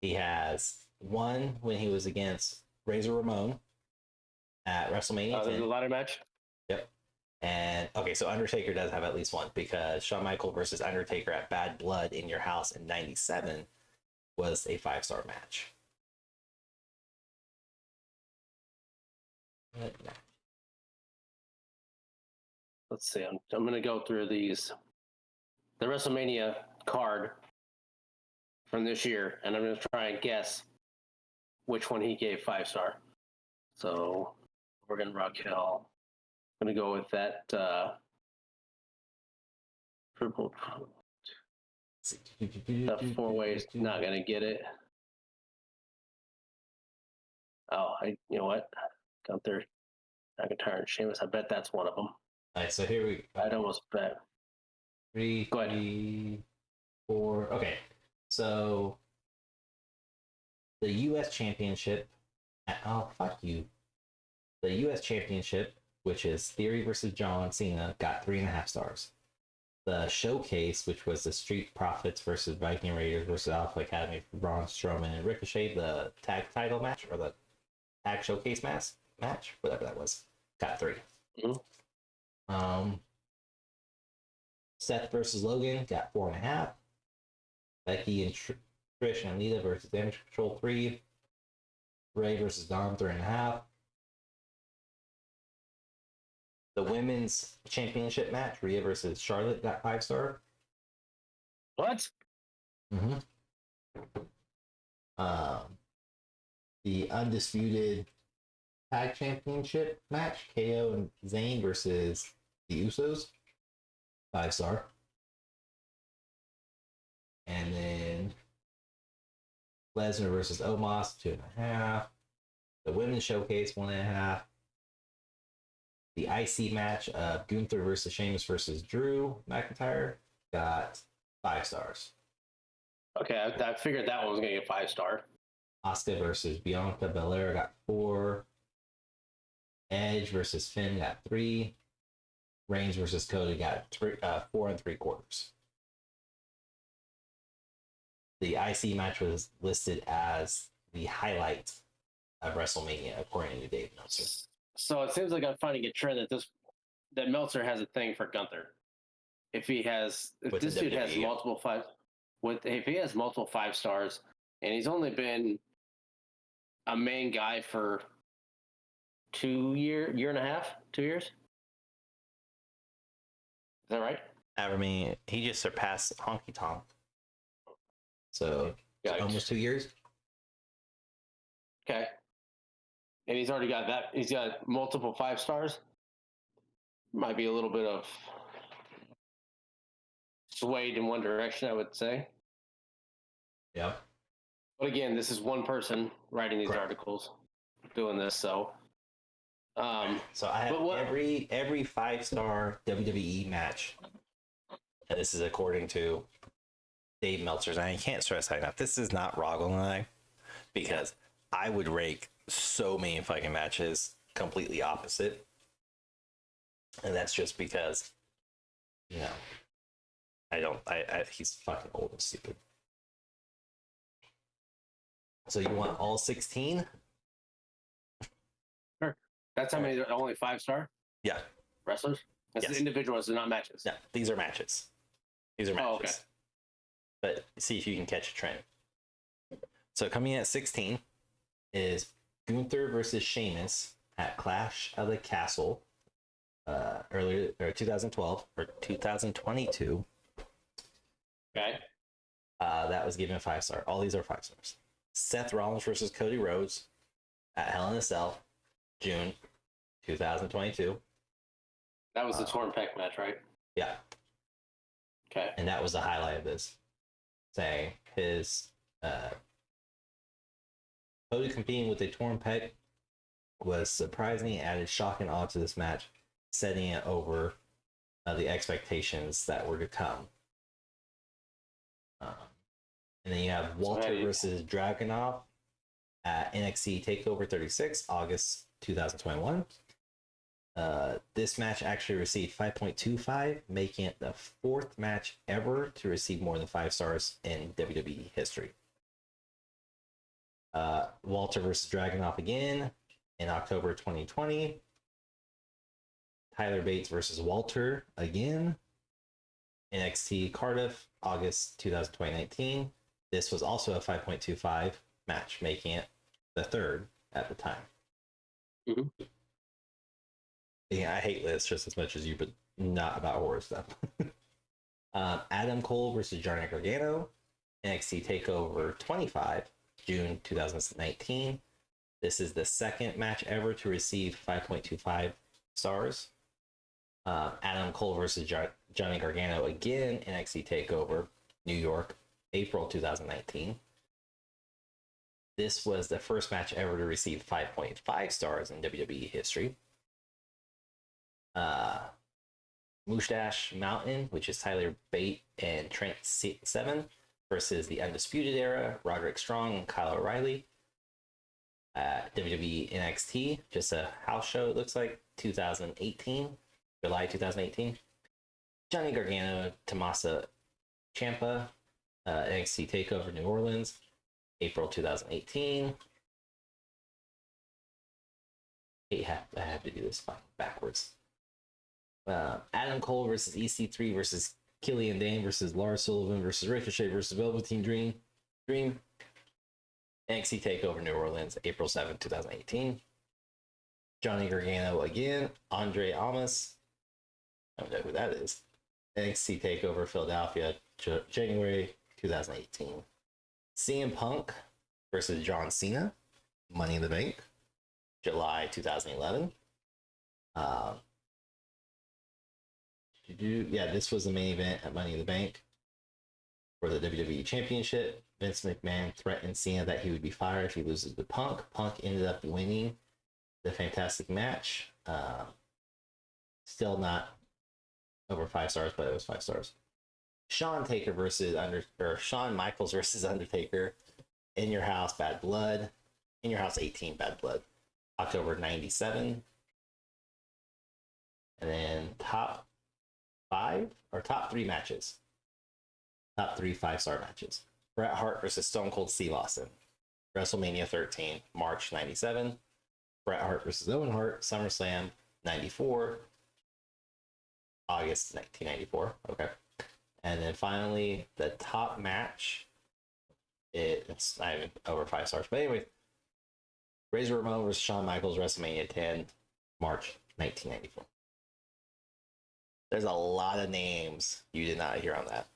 He has 1 when he was against Razor Ramon at WrestleMania. There's a ladder match. Yep. And okay, so Undertaker does have at least 1 because Shawn Michaels versus Undertaker at Bad Blood in Your House in '97 was a 5-star match. Let's see. I'm going to go through these. The WrestleMania card from this year, and I'm going to try and guess which one he gave 5-star. So Oregon Rock Hill. I'm going to go with that. Triple. The 4 ways. Not going to get it. Oh, you know what? Gunther, McIntyre, and Sheamus. I bet that's one of them. All right, so here we go. I'd almost bet. 3, Go ahead. 3, 4. Okay, so the U.S. Championship. Oh, fuck you. The U.S. Championship, which is Theory versus John Cena, got 3.5 stars. The Showcase, which was the Street Profits versus Viking Raiders versus Alpha Academy for Braun Strowman and Ricochet, the tag title match or the tag showcase match, whatever that was, got 3. Mm-hmm. Seth versus Logan got 4.5. Becky and Trish and Lita versus Damage Control 3. Ray versus Dom 3.5. The women's championship match, Rhea versus Charlotte, got 5-star. What? Mm-hmm. The undisputed tag championship match, KO and Zayn versus the Usos, 5-star. And then Lesnar versus Omos, 2.5. The women's showcase, 1.5. The IC match of Gunther versus Sheamus versus Drew McIntyre got 5 stars. Okay, I figured that one was going to get 5-star. Asuka versus Bianca Belair got 4. Edge versus Finn got 3. Reigns versus Cody got 4.75. The IC match was listed as the highlight of WrestleMania, according to Dave Meltzer. So it seems like I'm finding a trend that Meltzer has a thing for Gunther. If this dude has multiple 5 stars, and he's only been a main guy for 2 year and a half, 2 years. Is that right? I mean, he just surpassed Honky Tonk. So almost 2 years. Okay. And he's already got that. He's got multiple 5 stars. Might be a little bit of swayed in one direction, I would say. Yeah. But again, this is one person writing these articles, doing this. So I have every 5-star WWE match. And this is according to Dave Meltzer's. And I can't stress that enough. This is not Rogel and I, because I would rank so many fucking matches completely opposite. And that's just because, I don't. He's fucking old and stupid. So you want all 16? Sure. That's how many. There are only 5-star Yeah. wrestlers. That's Yes. individuals, they're not matches. Yeah. These are matches. Oh, okay. But see if you can catch a trend. So coming in at 16 is Gunther versus Sheamus at Clash of the Castle, earlier or 2012 or 2022. Okay. That was given a 5-star. All these are 5 stars. Seth Rollins versus Cody Rhodes at Hell in a Cell, June 2022. That was the torn pec match, right? Yeah. Okay. And that was the highlight of this, saying his Cody competing with a torn pec was surprising and added shock and awe to this match, setting it over the expectations that were to come. And then you have Walter versus Dragunov at NXT TakeOver 36, August 2021. This match actually received 5.25, making it the 4th match ever to receive more than 5 stars in WWE history. Walter versus Dragunov again in October 2020. Tyler Bates versus Walter again. NXT Cardiff, August 2019. This was also a 5.25 match, making it the 3rd at the time. Mm-hmm. Yeah, I hate lists just as much as you, but not about horror stuff. Adam Cole versus Johnny Gargano, NXT TakeOver 25, June 2019. This is the 2nd match ever to receive 5.25 stars. Adam Cole versus Johnny Gargano again, NXT TakeOver New York, April 2019. This was the 1st match ever to receive 5.5 stars in WWE history. Mustache Mountain, which is Tyler Bate and Trent Seven versus the Undisputed Era, Roderick Strong and Kyle O'Reilly. WWE NXT, just a house show, it looks like, 2018, July 2018. Johnny Gargano, Tommaso Ciampa, NXT TakeOver New Orleans, April 2018. I have to do this backwards. Adam Cole versus EC3 versus Killian Dane versus Lars Sullivan versus Ricochet versus Velveteen Dream. NXT TakeOver New Orleans, April 7th, 2018. Johnny Gargano again. Andre Almas. I don't know who that is. NXT TakeOver Philadelphia, January 2018. CM Punk versus John Cena. Money in the Bank, July 2011. This was the main event at Money in the Bank for the WWE Championship. Vince McMahon threatened Cena that he would be fired if he loses to Punk. Punk ended up winning the fantastic match. Still not over 5 stars, but it was 5 stars. Shawn Michaels versus Undertaker. In Your House, Bad Blood. In Your House 18, Bad Blood. October 97. And then top 3 matches. Top 3 5-star matches. Bret Hart versus Stone Cold Steve Austin. WrestleMania 13, March 97. Bret Hart versus Owen Hart, SummerSlam 94. August 1994. Okay. And then finally, the top match. It's not even over 5 stars. But anyway, Razor Ramon versus Shawn Michaels, WrestleMania 10, March 1994. There's a lot of names you did not hear on that.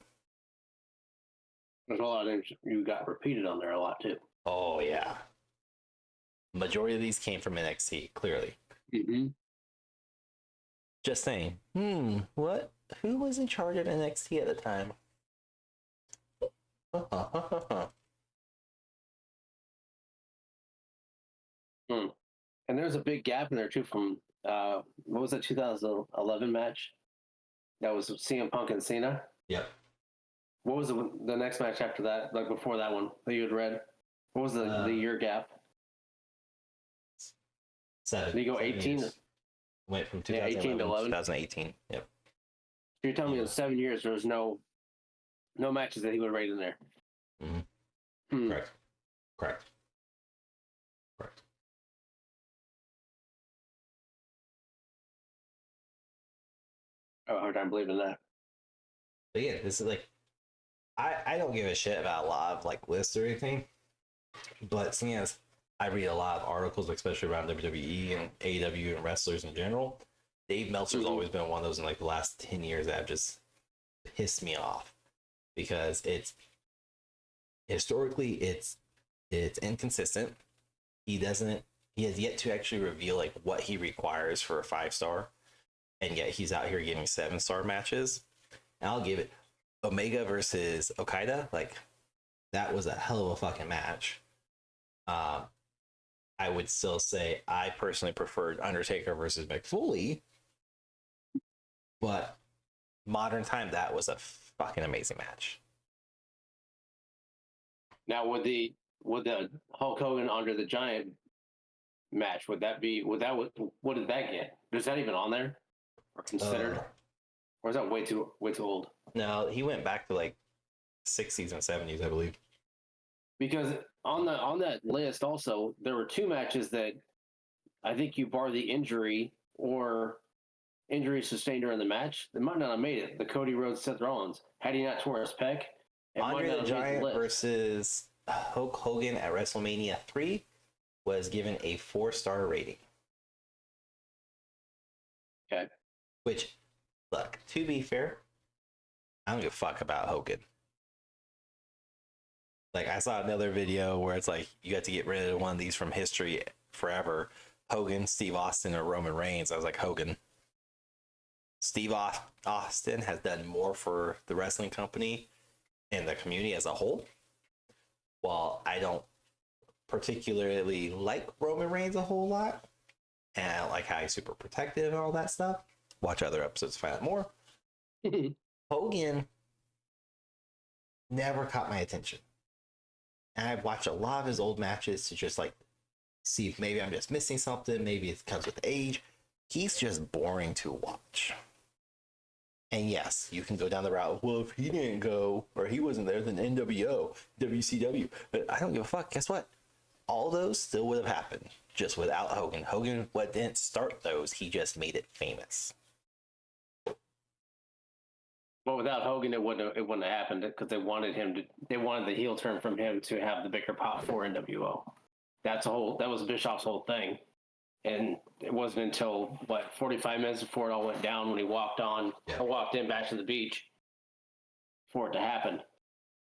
There's a lot of names you got repeated on there a lot too. Oh, yeah. Majority of these came from NXT, clearly. Mm-hmm. Just saying. What? Who was in charge of NXT at the time? And there's a big gap in there too from what was that 2011 match? That was CM Punk and Cena. Yep. What was the next match after that? Like before that one that you had read? What was the year gap? 7. Did you go 18? Went from 2011 18 to 11? 2018. Yep. So you're telling me in 7 years there was no No matches that he would rate in there. Mhm. Hmm. Correct. I have a hard time believing that. But yeah, this is like I don't give a shit about a lot of like lists or anything, but seeing as I read a lot of articles, especially around WWE and AEW and wrestlers in general, Dave Meltzer's always been one of those in like the last 10 years that have just pissed me off because it's historically it's inconsistent. He has yet to actually reveal like what he requires for a 5-star, and yet he's out here getting 7-star matches. And I'll give it Omega versus Okada, like that was a hell of a fucking match. I would still say I personally preferred Undertaker versus McFoley, but modern time that was a fucking amazing match. Now, would the Hulk Hogan under the Giant match, what did that get? Is that even on there or considered? Or is that way too old? No, he went back to like 60s and 70s, I believe. Because on that list also there were 2 matches that I think you bar the injury or injury sustained during the match, they might not have made it. The Cody Rhodes Seth Rollins, had he not tore his pec, Andre the Giant versus Hulk Hogan at WrestleMania 3 was given a 4-star rating. Okay. Which, look, to be fair, I don't give a fuck about Hogan. Like, I saw another video where it's like, you got to get rid of one of these from history forever. Hogan, Steve Austin, or Roman Reigns. I was like, Hogan. Steve Austin has done more for the wrestling company and the community as a whole. While I don't particularly like Roman Reigns a whole lot, and I don't like how he's super protective and all that stuff. Watch other episodes to find out more. Hogan never caught my attention. And I've watched a lot of his old matches to just like see if maybe I'm just missing something. Maybe it comes with age. He's just boring to watch. And yes, you can go down the route. Well, if he didn't go or he wasn't there, then NWO, WCW. But I don't give a fuck. Guess what? All those still would have happened just without Hogan. Hogan didn't start those. He just made it famous. Well, without Hogan, it wouldn't have happened because they wanted the heel turn from him to have the bigger pop for NWO. That was Bischoff's whole thing. And it wasn't until 45 minutes before it all went down when he walked in back to the beach for it to happen.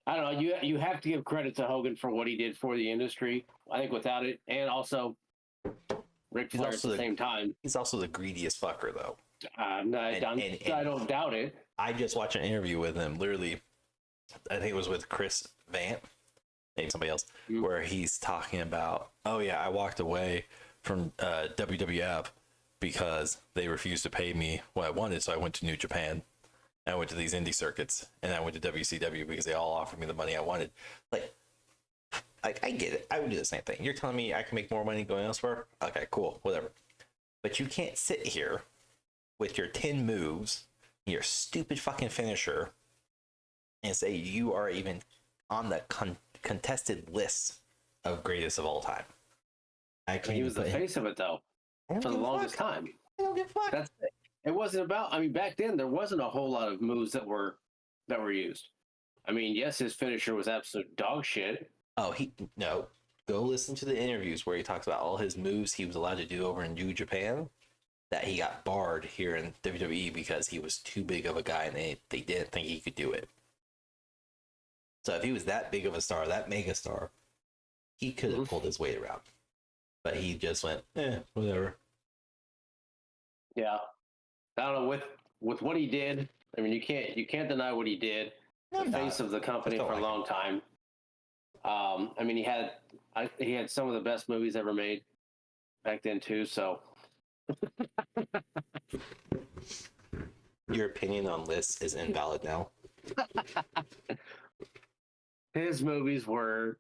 I don't know. You have to give credit to Hogan for what he did for the industry. I think without it, and also Ric Flair at the same time. He's also the greediest fucker, though. I don't doubt it. I just watched an interview with him. Literally, I think it was with Chris Vant, maybe somebody else, where he's talking about, oh yeah, I walked away from WWF because they refused to pay me what I wanted, so I went to New Japan. I went to these indie circuits, and I went to WCW because they all offered me the money I wanted. Like I get it. I would do the same thing. You're telling me I can make more money going elsewhere? Okay, cool, whatever. But you can't sit here with your 10 moves, your stupid fucking finisher, and say you are even on the contested list of greatest of all time. He was the face of it, though, for the longest time. I don't give a fuck. That's it. It wasn't about. I mean, back then there wasn't a whole lot of moves that were used. I mean, yes, his finisher was absolute dog shit. Oh, go listen to the interviews where he talks about all his moves he was allowed to do over in New Japan that he got barred here in WWE because he was too big of a guy and they didn't think he could do it. So if he was that big of a star, that mega star, he could have pulled his weight around. But he just went, whatever. Yeah. I don't know, with what he did, I mean, you can't deny what he did. The face of the company for a long time. I mean, he had some of the best movies ever made back then too. So, your opinion on this is invalid now. His movies were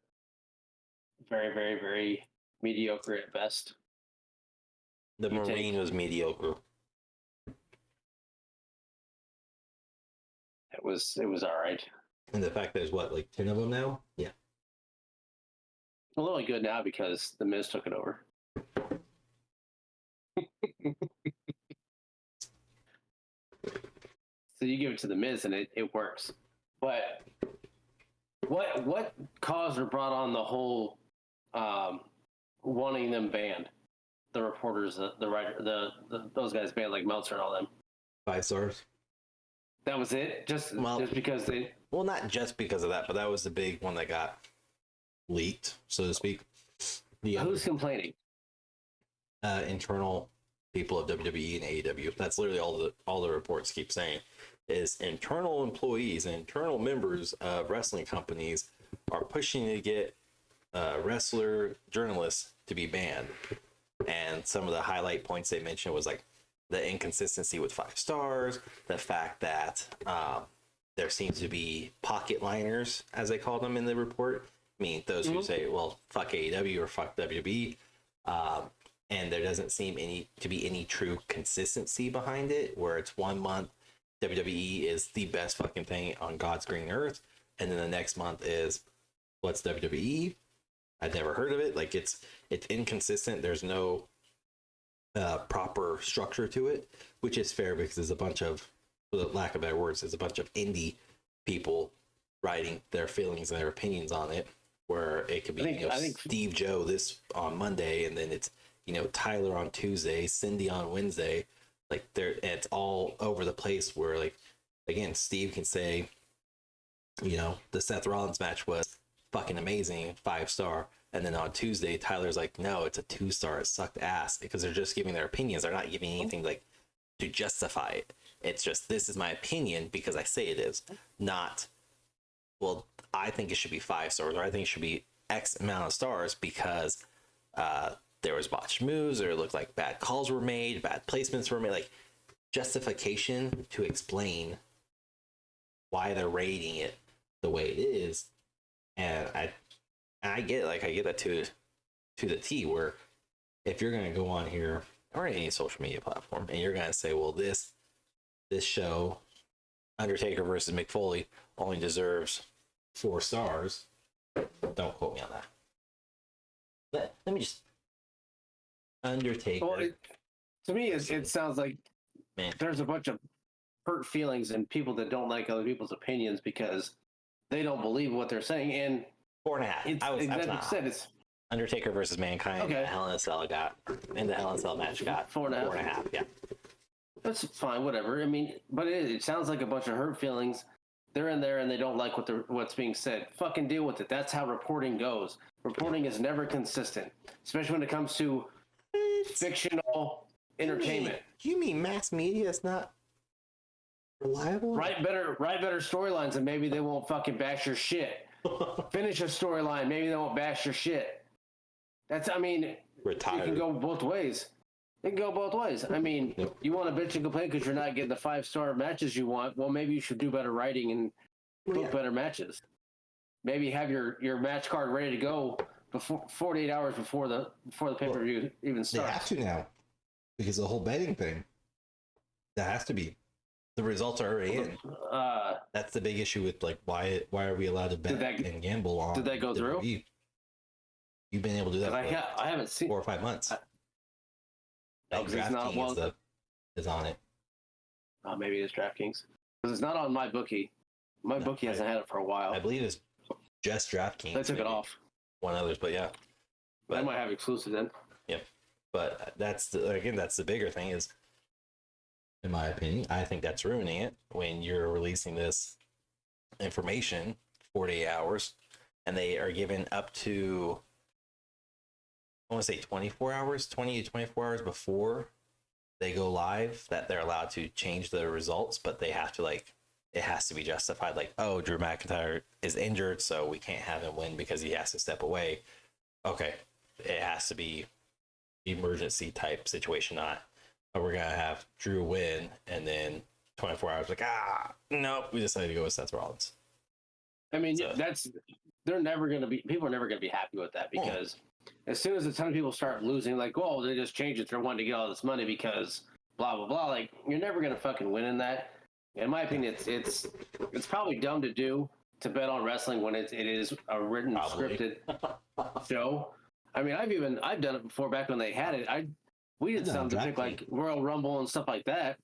very, very, very mediocre at best. The Marine was mediocre. It was all right. And the fact there's what, like 10 of them now? Yeah. Well, only good now because the Miz took it over. So you give it to the Miz and it works. But what caused or brought on the whole wanting them banned? The reporters, the writer, those guys banned, like Meltzer and all them. 5 stars. That was it? Just because they... Well, not just because of that, but that was the big one that got leaked, so to speak. Who's complaining? Internal people of WWE and AEW. That's literally all the reports keep saying is internal employees and internal members of wrestling companies are pushing to get wrestler journalists to be banned. And some of the highlight points they mentioned was like the inconsistency with 5 stars, the fact that there seems to be pocket liners, as they call them in the report, meaning those who say, well, fuck AEW or fuck WWE. And there doesn't seem to be any true consistency behind it, where it's 1 month WWE is the best fucking thing on God's green earth, and then the next month is what's WWE? I'd never heard of it. Like it's inconsistent. There's no proper structure to it, which is fair because there's a bunch of, for the lack of better words, there's a bunch of indie people writing their feelings and their opinions on it. Where it could be I think Steve Joe this on Monday, and then it's Tyler on Tuesday, Cindy on Wednesday. Like it's all over the place. Where like again, Steve can say, the Seth Rollins match was fucking amazing, 5 star, and then on Tuesday, Tyler's like, no, it's a 2 star. It sucked ass, because they're just giving their opinions. They're not giving anything like to justify it. It's just, this is my opinion because I say it is, not, well, I think it should be 5 stars, or I think it should be X amount of stars because there was botched moves, or it looked like bad calls were made, bad placements were made, like justification to explain why they're rating it the way it is. And I get it, like I get that to the T, where if you're gonna go on here or any social media platform and you're gonna say, well, this show, Undertaker versus Mick Foley, only deserves 4 stars, don't quote me on that. Let me just Undertaker. Well, to me, it sounds like there's a bunch of hurt feelings and people that don't like other people's opinions because they don't believe what they're saying. And 4.5. I was said it's Undertaker versus Mankind. Okay. Hell in a Cell in the Hell in a Cell match got 4.5. 4.5. Yeah, that's fine, whatever. I mean, but it sounds like a bunch of hurt feelings. They're in there and they don't like what's being said. Fucking deal with it. That's how reporting goes. Reporting is never consistent, especially when it comes to fictional entertainment. You mean mass media is not reliable? Write better storylines, and maybe they won't fucking bash your shit. Finish a storyline, maybe they won't bash your shit. Retired. It can go both ways. It can go both ways. I mean, Yep. You want to bitch and complain because you're not getting the 5-star matches you want. Well, maybe you should do better writing and book better matches. Maybe have your match card ready to go before 48 hours before the pay-per-view even starts. They have to now, because the whole betting thing. That has to be. The results are already in. That's the big issue with like why are we allowed to bet and gamble on? Did that go through? You've been able to do that. I haven't seen 4 or 5 months. DraftKings is on it. Maybe it's DraftKings because it's not on my bookie. My bookie hasn't had it for a while. I believe it's just DraftKings. They took it off. One others, but yeah. I might have exclusive then. Yep. But that's the bigger thing is, in my opinion, I think that's ruining it when you're releasing this information 48 hours and they are given up to, I want to say 24 hours, 20 to 24 hours before they go live, that they're allowed to change the results, but they have to it has to be justified. Like, oh, Drew McIntyre is injured, so we can't have him win because he has to step away. Okay. It has to be emergency type situation, not, oh, we're going to have Drew win and then 24 hours like, nope, we decided to go with Seth Rollins. I mean, people are never going to be happy with that because as soon as a ton of people start losing, like, oh, they just changed it. They're wanting to get all this money because blah, blah, blah. Like, you're never going to fucking win in that. In my opinion, it's probably dumb to do, to bet on wrestling when it is a written, Probably. scripted show. I mean, I've done it before back when they had it. We did I've done something to pick DraftKings. like Royal Rumble and stuff like that.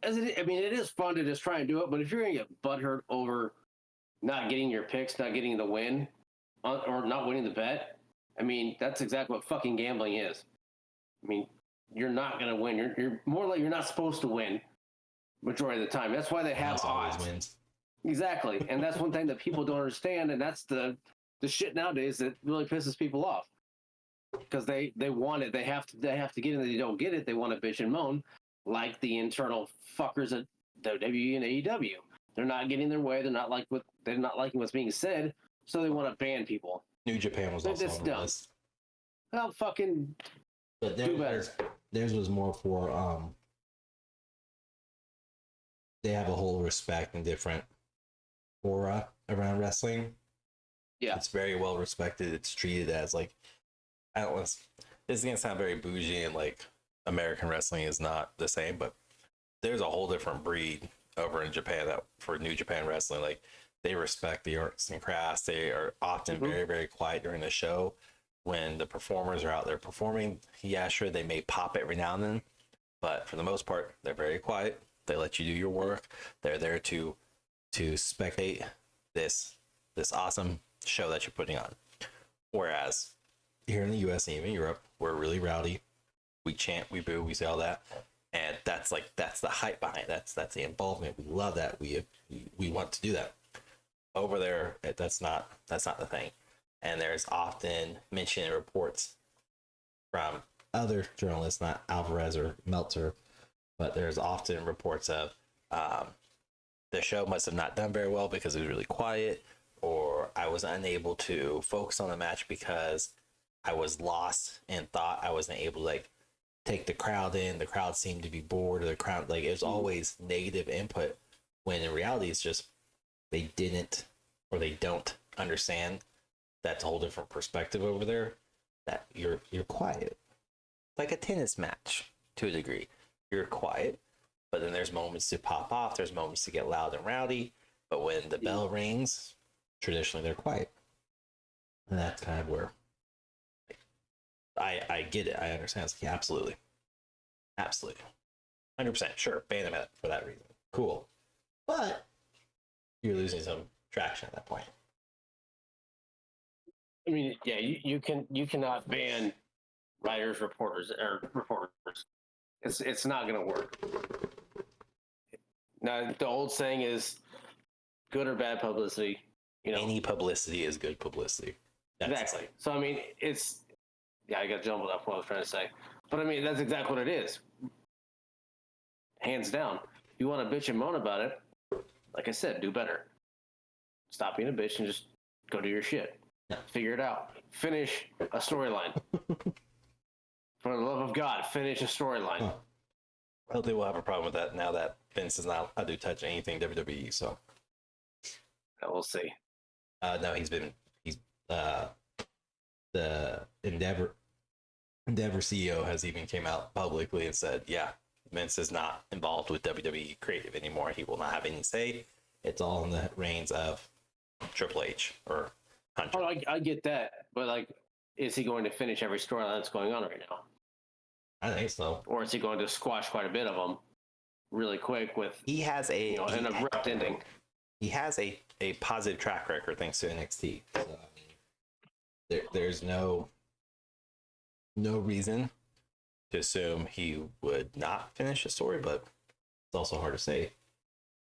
I mean, it is fun to just try and do it, but if you're gonna get butthurt over not getting your picks, not getting the win, or not winning the bet, I mean, that's exactly what fucking gambling is. I mean, you're not gonna win. You're more like you're not supposed to win majority of the time. That's why they have House always odds. wins. Exactly, and that's one thing that people don't understand, and that's the shit nowadays that really pisses people off because they want it. They have to get it. And they don't get it. They want to bitch and moan like the internal fuckers at WWE and AEW. They're not getting their way. They're not liking what's being said, so they want to ban people. New Japan was also That's on the dumb. list. Well, fucking But do better. Theirs was more for they have a whole respect and different aura around wrestling. Yeah. It's very well respected. It's treated as like, I don't know, this is gonna sound very bougie and like American wrestling is not the same, but there's a whole different breed over in Japan that for New Japan wrestling. Like they respect the arts and crafts. They are often very, very quiet during the show. When the performers are out there performing, yeah, sure, they may pop every now and then, but for the most part, they're very quiet. They let you do your work. They're there to spectate this awesome show that you're putting on. Whereas here in the US and even Europe, we're really rowdy. We chant, we boo, we say all that. And that's the hype behind it. That's the involvement. We love that. We want to do that. Over there, that's not the thing. And there's often mention in reports from other journalists, not Alvarez or Meltzer, but there's often reports of the show must have not done very well because it was really quiet, or I was unable to focus on the match because I was lost and thought I wasn't able to like take the crowd in. The crowd seemed to be bored, or the crowd, like, it was always negative input, when in reality it's just they didn't or they don't understand. That's a whole different perspective over there, that you're quiet, like a tennis match to a degree. You're quiet, but then there's moments to pop off, there's moments to get loud and rowdy, but when the bell rings, traditionally they're quiet. And that's kind of where I get it. I understand. It's like, yeah, absolutely 100% sure, ban them for that reason. Cool, but you're losing some traction at that point. I mean, yeah, you cannot ban writers, reporters. It's not going to work. Now, the old saying is, good or bad publicity. You know, Any publicity is good publicity. That's exactly. So I mean, I got jumbled up what I was trying to say, but I mean that's exactly what it is. Hands down. You want to bitch and moan about it? Like I said, do better. Stop being a bitch and just go do your shit. Yeah. Figure it out. Finish a storyline. For the love of God, finish a storyline. Huh. I don't think we'll have a problem with that now that Vince is not allowed to touch anything WWE. So We'll see. no, he's the Endeavor CEO has even came out publicly and said, yeah, Vince is not involved with WWE creative anymore. He will not have any say. It's all in the reins of Triple H or Hunter. Oh, I get that, but like, is he going to finish every storyline that's going on right now? I think so. Or is he going to squash quite a bit of them really quick with He has an abrupt ending? He has a positive track record thanks to NXT. So, I mean, there's no reason to assume he would not finish the story, but it's also hard to say.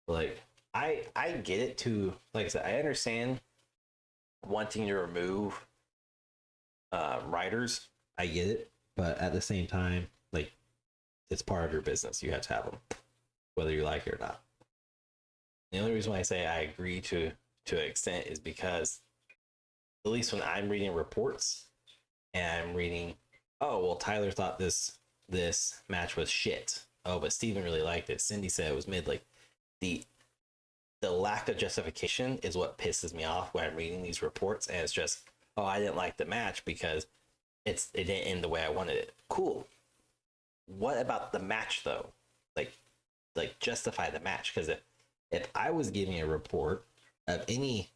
Like, I get it too. Like I said, I understand wanting to remove writers. I get it, but at the same time, like, it's part of your business. You have to have them, whether you like it or not. The only reason why I say I agree to an extent is because, at least when I'm reading reports and I'm reading, oh, well, Tyler thought this match was shit. Oh, but Steven really liked it. Cindy said it was mid. Like, the lack of justification is what pisses me off when I'm reading these reports, and it's just, oh, I didn't like the match because it didn't end the way I wanted it. Cool. What about the match though? Like justify the match, because if I was giving a report of any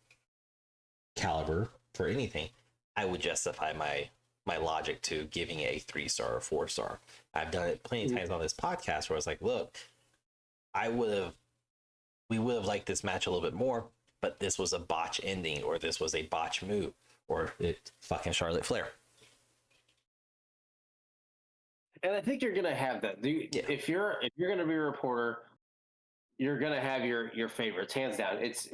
caliber for anything, I would justify my logic to giving it a 3-star or 4-star. I've done it plenty of times on this podcast where I was like, look, we would have liked this match a little bit more, but this was a botch ending, or this was a botch move, or it fucking Charlotte Flair. And I think you're gonna have that. If you're gonna be a reporter, you're gonna have your favorites, hands down. It's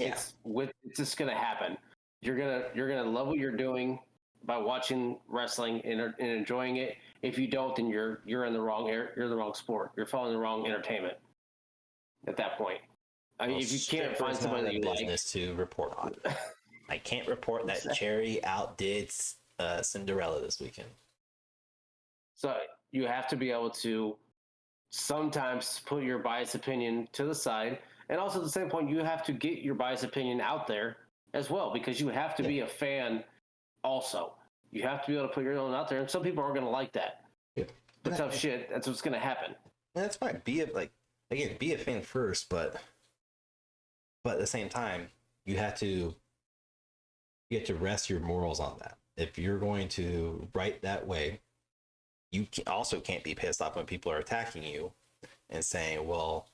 just gonna happen. You're gonna love what you're doing by watching wrestling and enjoying it. If you don't, then you're in the wrong sport. You're following the wrong entertainment at that point. I mean, if you can't find somebody that you business to report on, I can't report that Cherry outdid Cinderella this weekend. So you have to be able to sometimes put your biased opinion to the side, and also at the same point, you have to get your biased opinion out there as well, because you have to be a fan. Also, you have to be able to put your own out there, and some people aren't going to like that. Yeah. But tough shit. That's what's going to happen. And that's fine. Be a fan first, but at the same time, you have to rest your morals on that. If you're going to write that way, you also can't be pissed off when people are attacking you and saying, well,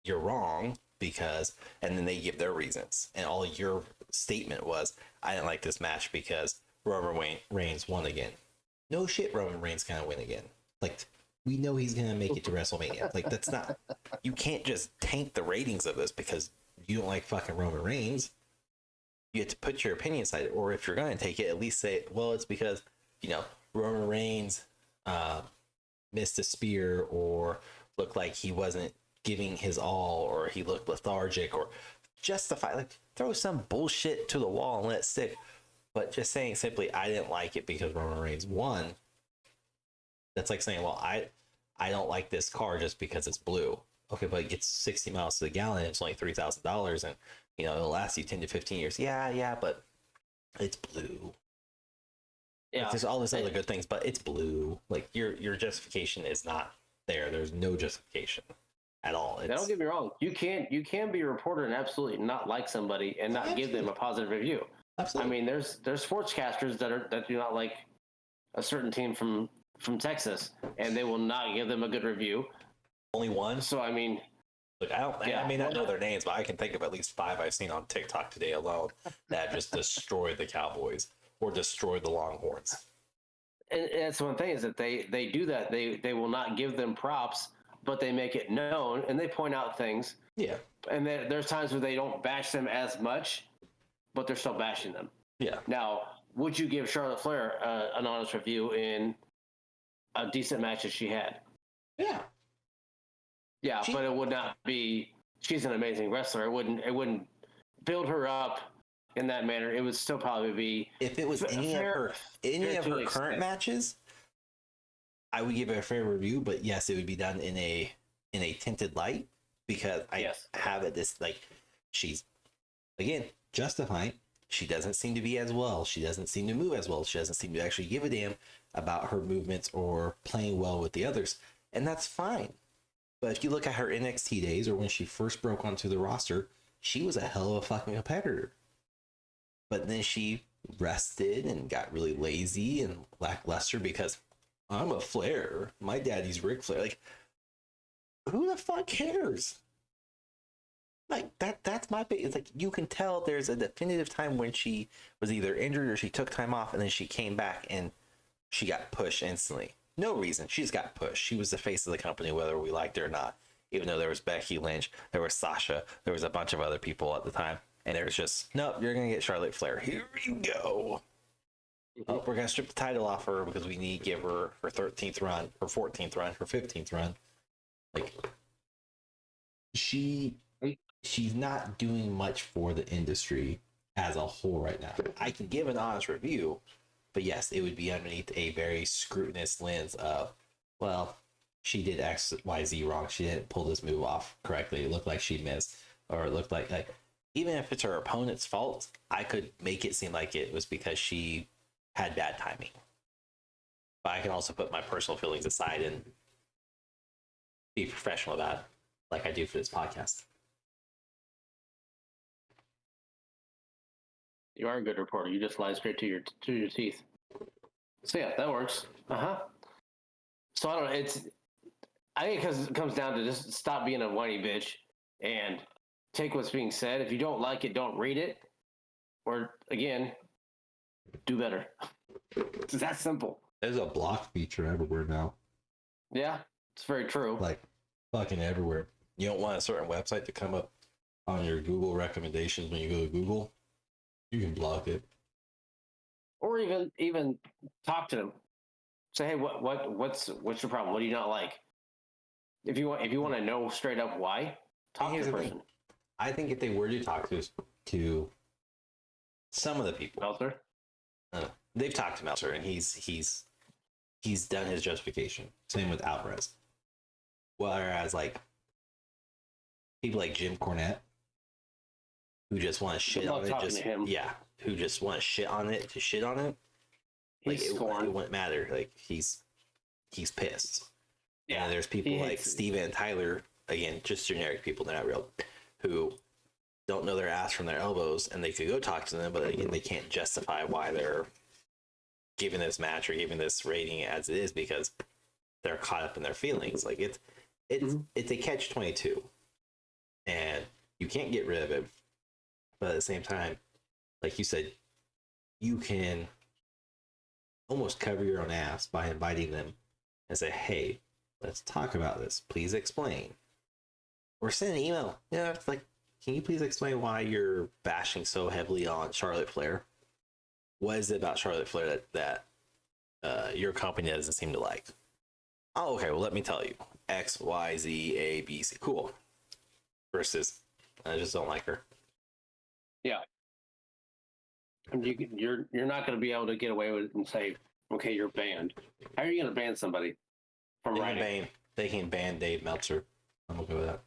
you're wrong because, and then they give their reasons. And all your statement was, I didn't like this match because Roman Reigns won again. No shit, Roman Reigns gonna win again. Like, we know he's gonna make it to WrestleMania. Like, that's not, you can't just tank the ratings of this because you don't like fucking Roman Reigns. You have to put your opinion aside, or if you're gonna take it, at least say, well, it's because, Roman Reigns missed a spear, or looked like he wasn't giving his all, or he looked lethargic, or justify, like, throw some bullshit to the wall and let it stick. But just saying simply, I didn't like it because Roman Reigns won, that's like saying, well, I don't like this car just because it's blue. Okay, but it gets 60 miles to the gallon, and it's only $3,000, and it'll last you 10 to 15 years. Yeah, but it's blue. Yeah, like, there's all this other good things, but it's blue. Like, your justification is not there. There's no justification at all. Don't get me wrong. You can be a reporter and absolutely not like somebody and not give them a positive review. Absolutely. I mean, there's sportscasters that do not like a certain team from Texas, and they will not give them a good review. Only one. So I mean, look, I may not know their names, but I can think of at least 5 I've seen on TikTok today alone that just destroyed the Cowboys or destroyed the Longhorns. And that's one thing, is that they do that. They will not give them props, but they make it known and they point out things. Yeah. And there's times where they don't bash them as much, but they're still bashing them. Yeah. Now, would you give Charlotte Flair an honest review in a decent match that she had? Yeah. Yeah, but it would not be. She's an amazing wrestler. It wouldn't build her up in that manner. It would still probably be, if it was any of her current matches, I would give it a fair review. But yes, it would be done in a tinted light, because I have it this, like, she's, again, justifying. She doesn't seem to be as well. She doesn't seem to move as well. She doesn't seem to actually give a damn about her movements or playing well with the others, and that's fine. But if you look at her NXT days, or when she first broke onto the roster, she was a hell of a fucking competitor. But then she rested and got really lazy and lackluster because I'm a Flair. My daddy's Ric Flair. Like, who the fuck cares? Like, that's my big. It's like, you can tell there's a definitive time when she was either injured or she took time off, and then she came back and she got pushed instantly. No reason. She just got pushed. She was the face of the company, whether we liked it or not. Even though there was Becky Lynch, there was Sasha, there was a bunch of other people at the time. And there was just, nope, you're going to get Charlotte Flair. Here you go. Oh, we're going to strip the title off her because we need to give her her 13th run, her 14th run, her 15th run. Like, she's not doing much for the industry as a whole right now. I can give an honest review, but yes, it would be underneath a very scrutinous lens of, well, she did X, Y, Z wrong. She didn't pull this move off correctly. It looked like she missed, or it looked like, even if it's her opponent's fault, I could make it seem like it was because she had bad timing. But I can also put my personal feelings aside and be professional about it, like I do for this podcast. You are a good reporter. You just lie straight to your teeth. So yeah, that works. So I don't know. I think because it comes down to just stop being a whiny bitch and take what's being said. If you don't like it, don't read it. Or again, do better. It's that simple. There's a block feature everywhere now. Yeah, it's very true. Like fucking everywhere. You don't want a certain website to come up on your Google recommendations when you go to Google. You can block it. Or even talk to them. Say, hey, what's your problem? What do you not like? If you want to know straight up why, talk to the person. I think if they were to talk to some of the people, Meltzer, they've talked to Meltzer, and he's done his justification. Same with Alvarez. Whereas like people like Jim Cornette, who just want to shit on it, who just want to shit on it to shit on it. Like it wouldn't matter. Like he's pissed. Yeah, and there's people like Steve and Tyler, again, just generic people, they're not real, who don't know their ass from their elbows, and they could go talk to them, but again, they can't justify why they're giving this match or giving this rating as it is because they're caught up in their feelings. Like it's a catch-22, and you can't get rid of it. But at the same time, like you said, you can almost cover your own ass by inviting them and say, hey, let's talk about this. Please explain. Or send an email. Yeah, it's like, can you please explain why you're bashing so heavily on Charlotte Flair? What is it about Charlotte Flair that your company doesn't seem to like? Oh, okay, well, let me tell you. X, Y, Z, A, B, C. Cool. Versus, I just don't like her. Yeah. And you're not going to be able to get away with it and say, okay, you're banned. How are you going to ban somebody from writing? They can ban Dave Meltzer. I'm okay with that.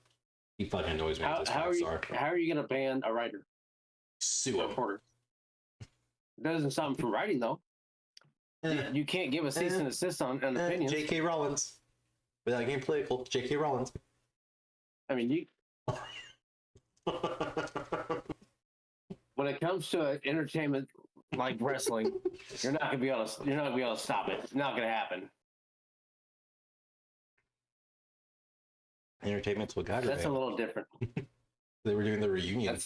He fucking annoys me. How are you going to ban a writer? Sue him. Reporter. It doesn't stop him from writing, though. You can't give a cease and desist on opinions. J.K. Rollins. Without getting political, J.K. Rollins. I mean, you. When it comes to entertainment like wrestling, you're not gonna be able to stop it. It's not gonna happen. Entertainment's what got her. That's a little different. They were doing the reunion.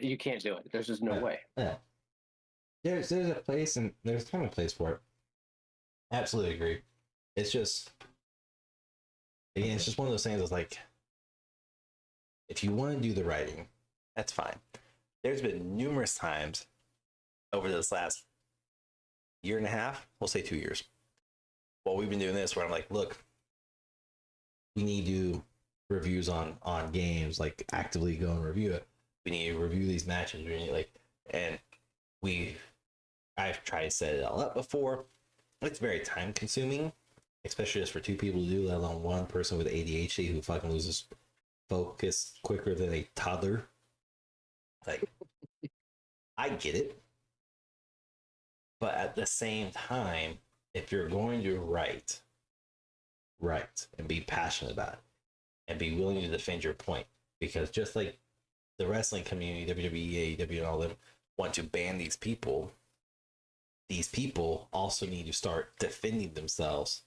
You can't do it. There's just no way. Yeah. There's a place, and there's kind of a place for it. Absolutely agree. It's just, again, it's just one of those things that's like, if you want to do the writing, that's fine. There's been numerous times over this last year and a half, we'll say 2 years, while we've been doing this, where I'm like, look, we need to do reviews on games, like actively go and review it. We need to review these matches. We need and I've tried to set it all up before. It's very time consuming, especially just for two people to do, let alone one person with ADHD who fucking loses focus quicker than a toddler. Like, I get it. But at the same time, if you're going to write and be passionate about it and be willing to defend your point, because just like the wrestling community, WWE, AEW, and all them want to ban these people also need to start defending themselves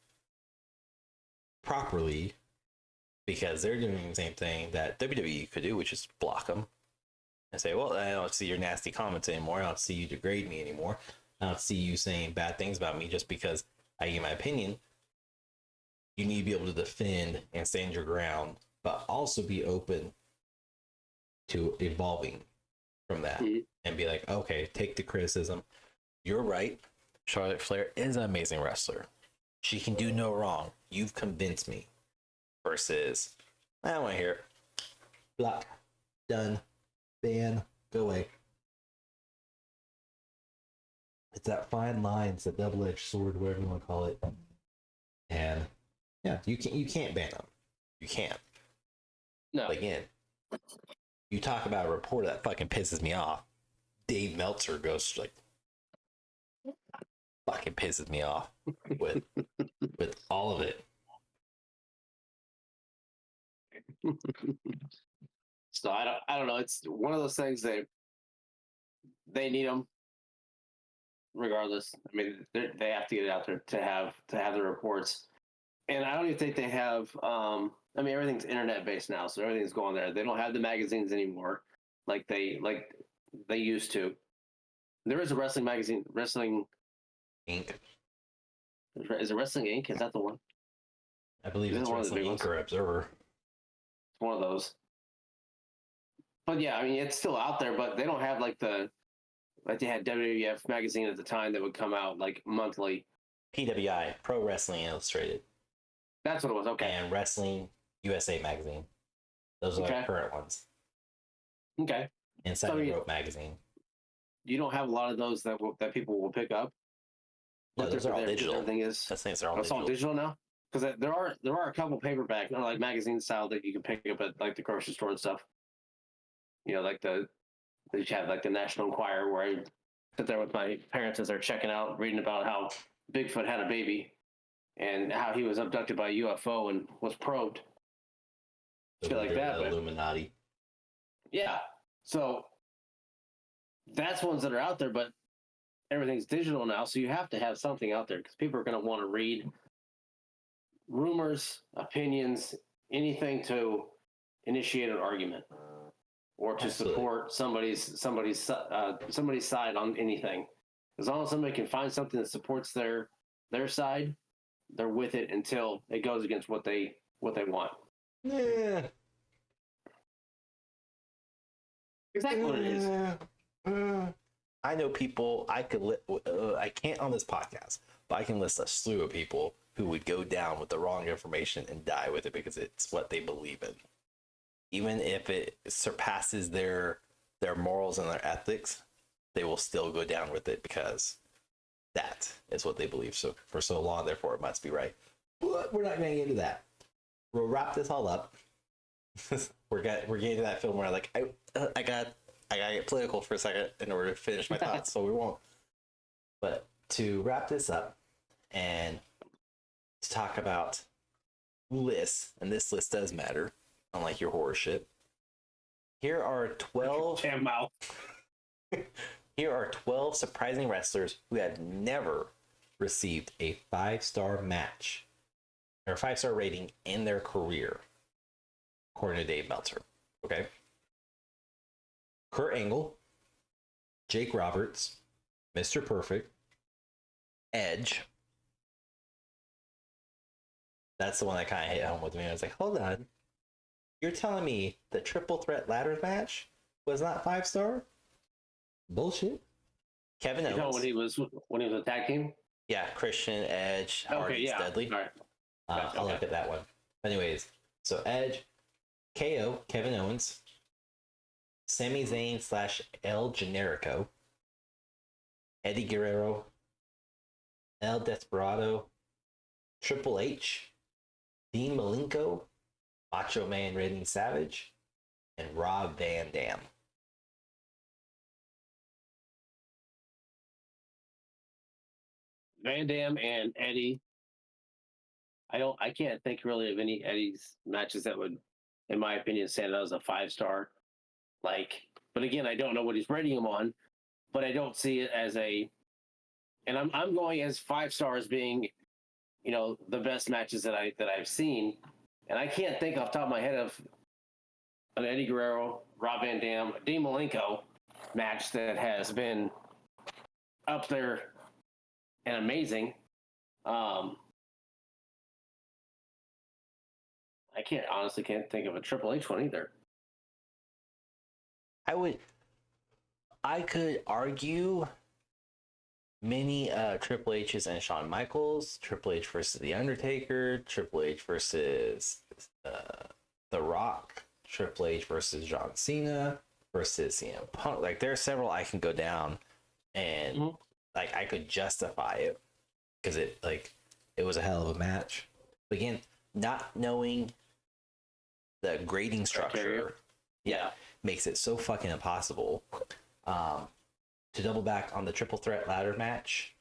properly, because they're doing the same thing that WWE could do, which is block them and say, well, I don't see your nasty comments anymore. I don't see you degrade me anymore. I don't see you saying bad things about me just because I give my opinion. You need to be able to defend and stand your ground, but also be open to evolving from that and be like, okay, take the criticism. You're right. Charlotte Flair is an amazing wrestler. She can do no wrong. You've convinced me. Versus, I don't want to hear it. Block. Done. Ban. Go away. It's that fine line. It's a double-edged sword, whatever you want to call it. And yeah, you can't ban them. You can't. No. But again, you talk about a reporter that fucking pisses me off. Dave Meltzer goes like, fucking pisses me off with all of it. So I don't know. It's one of those things that they need them regardless. I mean, they have to get it out there to have the reports. And I don't even think they have. I mean, everything's internet based now, so everything's going there. They don't have the magazines anymore, like they used to. There is a wrestling magazine, Wrestling Inc. Is it Wrestling Inc? Is that the one? I believe Is it's it one of the Wrestling big Inc. ones? or Observer. It's one of those. But yeah, I mean, it's still out there, but they don't have like they had WWF magazine at the time that would come out like monthly. PWI, Pro Wrestling Illustrated, That's what it was. Okay. and Wrestling USA magazine. Those are Okay. the current ones. Okay. Inside So, I the mean, Rope magazine. You don't have a lot of those that people will pick up. No, those are all digital. Everything is. That's things are all It's all digital. digital now. Because there are a couple paperback, like magazine style that you can pick up at like the grocery store and stuff. You know, like they have like the National Enquirer where I sit there with my parents as they're checking out, reading about how Bigfoot had a baby and how he was abducted by a UFO and was probed. Shit like that. The Illuminati. Yeah. So that's ones that are out there, but everything's digital now, so you have to have something out there because people are going to want to read rumors, opinions, anything to initiate an argument or to support somebody's side on anything. As long as somebody can find something that supports their side, they're with it until it goes against what they want. Yeah. Exactly what it is. I know people. I can't on this podcast, but I can list a slew of people who would go down with the wrong information and die with it because it's what they believe in, even if it surpasses their morals and their ethics. They will still go down with it because that is what they believe. So for so long, therefore, it must be right. But we're not going to get into that. We'll wrap this all up. we're getting to that film where I got to get political for a second in order to finish my thoughts, so we won't. But to wrap this up and to talk about lists, and this list does matter, unlike your horror shit. Here are 12. Damn mouth. Here are 12 surprising wrestlers who have never received a 5-star match or 5-star rating in their career, according to Dave Meltzer. Okay. Kurt Angle, Jake Roberts, Mr. Perfect, Edge. That's the one that kind of hit home with me. I was like, hold on. You're telling me the triple threat ladder match was not 5-star? Bullshit. Kevin Owens. You know when he was a tag team? Yeah, Christian, Edge, Hardy, Dudley. All right. I'll look at that one. Anyways, so Edge, KO, Kevin Owens, Sami Zayn / El Generico, Eddie Guerrero, El Desperado, Triple H, Dean Malenko, Macho Man Randy Savage, and Rob Van Dam. Van Dam and Eddie. I can't think really of any Eddie's matches that would, in my opinion, stand out as a 5-star. But again, I don't know what he's rating them on, but I don't see it as a. And I'm going as 5 stars being, the best matches that I've seen, and I can't think off the top of my head of an Eddie Guerrero, Rob Van Dam, Dean Malenko match that has been up there and amazing. I honestly can't think of a Triple H one either. I could argue many Triple H's and Shawn Michaels, Triple H versus The Undertaker, Triple H versus The Rock, Triple H versus John Cena versus CM Punk. Like, there are several I can go down and I could justify it because it was a hell of a match. But again, not knowing the grading structure, makes it so fucking impossible. To double back on the triple threat ladder match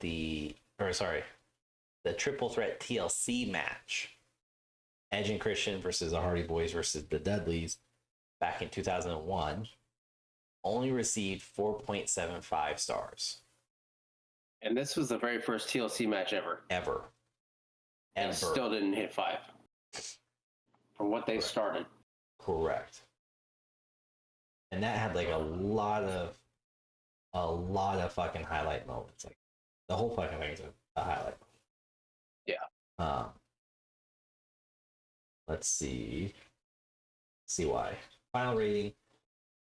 the triple threat TLC match, Edge and Christian versus the Hardy Boys versus the Dudleys. back in 2001 only received 4.75 stars. And this was the very first TLC match ever. Ever. And it still didn't hit 5. From what they started. Correct. And that had like a lot of fucking highlight moments. Like the whole fucking thing is a highlight. Yeah. Let's see why. Final rating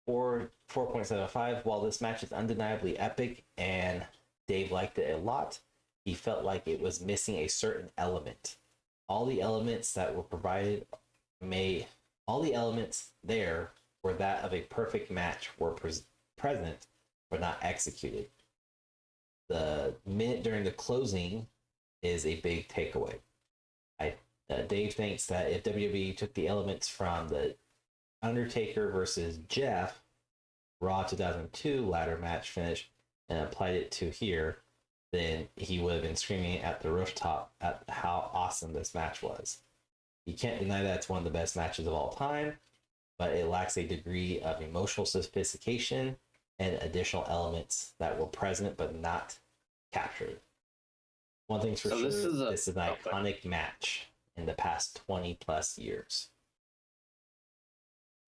4.75. While this match is undeniably epic and Dave liked it a lot, he felt like it was missing a certain element. All the elements there were that of a perfect match were present but not executed. The minute during the closing is a big takeaway. Dave thinks that if WWE took the elements from the Undertaker versus Jeff Raw 2002 ladder match finish and applied it to here, then he would have been screaming at the rooftop at how awesome this match was. You can't deny that it's one of the best matches of all time, but it lacks a degree of emotional sophistication and additional elements that were present but not captured. One thing's for sure, this is an iconic match in the past 20 plus years.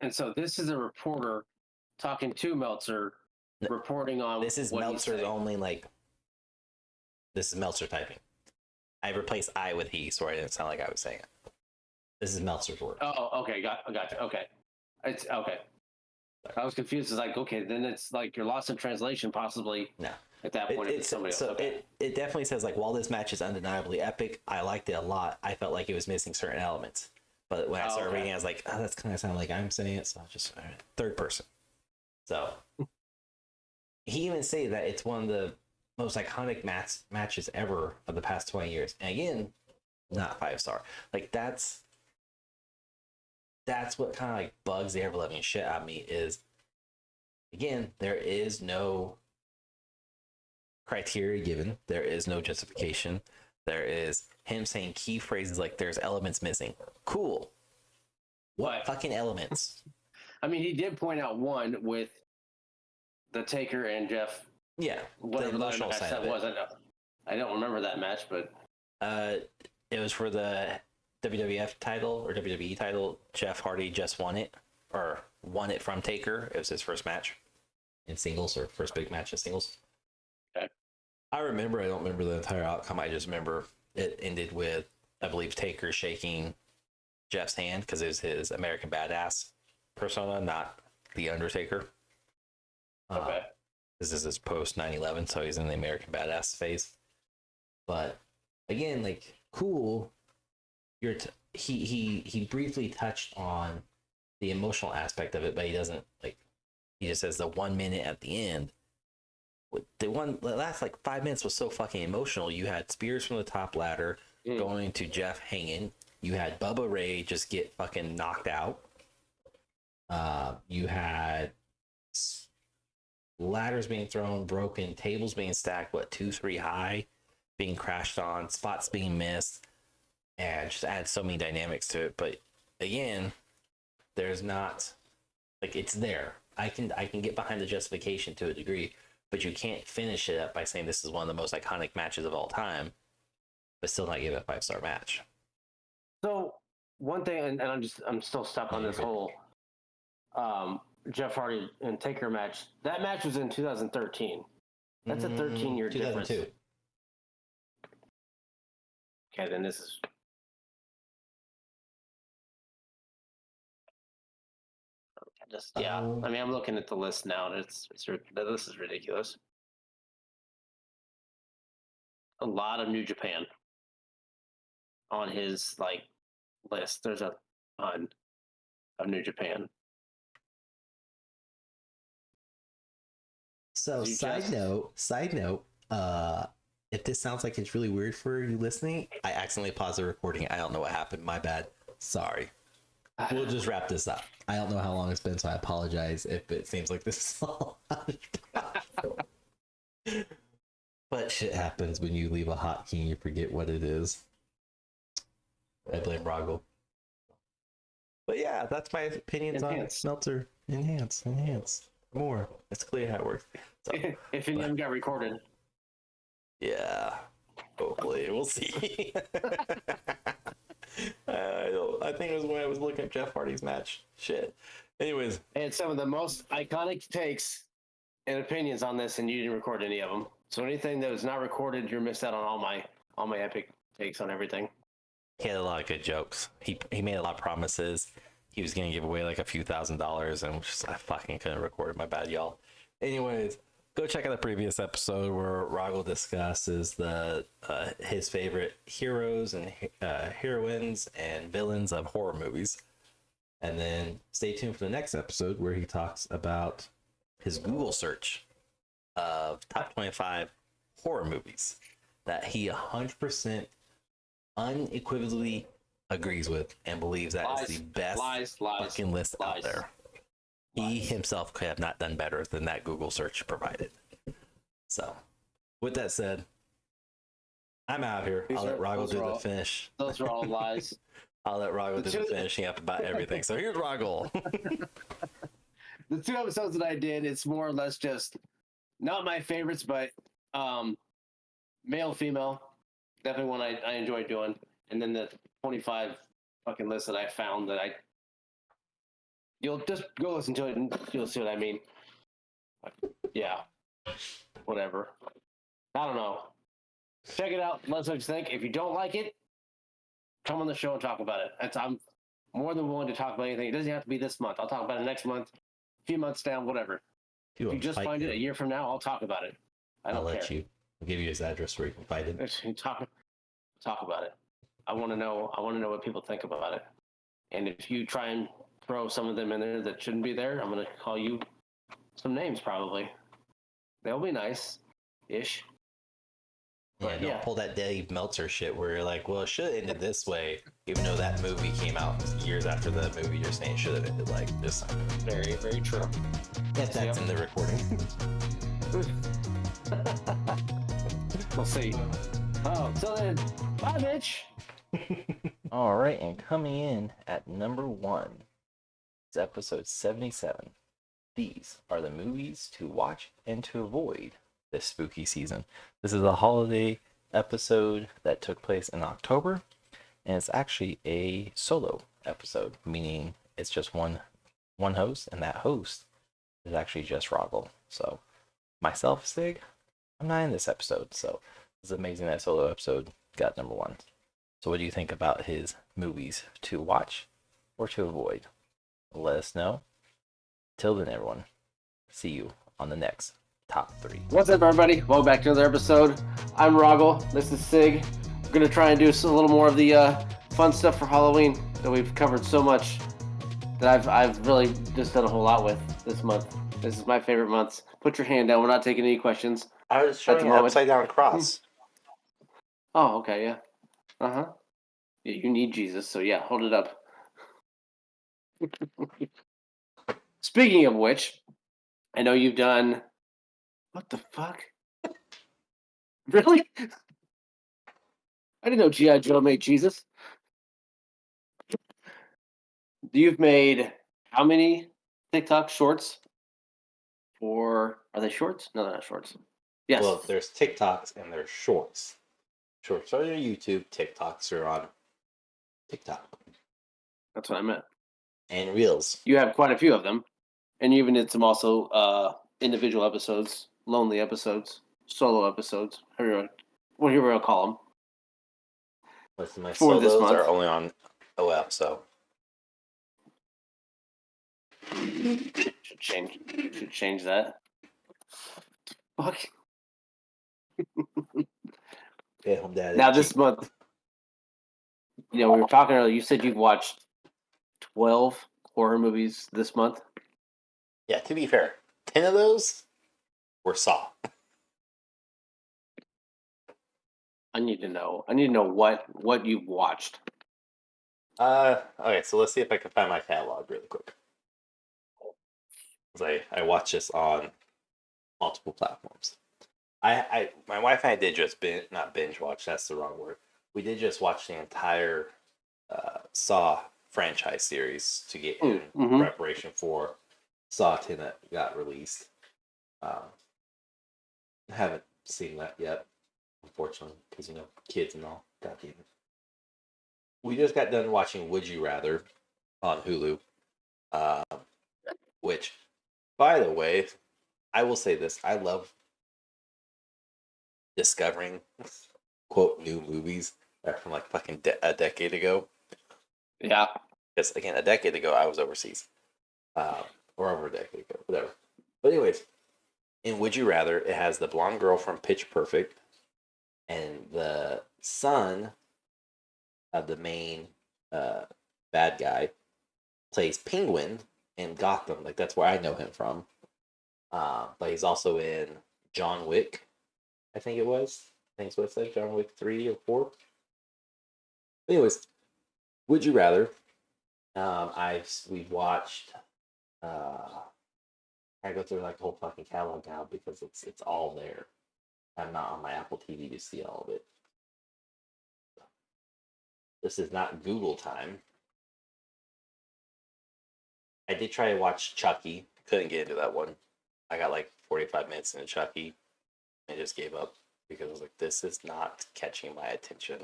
And so this is a reporter talking to Meltzer, reporting on this is Meltzer's only this is Meltzer typing. I replaced I with he, so I didn't sound like I was saying it. This is Meltzer's word. Oh, okay, gotcha. Okay, it's okay. I was confused. It's like, okay, then it's like you're lost in translation, possibly. No. At that point, it's somebody else. So okay. it definitely says like, while this match is undeniably epic, I liked it a lot. I felt like it was missing certain elements. But when I started reading, I was like, oh, that's kind of sound like I'm saying it. So just third person. So he even say that it's one of the most iconic matches ever of the past 20 years. And again, not 5-star. Like that's what kind of like bugs the ever-loving shit out of me is, again, there is no criteria given. There is no justification. There is him saying key phrases like there's elements missing. Cool. What fucking elements? I mean, he did point out one with the Taker and Jeff. Yeah, whatever the emotional side that was. I don't remember that match, but it was for the WWF title or WWE title. Jeff Hardy just won it from Taker. It was his first match in singles, or first big match in singles. Okay. I don't remember the entire outcome. I just remember it ended with, I believe, Taker shaking Jeff's hand because it was his American Badass persona, not the Undertaker. Okay. This is his post 9/11, so he's in the American Badass phase. But again, like, cool. He briefly touched on the emotional aspect of it, but he doesn't, like, he just says the 1 minute at the end. The last like 5 minutes was so fucking emotional. You had spears from the top ladder going to Jeff hanging. You had Bubba Ray just get fucking knocked out. You had ladders being thrown, broken, tables being stacked, 2-3 high, being crashed on, spots being missed, and just add so many dynamics to it. But again, there's not, like, it's there. I can get behind the justification to a degree, but you can't finish it up by saying this is one of the most iconic matches of all time, but still not give it a 5-star match. So one thing, and I'm still stuck on this whole Jeff Hardy and Taker match. That match was in 2013. That's a 13-year difference. 2002. Okay, then this is. I mean, I'm looking at the list now, and this is ridiculous. A lot of New Japan on his list. There's a ton of New Japan. So side note, if this sounds like it's really weird for you listening, I accidentally paused the recording. I don't know what happened. My bad. Sorry. We'll just wrap this up. I don't know how long it's been, so I apologize if it seems like this is all but shit happens when you leave a hotkey and you forget what it is. I blame Roggle. But yeah, that's my opinions on Enhance. Meltzer. Enhance. More. It's clear how it works. So, If any of them got recorded. yeah. Hopefully, we'll see. I think it was when I was looking at Jeff Hardy's match. Shit. Anyways, I had some of the most iconic takes and opinions on this, and you didn't record any of them. So anything that was not recorded, you're missed out on all my epic takes on everything. he had a lot of good jokes. He made a lot of promises. He was gonna give away like a few $1,000s, and I fucking couldn't record. My bad, y'all. Anyways, go check out the previous episode where Rogel discusses the his favorite heroes and heroines and villains of horror movies. And then stay tuned for the next episode where he talks about his Google search of top 25 horror movies that he 100% unequivocally agrees with and believes that is the best fucking list out there. He himself could have not done better than that Google search provided. So, with that said, I'm out here. I'll let Rogel do the finish. Those are all lies. I'll let Rogel do the finishing up about everything. So here's Rogel. The 2 episodes that I did, it's more or less just not my favorites, but male, female, definitely one I enjoy doing. And then the 25 fucking list that I found that you'll just go listen to it and you'll see what I mean. Yeah, whatever. I don't know. Check it out. Let us know what you think. If you don't like it, come on the show and talk about it. I'm more than willing to talk about anything. It doesn't have to be this month. I'll talk about it next month, a few months down, whatever. If you just find it a year from now, I'll talk about it. I'll let you. I'll give you his address where you can find it. Talk about it. I want to know what people think about it. And if you try and throw some of them in there that shouldn't be there, I'm going to call you some names probably. They'll be nice-ish. Yeah, don't pull that Dave Meltzer shit where you're like, well, it should have ended this way, even though that movie came out years after the movie you're saying should have ended like this. Very, very true. If that's in the recording. We'll see. Oh, so then, bye, Mitch. All right, and coming in at number 1, it's episode 77. These are the movies to watch and to avoid this spooky season. This is a holiday episode that took place in October, and it's actually a solo episode, meaning it's just one host, and that host is actually just Rogel. So myself, Sig, I'm not in this episode, so it's amazing that solo episode got number 1. So what do you think about his movies to watch or to avoid? Let us know. Till then, everyone, see you on the next top 3. What's up, everybody? Welcome back to another episode. I'm Rogel. This is Sig. We're going to try and do a little more of the fun stuff for Halloween that we've covered so much that I've really just done a whole lot with this month. This is my favorite month. Put your hand down. We're not taking any questions. I was showing an upside down cross. Oh, okay, yeah. Uh-huh. Yeah, you need Jesus, so yeah, hold it up. Speaking of which, I know you've done... What the fuck? Really? I didn't know G.I. Joe made Jesus. You've made how many TikTok shorts? Are they shorts? No, they're not shorts. Yes. Well, there's TikToks and there's shorts. Shorts are on YouTube. TikToks are on TikTok. That's what I meant. And Reels. You have quite a few of them. And you even did some also individual episodes, lonely episodes, solo episodes, whatever you call them. Listen, my For this solos month. are only on OF, so. Should change that. Fuck. Stay home dad. Now this month, we were talking earlier. You said you've watched 12 horror movies this month. Yeah, to be fair, 10 of those were Saw. I need to know what you've watched. Okay, so let's see if I can find my catalog really quick. I watch this on multiple platforms. My wife and I did just not binge watch. That's the wrong word. We did just watch the entire Saw franchise series to get in Mm-hmm. preparation for Saw 10 that got released. Haven't seen that yet, unfortunately, because kids and all. Goddamn it. We just got done watching Would You Rather on Hulu, um, which, by the way, I will say this: I love discovering quote new movies that are from like fucking a decade ago. Yeah. Because again, a decade ago I was overseas, or over a decade ago, whatever. But anyways, in Would You Rather, it has the blonde girl from Pitch Perfect and the son of the main uh, bad guy plays Penguin in Gotham. Like that's where I know him from. But he's also in John Wick. I think it was. I think it's what it said. John Wick 3 or 4. Anyways, Would You Rather? We've watched. I go through like the whole fucking catalog now because it's all there. I'm not on my Apple TV to see all of it. This is not Google time. I did try to watch Chucky. Couldn't get into that one. I got like 45 minutes into Chucky. I just gave up because I was like, this is not catching my attention.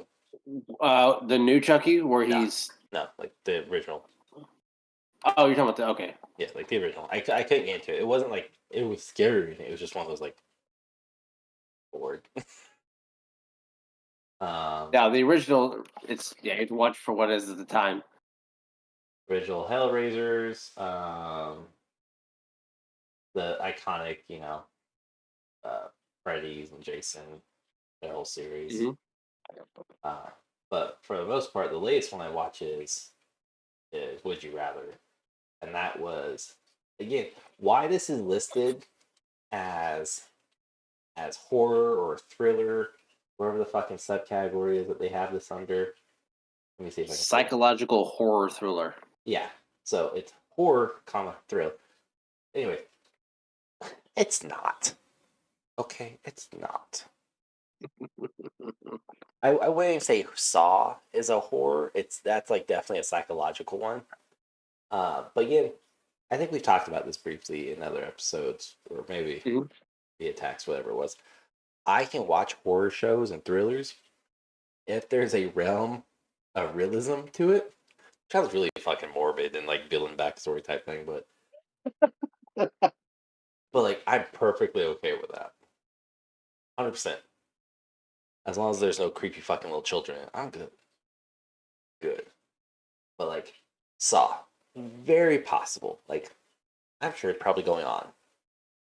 The new Chucky, where No. he's No, like the original. oh, you're talking about the okay. Yeah, like the original. I couldn't get into it. It wasn't like it was scary. It was just one of those like bored. Yeah, the original. It's you have to watch for what it is at the time. Original Hellraisers. The iconic, Freddy's and Jason, the whole series. Mm-hmm. But for the most part, the latest one I watch is Would You Rather, and that was again why this is listed as horror or thriller, whatever the fucking subcategory is that they have this under. Let me see if I can. Psychological horror thriller. Yeah, so it's horror, thrill. Anyway, it's not. Okay, it's not. I wouldn't even say Saw is a horror. That's like definitely a psychological one. But again, I think we've talked about this briefly in other episodes, or maybe the attacks, whatever it was. I can watch horror shows and thrillers if there's a realm of realism to it. Sounds really fucking morbid and like villain backstory type thing, but like I'm perfectly okay with that. 100%. As long as there's no creepy fucking little children in it, I'm good. Good. But like Saw, very possible. Like I'm sure it's probably going on.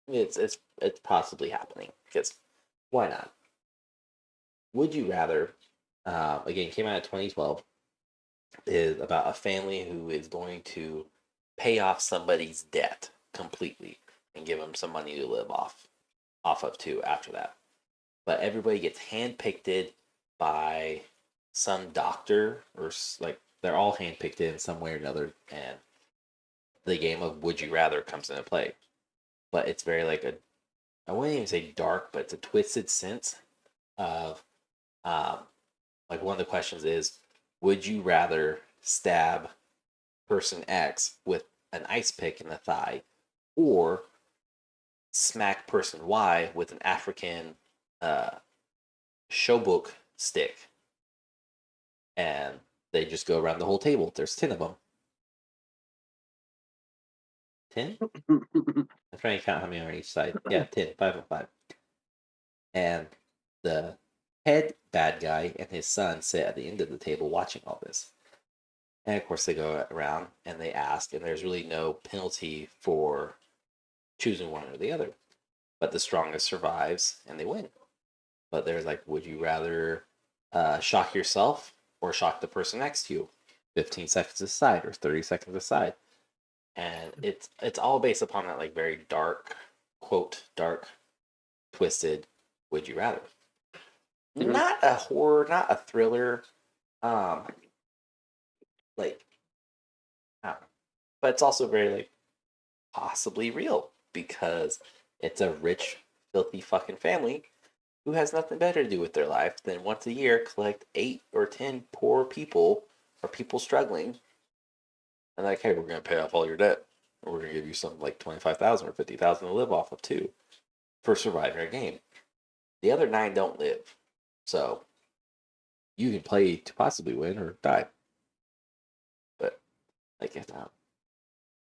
It's possibly happening because why not? Would You Rather? Again, came out in 2012. Is about a family who is going to pay off somebody's debt completely and give them some money to live off of too after that. But everybody gets handpicked by some doctor or like they're all handpicked in some way or another, and the game of Would You Rather comes into play. But it's very like I wouldn't even say dark, but it's a twisted sense of like one of the questions is, would you rather stab person X with an ice pick in the thigh, or smack person Y with an African showbook stick? And they just go around the whole table. There's 10 of them. 10? I'm trying to count how many are on each side. Yeah, 10. 5 and 5. And the head bad guy and his son sit at the end of the table watching all this. And of course, they go around and they ask, and there's really no penalty for choosing one or the other. But the strongest survives and they win. But there's like, would you rather shock yourself or shock the person next to you? 15 seconds aside or 30 seconds aside. And it's all based upon that like very dark, quote, dark, twisted, would you rather. Not a horror, not a thriller. Like, I don't know. But it's also very like possibly real because it's a rich, filthy fucking family who has nothing better to do with their life than once a year collect 8 or 10 poor people or people struggling And like, hey, we're gonna pay off all your debt. And we're gonna give you something like 25,000 or 50,000 to live off of too for surviving a game. The other 9 don't live, so you can play to possibly win or die. But like,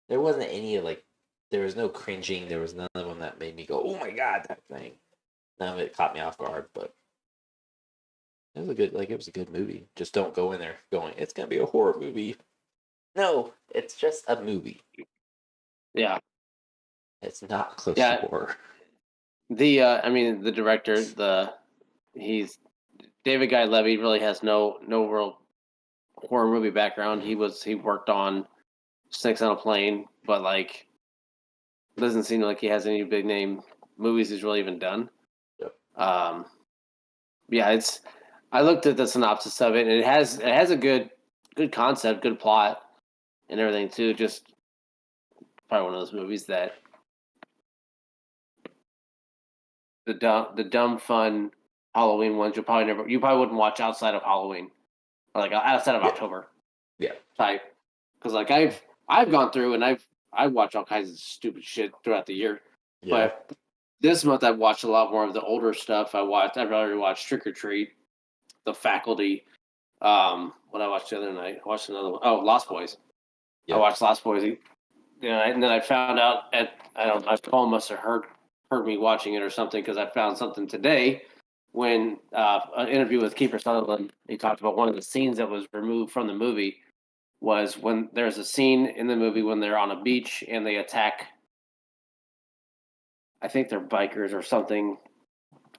there wasn't any like, there was no cringing. There was none of them that made me go, "Oh my god," that thing. None of it caught me off guard, but it was a good, it was a good movie. Just don't go in there going, "It's gonna be a horror movie." No, it's just a movie. Yeah. It's not close to Yeah. horror. I mean, the director, he's David Guy Levy really has no real horror movie background. He worked on Snakes on a Plane, but like doesn't seem like he has any big name movies he's really even done. Yep. Yeah, I looked at the synopsis of it, and it has a good concept, good plot, and everything too. Just probably one of those movies that the dumb fun Halloween ones you probably wouldn't watch outside of Halloween, or like outside of Yeah. October. Yeah. Type, because like I've gone through and I watch all kinds of stupid shit throughout the year, Yeah. but this month I've watched a lot more of the older stuff. I've already watched Trick or Treat, The Faculty. What I watched the other night, I watched another one. Oh, Lost Boys. Yeah. I watched Lost Boys. And then I found out my phone must have heard me watching it or something, because I found something today when an interview with Kiefer Sutherland. He talked about one of the scenes that was removed from the movie was when there's a scene in the movie when they're on a beach and they attack. I think they're bikers or something.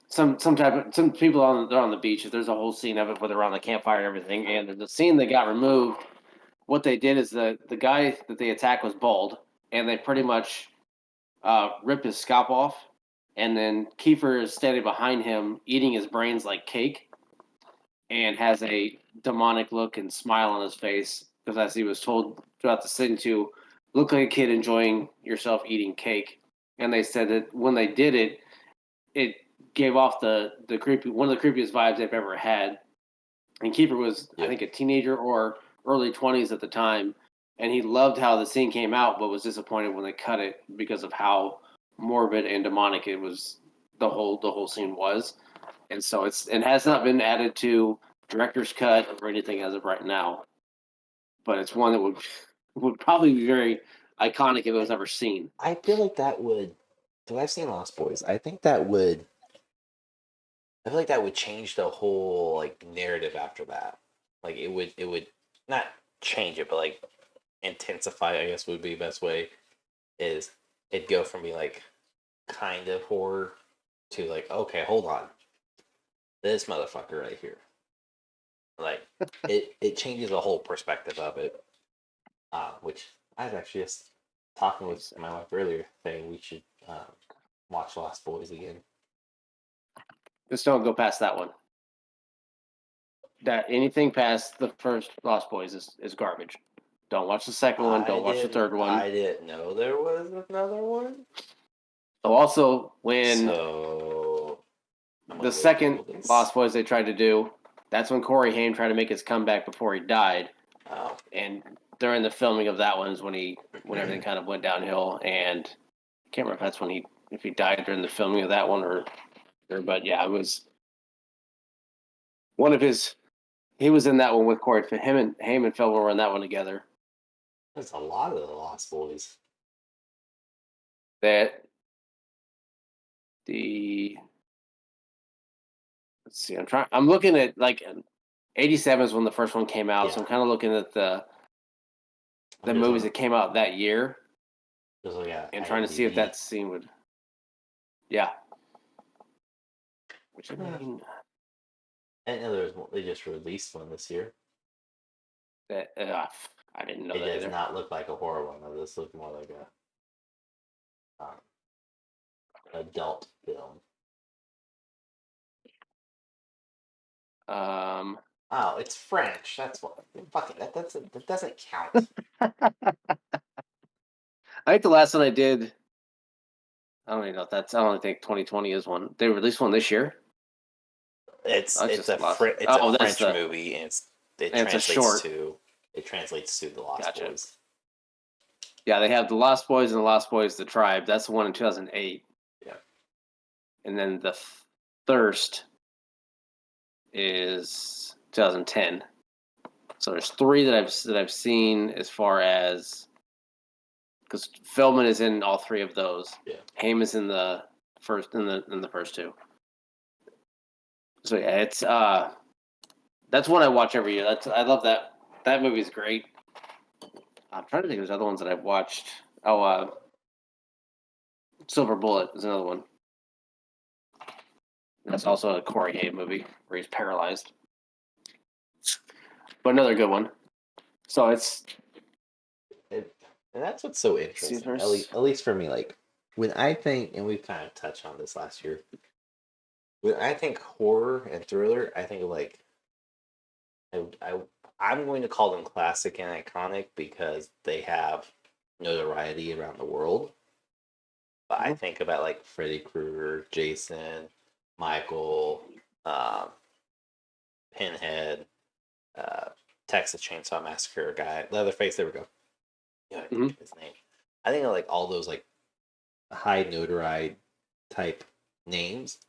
Some people they're on the beach. There's a whole scene of it where they're on the campfire and everything. And the scene that got removed, what they did is the guy that they attacked was bald, and they pretty much ripped his scalp off. And then Kiefer is standing behind him, eating his brains like cake, and has a demonic look and smile on his face, because as he was told throughout the scene to look like a kid enjoying yourself eating cake. And they said that when they did it, it gave off the creepy, one of the creepiest vibes they've ever had. And Keeper was, I think, a teenager or early 20s at the time, and he loved how the scene came out, but was disappointed when they cut it because of how morbid and demonic it was. The whole scene was, and so it has not been added to director's cut or anything as of right now. But it's one that would probably be very iconic if it was ever seen. I feel like that would, because I've seen Lost Boys. I think that would. I feel like that would change the whole like narrative after that. Like it would not change it, but like intensify. I guess would be the best way. Is it'd go from being like kind of horror to like, okay, hold on, this motherfucker right here. Like it changes the whole perspective of it. Which I was actually just talking with my wife earlier, saying we should watch Lost Boys again. Just don't go past that one. That anything past the first Lost Boys is garbage. Don't watch the second one. Don't watch the third one. I didn't know there was another one. So also, when the second Lost Boys they tried to do, that's when Corey Haim tried to make his comeback before he died. Oh. And during the filming of that one is when everything kind of went downhill. And I can't remember if that's if he died during the filming of that one or but yeah, it was one of his. He was in that one with Corey. Him and Feldman were in that one together. There's a lot of the Lost Boys. Let's see. I'm looking at like 87 is when the first one came out, so I'm kind of looking at the movies that came out that year, and trying to see if that scene would. Yeah. Which I mean, I know they just released one this year. I didn't know it that does either. Not look like a horror one. Though. This looks more like a adult film. Oh, it's French. That's what. Fucking that doesn't count. I think the last one I did. I don't even know if that's. I don't think 2020 is one. They released one this year. It's a French movie, and it translates to The Lost Boys. Yeah, they have the Lost Boys and the Lost Boys: The Tribe. That's the one in 2008. Yeah. And then the Thirst is 2010. So there's three that I've seen as far as because Feldman is in all three of those. Yeah. Haim is in the first in the first two. So yeah, it's that's one I watch every year. I love that. That movie's great. I'm trying to think of there's other ones that I've watched. Oh, Silver Bullet is another one. That's also a Corey Haim movie where he's paralyzed. But another good one. So it's And that's what's so interesting. At least for me, like when I think, and we've kind of touched on this last year. When I think horror and thriller, I think of like I I'm going to call them classic and iconic because they have notoriety around the world. But I think about like Freddy Krueger, Jason, Michael, um, Pinhead, uh, Texas Chainsaw Massacre guy, Leatherface. There we go. Yeah, I think of his name. I think of like all those like high notoriety type names,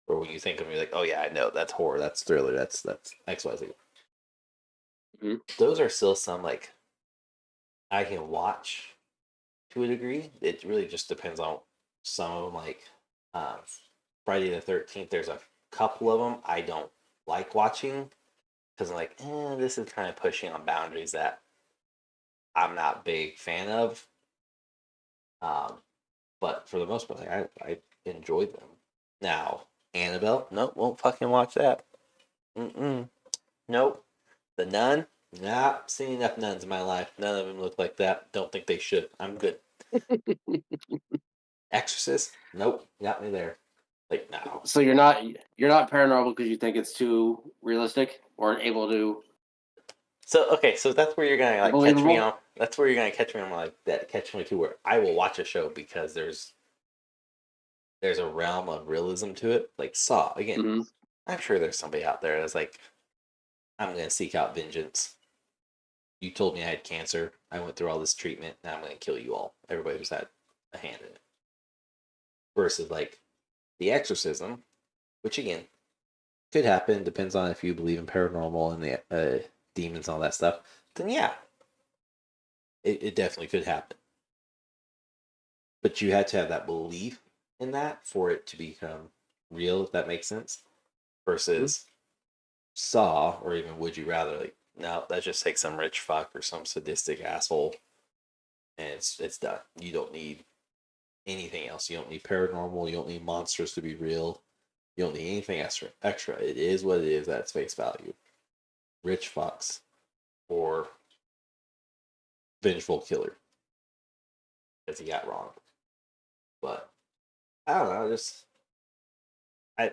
or when you think of me, like, oh yeah, I know that's horror, that's thriller, that's XYZ. Mm-hmm. Those are still some like I can watch to a degree. It really just depends on some of them. Like uh, Friday the 13th, there's a couple of them I don't like watching because I'm like, this is kind of pushing on boundaries that I'm not big fan of. But for the most part, like, I enjoyed them. Now, Annabelle, nope, won't fucking watch that. Nope. The Nun, nah, seen enough nuns in my life. None of them look like that. Don't think they should. I'm good. Exorcist, nope, got me there. Like, no. So you're not paranormal because you think it's too realistic or able to So okay, so that's where you're gonna like catch me believable. on. That's where you're gonna catch me on like that catch me too, where I will watch a show because there's a realm of realism to it. Like Saw again. Mm-hmm. I'm sure there's somebody out there that's like, I'm gonna seek out vengeance. You told me I had cancer. I went through all this treatment. Now I'm gonna kill you all. Everybody who's had a hand in it. Versus like the exorcism, which again could happen. Depends on if you believe in paranormal and the demons and all that stuff. Then yeah, it definitely could happen. But you had to have that belief in that for it to become real, if that makes sense. Versus Saw, or even Would You Rather, like, no, that just takes some rich fuck or some sadistic asshole, and it's done. You don't need anything else. You don't need paranormal. You don't need monsters to be real. You don't need anything extra. Extra. It is what it is at its face value. Rich fucks or vengeful killer, as he got wrong. But I don't know.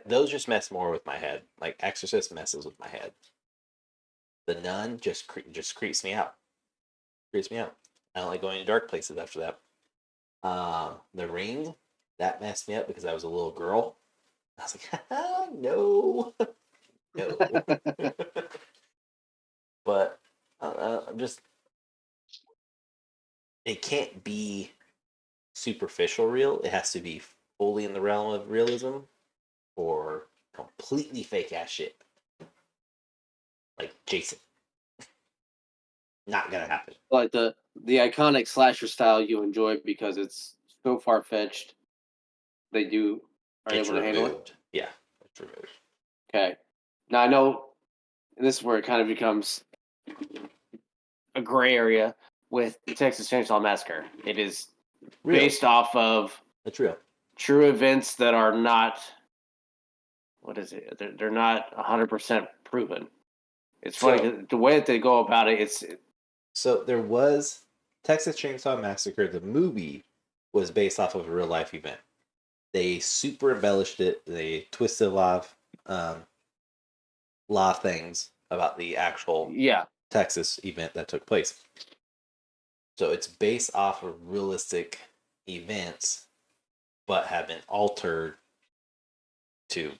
Those just mess more with my head. Like Exorcist messes with my head. The Nun just creeps me out. Creeps me out. I don't like going to dark places after that. The Ring, that messed me up because I was a little girl. I was like, no, no. But I'm just, it can't be superficial real. It has to be fully in the realm of realism or completely fake ass shit. Like Jason. Not gonna happen. Like the iconic slasher style you enjoy because it's so far fetched. They are It's able to handle it. removed. Yeah, it's removed. Okay. Now I know and this is where it kind of becomes a gray area with the Texas Chainsaw Massacre. It is Real. based off of It's real. true events that are not what is it? They're not 100% proven. It's funny So, the way that they go about it. So there was Texas Chainsaw Massacre. The movie was based off of a real life event. They super embellished it. They twisted lot of things about the actual Texas event that took place. So it's based off of realistic events, but have been altered to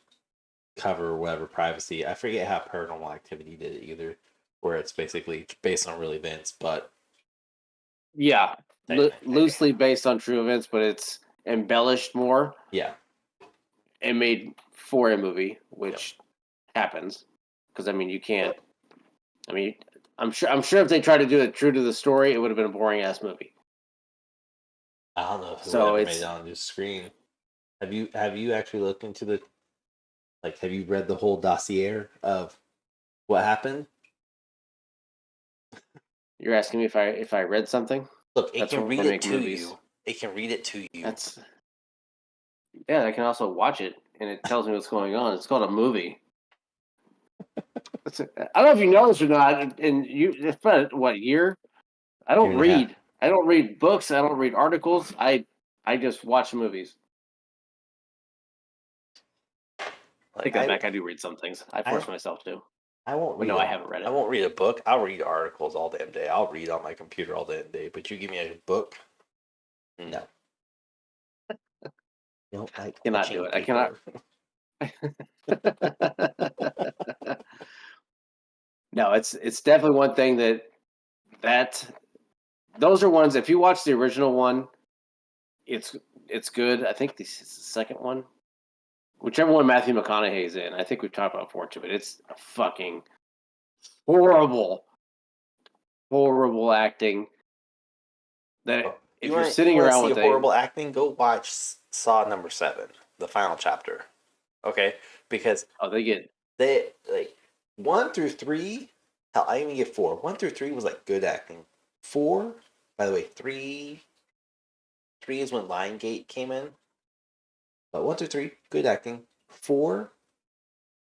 cover whatever privacy. I forget how Paranormal Activity did it either, where it's basically based on real events, but loosely based on true events, but it's embellished more Yeah. and made for a movie, which happens. Because I mean, you can't. I mean, I'm sure if they tried to do it true to the story, it would have been a boring ass movie. I don't know if it would So ever made it's it on the screen. Have you actually looked into the have you read the whole dossier of what happened? you're asking me if I read something. Look, it That's can why read they it make to movies. you. It can read it to you. That's yeah. I can also watch it, and it tells me what's going on. It's called a movie. I don't know if you know this or not. And it's been what year? I Year don't and a half. read. I don't read books. I don't read articles. I just watch movies. I take that back. I do read some things. I force myself to. I won't But read. no, I haven't read it. I won't read a book. I'll read articles all damn day. I'll read on my computer all damn day. But you give me a book, no. Don't like Cannot touching do it. I cannot. No, it's definitely one thing that those are ones. If you watch the original one, it's good. I think this is the second one, whichever one Matthew McConaughey's in. I think we've talked about before too, but it's fucking horrible, horrible acting. That if you're sitting you want to around see with horrible acting, go watch Saw number 7, the final chapter. Okay, because they get they 1 through 3. Hell, I even get 4. 1 through 3 was like good acting. 4, by the way, 3 is when Lion Gate came in. But 1 through 3, good acting. 4,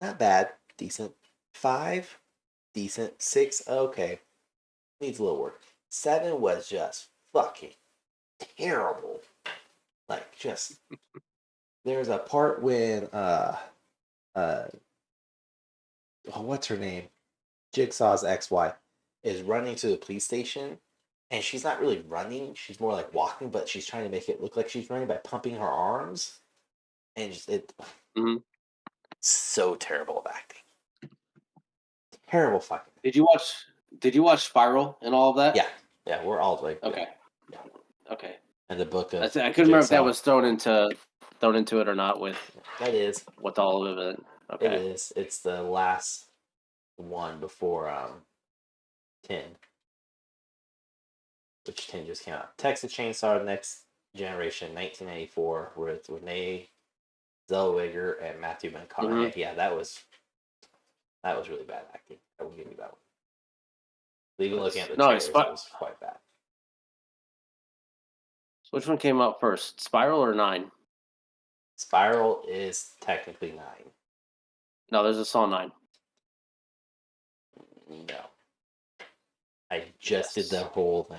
not bad, decent. 5, decent. 6, okay, needs a little work. 7 was just fucking terrible. Like, just there's a part when what's her name? Jigsaw's ex-wife is running to the police station, and she's not really running, she's more like walking, but she's trying to make it look like she's running by pumping her arms. And so terrible of acting. Terrible fucking. Did you watch Spiral and all of that? Yeah, we're all like okay. Yeah. Okay. And the book of I couldn't remember if that was thrown into it or not that is with all of it. Okay. It is. It's the last one before 10. Which 10 just came out. Texas Chainsaw Next Generation 1994 with Renee Zellweger and Matthew McConaughey. Mm-hmm. Yeah, that was really bad acting. I will give you that one. Even looking at the trailers, it was quite bad. So which one came out first, Spiral or 9? Spiral is technically 9. No, there's a Saw 9. No. I just did the whole thing.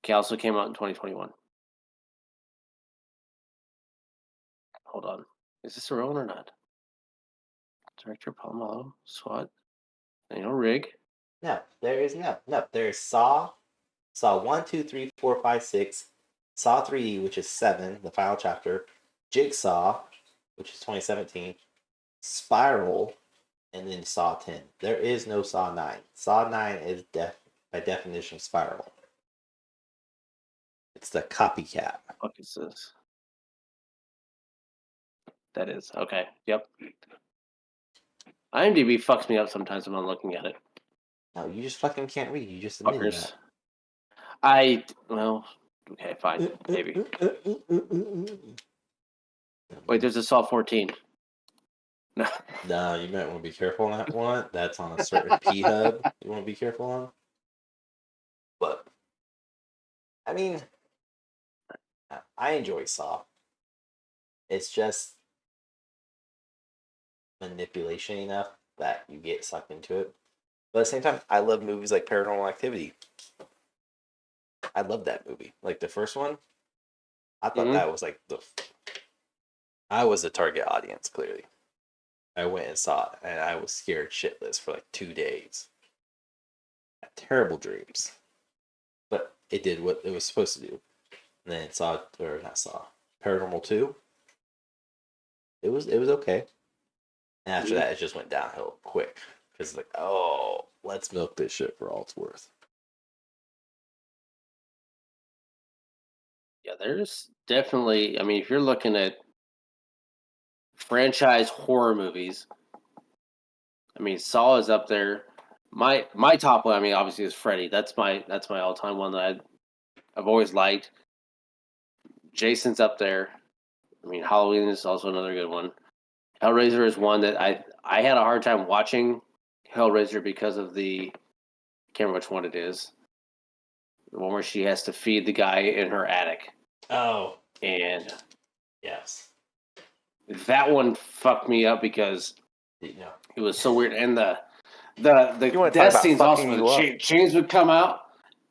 Okay, also came out in 2021. Hold on. Is this a real one or not? Director Palmalo, SWAT, Daniel Rigg. No, there is no. There is Saw 1, 2, 3, 4, 5, 6, Saw 3D, which is 7, the final chapter, Jigsaw, which is 2017, Spiral, and then Saw 10. There is no Saw 9. Saw 9 is by definition Spiral. It's the copycat. What is this? That is okay. Yep. IMDb fucks me up sometimes when I'm looking at it. No, you just fucking can't read. You just admitted that. Okay, fine, maybe. Wait, there's a Saw 14. No. No, you might want to be careful on that one. That's on a certain P hub. You want to be careful on. But I mean, I enjoy Saw. It's just manipulation enough that you get sucked into it. But at the same time, I love movies like Paranormal Activity. I love that movie. Like the first one, I thought that was like I was the target audience, clearly. I went and saw it, and I was scared shitless for like 2 days. I had terrible dreams. But it did what it was supposed to do. And then Paranormal 2. It was okay. And after that, it just went downhill quick. Because like, oh, let's milk this shit for all it's worth. Yeah, there's definitely. I mean, if you're looking at franchise horror movies, I mean, Saw is up there. My top one, I mean, obviously is Freddy. That's my all time one that I've always liked. Jason's up there. I mean, Halloween is also another good one. Hellraiser is one that I had a hard time watching Hellraiser because of the I can't remember which one it is. The one where she has to feed the guy in her attic, Oh, and yes. that one fucked me up because No. it was so weird. And the You want to talk death about scenes also fucking where the you up? chains would come out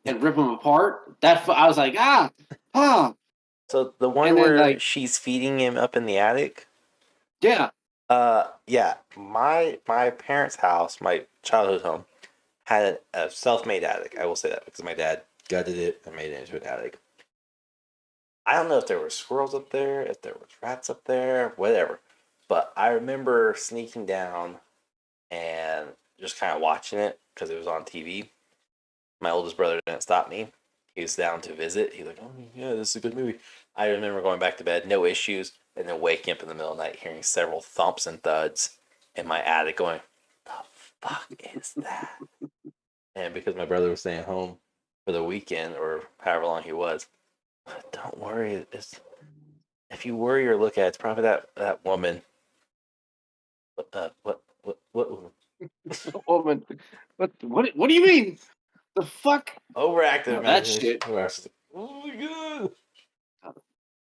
and rip them apart. I was like ah, So the one and then where like she's feeding him up in the attic. yeah, Yeah. My parents' house, my childhood home, had a self-made attic. I will say that because my dad gutted it and made it into an attic. I don't know if there were squirrels up there, if there was rats up there, whatever. But I remember sneaking down and just kind of watching it because it was on TV. My oldest brother didn't stop me. He was down to visit. He's like, "Oh yeah, this is a good movie." I remember going back to bed, no issues, and then waking up in the middle of the night, hearing several thumps and thuds in my attic, going, "The fuck is that?" And because my brother was staying home for the weekend or however long he was, don't worry. If you worry or look at it, it's probably that woman. What woman? woman, what do you mean the fuck? Overactive No, that imagination. shit. Oh my god!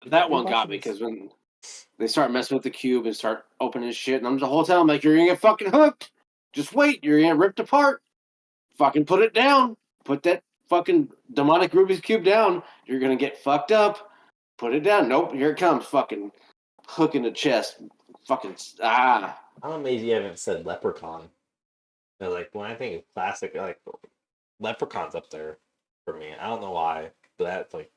That We're one got watching me this. because when they start messing with the cube and start opening shit, and I'm the whole time like, you're gonna get fucking hooked. Just wait, you're gonna get ripped apart. Fucking put it down. Put that fucking demonic Rubik's cube down. You're gonna get fucked up. Put it down. Nope, here it comes. Fucking hook in the chest. Fucking I'm amazed you haven't said Leprechaun. Like when I think of classic, like Leprechaun's up there for me. I don't know why, but that's like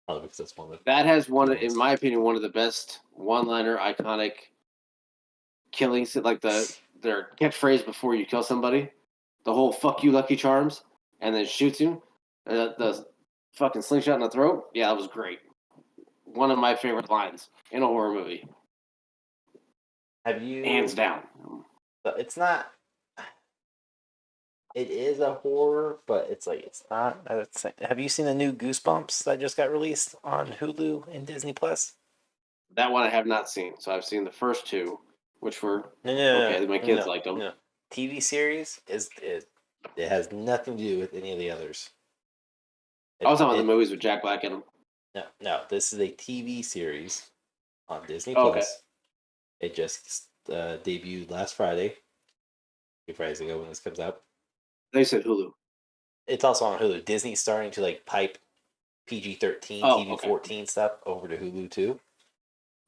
probably because it's one of That has one, the in ones. my opinion, one of the best one-liner, iconic killings. Like their catchphrase before you kill somebody, the whole "fuck you, Lucky Charms," and then shoots him. The fucking slingshot in the throat. Yeah, that was great. One of my favorite lines in a horror movie, Have you? hands down. It's not. It is a horror, but it's like it's not. Have you seen the new Goosebumps that just got released on Hulu and Disney Plus? That one I have not seen. So I've seen the first two, which were No, no, okay. My no, no, kids no, liked them. no. TV series it has nothing to do with any of the others. I was talking about the It movies with Jack Black in them. no. This is a TV series on Disney Oh, okay. Plus. It just debuted last Friday, 2 Fridays ago when this comes out. They said Hulu. It's also on Hulu. Disney's starting to like pipe PG-13, Oh, okay. TV-14 stuff over to Hulu too,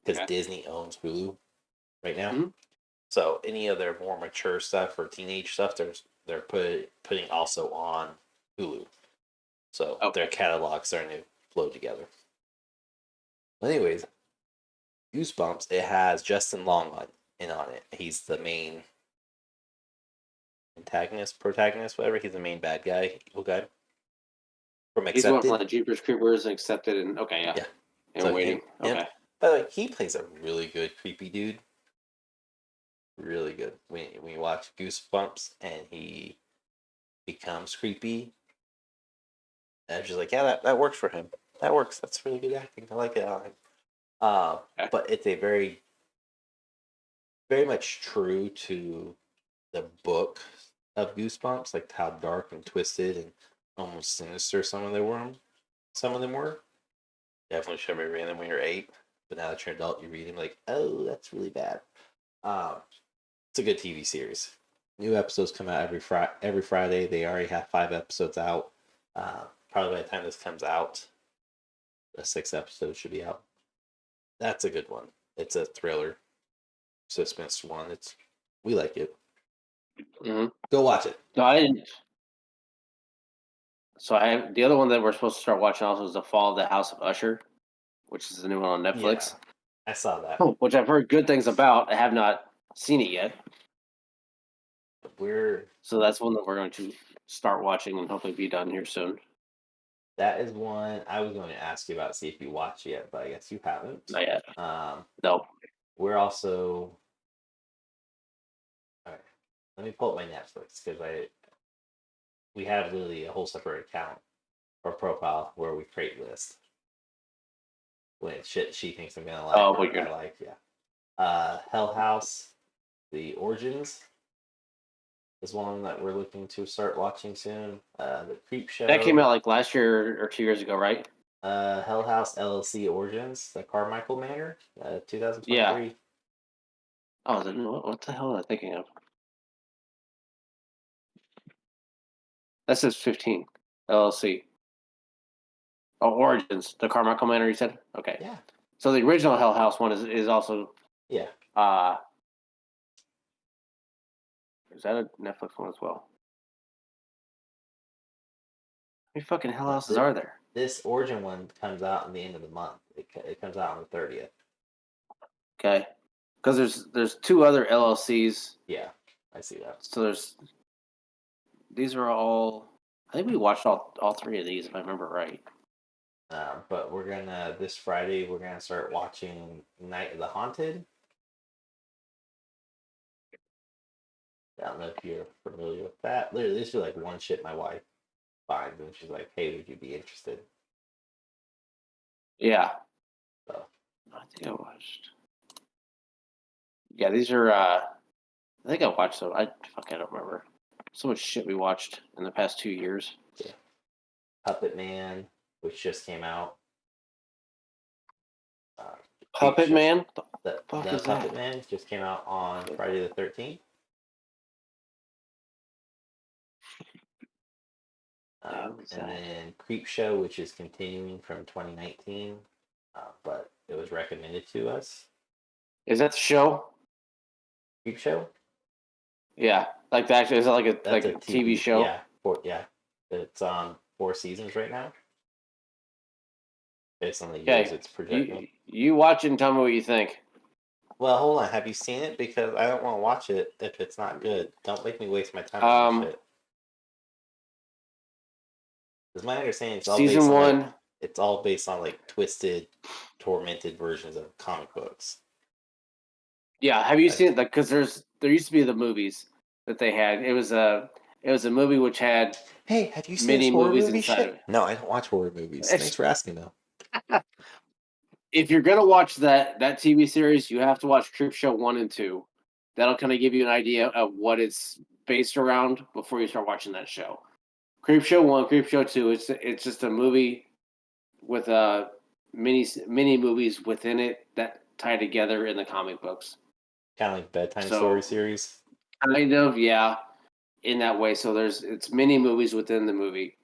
because Okay. Disney owns Hulu right now. Mhm. So any of their more mature stuff or teenage stuff, they're putting also on Hulu. So their Okay. catalog's starting to flow together. Anyways, Goosebumps, it has Justin Long on it. He's the main protagonist, whatever. He's the main bad guy, evil guy from He's the one from Accepted. like Jeepers Creepers and Accepted, and okay, yeah, Yeah. and So Waiting. him. Okay. By the way, he plays a really good creepy dude. Really good. When you watch Goosebumps and he becomes creepy, and I'm just like, yeah, that works for him. That works. That's really good acting. I like it. Okay. But it's a very, very much true to the book of Goosebumps, like how dark and twisted and almost sinister some of them were. Some of them were. Definitely should have read them when you're 8. But now that you're an adult, you read them like, oh, that's really bad. Um, it's a good TV series. New episodes come out every Friday. They already have 5 episodes out. Probably by the time this comes out, the 6th episode should be out. That's a good one. It's a thriller, suspense one. We like it. Mm-hmm. Go watch it. No, I didn't. So I have the other one that we're supposed to start watching also is The Fall of the House of Usher, which is the new one on Netflix. Yeah, I saw that. Which I've heard good things about. I have not seen it yet. We're So that's one that we're going to start watching and hopefully be done here soon. That is one I was going to ask you about, see if you watched yet, but I guess you haven't. Not yet. Um, No. we're also. All right, let me pull up my Netflix because we have literally a whole separate account or profile where we create lists when it's shit she thinks I'm gonna like Oh, or I weird. like. Yeah. Hell House, the Origins is one that we're looking to start watching soon. The Creep Show. That came out like last year or 2 years ago, right? Hell House LLC Origins, the Carmichael Manor, 2023. Yeah. Oh, then what the hell am I thinking of? That says 15 LLC. Oh, Origins, the Carmichael Manor. You said okay. Yeah. So the original Hell House one is also Yeah. Is that a Netflix one as well? How many fucking Hell Houses are there? This Origin one comes out in the end of the month. It comes out on the 30th. Okay, because there's 2 other LLCs. Yeah, I see that. So these are all. I think we watched all 3 of these if I remember right. But this Friday we're gonna start watching Night of the Haunted. I don't know if you're familiar with that. Literally, this is like one shit my wife finds, and she's like, "Hey, would you be interested?" Yeah, So I think I watched. Yeah, these are. I think I watched them. I don't remember. So much shit we watched in the past 2 years. yeah, Puppet Man, which just came out. Puppet Man. The Fuck is Puppet that? Man just came out on Friday the 13th. And then Creep Show, which is continuing from 2019, but it was recommended to us. Is that the show? Creep Show? Yeah, like that. Is that like a TV show? Yeah. It's on 4 seasons right now. Based on the years Okay, it's projecting. you watch it and tell me what you think. Well, hold on. Have you seen it? Because I don't want to watch it if it's not good. Don't make me waste my time on this shit. Because my understanding it's all Season based on 1. it's all based on like twisted, tormented versions of comic books. Yeah, have you seen it? Like, because there used to be the movies that they had. It was a movie which had Hey, have you seen mini this horror movies movie inside shit? of it. No, I don't watch horror movies. Thanks for asking, though. If you're gonna watch that TV series, you have to watch Creep Show 1 and 2. That'll kind of give you an idea of what it's based around before you start watching that show. Creep Show 1, Creep Show 2. It's just a movie with mini movies within it that tie together in the comic books. Kind of like bedtime story series. Kind of, yeah, in that way. So it's mini movies within the movie.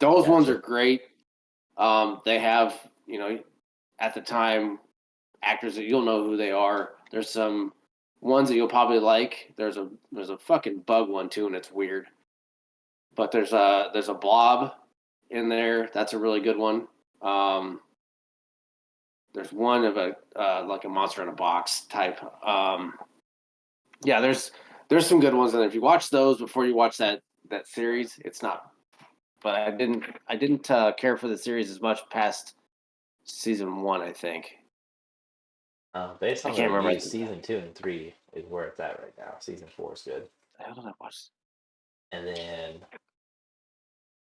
Those ones are great. They have, at the time, actors that you'll know who they are. There's some ones that you'll probably like. There's a fucking bug one too, and it's weird. But there's a blob in there. That's a really good one. There's one of a like a monster in a box type. Yeah, there's some good ones, and if you watch those before you watch that series, it's not. But I didn't care for the series as much past season 1. I think. Based on I the can't remember. reviews, season 2 and 3 is where it's at right now. Season 4 is good. How did I watch? And then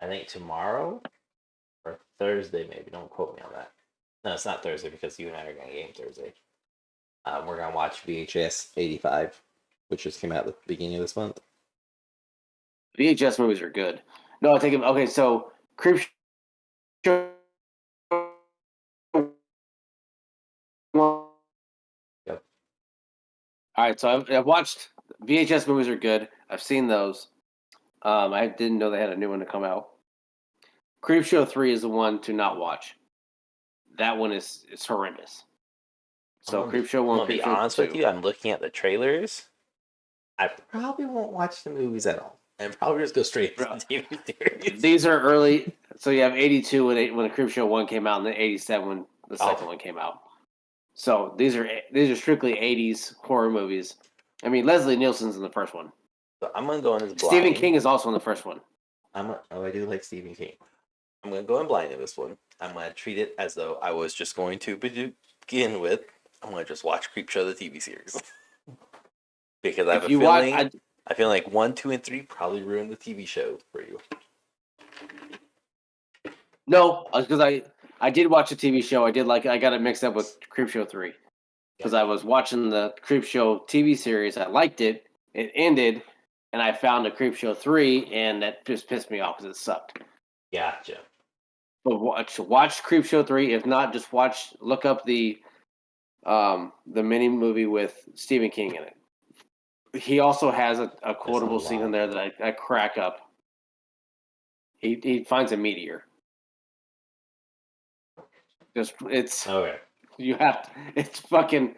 I think tomorrow or Thursday, maybe. Don't quote me on that. No, it's not Thursday because you and I are going to game Thursday. We're going to watch VHS 85, which just came out at the beginning of this month. VHS movies are good. No, I think okay. So Creep Show. Yep. All right, so I've watched VHS movies are good. I've seen those. I didn't know they had a new one to come out. Creep Show 3 is the one to not watch. That one is horrendous. So Creep Show 1, Creep Show 2. Be honest with you, I'm looking at the trailers. I probably won't watch the movies at all. And probably just go straight to the TV series. These are early. So you have 82 when the Creep Show 1 came out, and then 87 when the second one came out. So these are strictly 80s horror movies. I mean, Leslie Nielsen's in the first one. So I'm gonna go on this blind. Stephen King is also in the first one. I do like Stephen King. I'm gonna go in blind in this one. I'm gonna treat it as though I was just going to begin with. I'm gonna just watch Creepshow the TV series because I have If a you watch, feeling. I feel like 1, 2, and 3 probably ruined the TV show for you. no, because I did watch a TV show. I got it mixed up with Creepshow 3 because I was watching the Creepshow TV series. I liked it. It ended, and I found a Creepshow 3, and that just pissed me off because it sucked. Gotcha. But watch Creepshow 3. If not, just look up the mini movie with Stephen King in it. He also has a quotable scene in there that I crack up. He finds a meteor. It's Okay. you have to, it's fucking.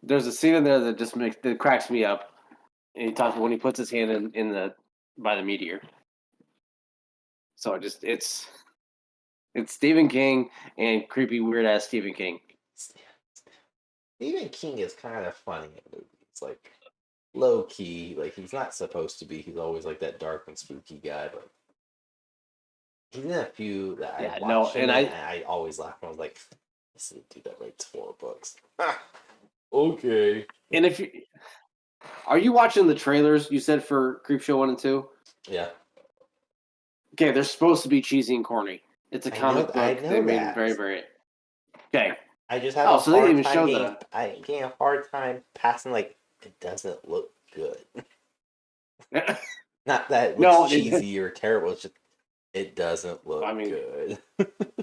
There's a scene in there that cracks me up. And he talks when he puts his hand in the by the meteor. So it's Stephen King and creepy weird ass Stephen King. Stephen King is kind of funny in movies, like low key. Like he's not supposed to be. He's always like that dark and spooky guy, but he's in a few that I watched him in, and I always laugh. I was like, "This is a dude that writes 4 books." Okay. And if you are you watching the trailers you said for Creepshow 1 and 2? Yeah. Okay, they're supposed to be cheesy and corny. It's a comic book. I They know made that. very, very. Okay. I just have a So they didn't hard even time show getting. I getting a hard time passing. Like it doesn't look good. Not that it looks cheesy or terrible. It's just it doesn't look good.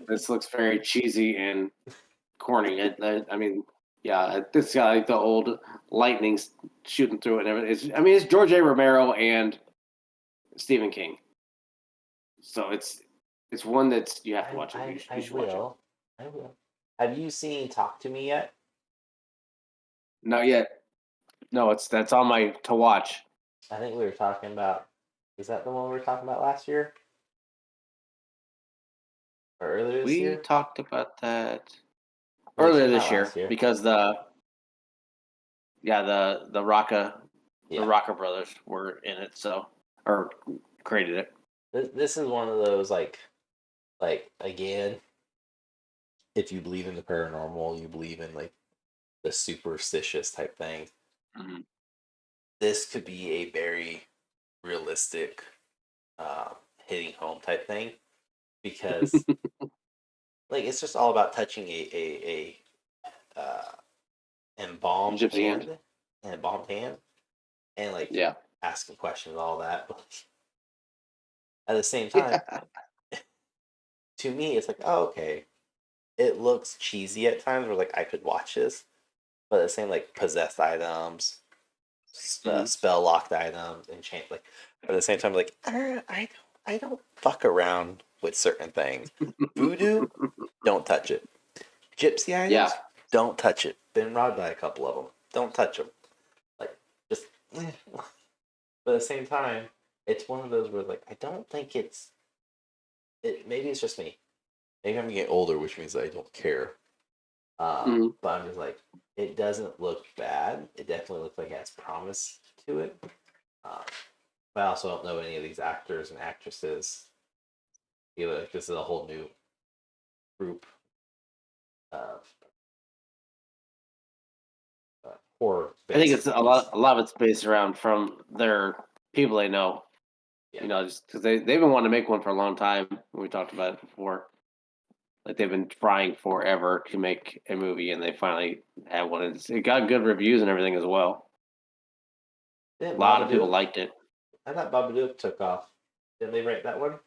This looks very cheesy and corny. I mean, yeah, this got like the old lightning shooting through it and everything. It's George A. Romero and Stephen King. So it's one that's you have to watch it. You should watch it. I will. Have you seen Talk to Me yet? Not yet. No, that's on my to watch. I think we were talking about. Is that the one we were talking about last year? Or earlier this year? We talked about that earlier this year because the Rocca the Rocca brothers were in it, or created it. This is one of those like again, if you believe in the paranormal, you believe in like the superstitious type thing. Mm-hmm. This could be a very realistic hitting home type thing because like it's just all about touching a embalmed Gypsy hand and like yeah, asking questions, all that. But at the same time, to me, it's like, oh, okay, it looks cheesy at times. Where like I could watch this, but at the same like possessed items, spell locked items, enchant like. But at the same time, like I don't fuck around with certain things. Voodoo, don't touch it. Gypsy items, don't touch it. Been robbed by a couple of them. Don't touch them. Like just. But at the same time, it's one of those where like I don't think it's. Maybe it's just me. Maybe I'm getting older, which means I don't care. But I'm just like, it doesn't look bad. It definitely looks like it has promise to it. But I also don't know any of these actors and actresses. Either this is a whole new group of horror. I think it's a lot of it's based around from their people they know. Yeah. You know, just because they've been wanting to make one for a long time. We talked about it before. Like they've been trying forever to make a movie, and they finally had one. It got good reviews and everything as well. A lot of people liked it. I thought Babadook took off. Didn't they write that one?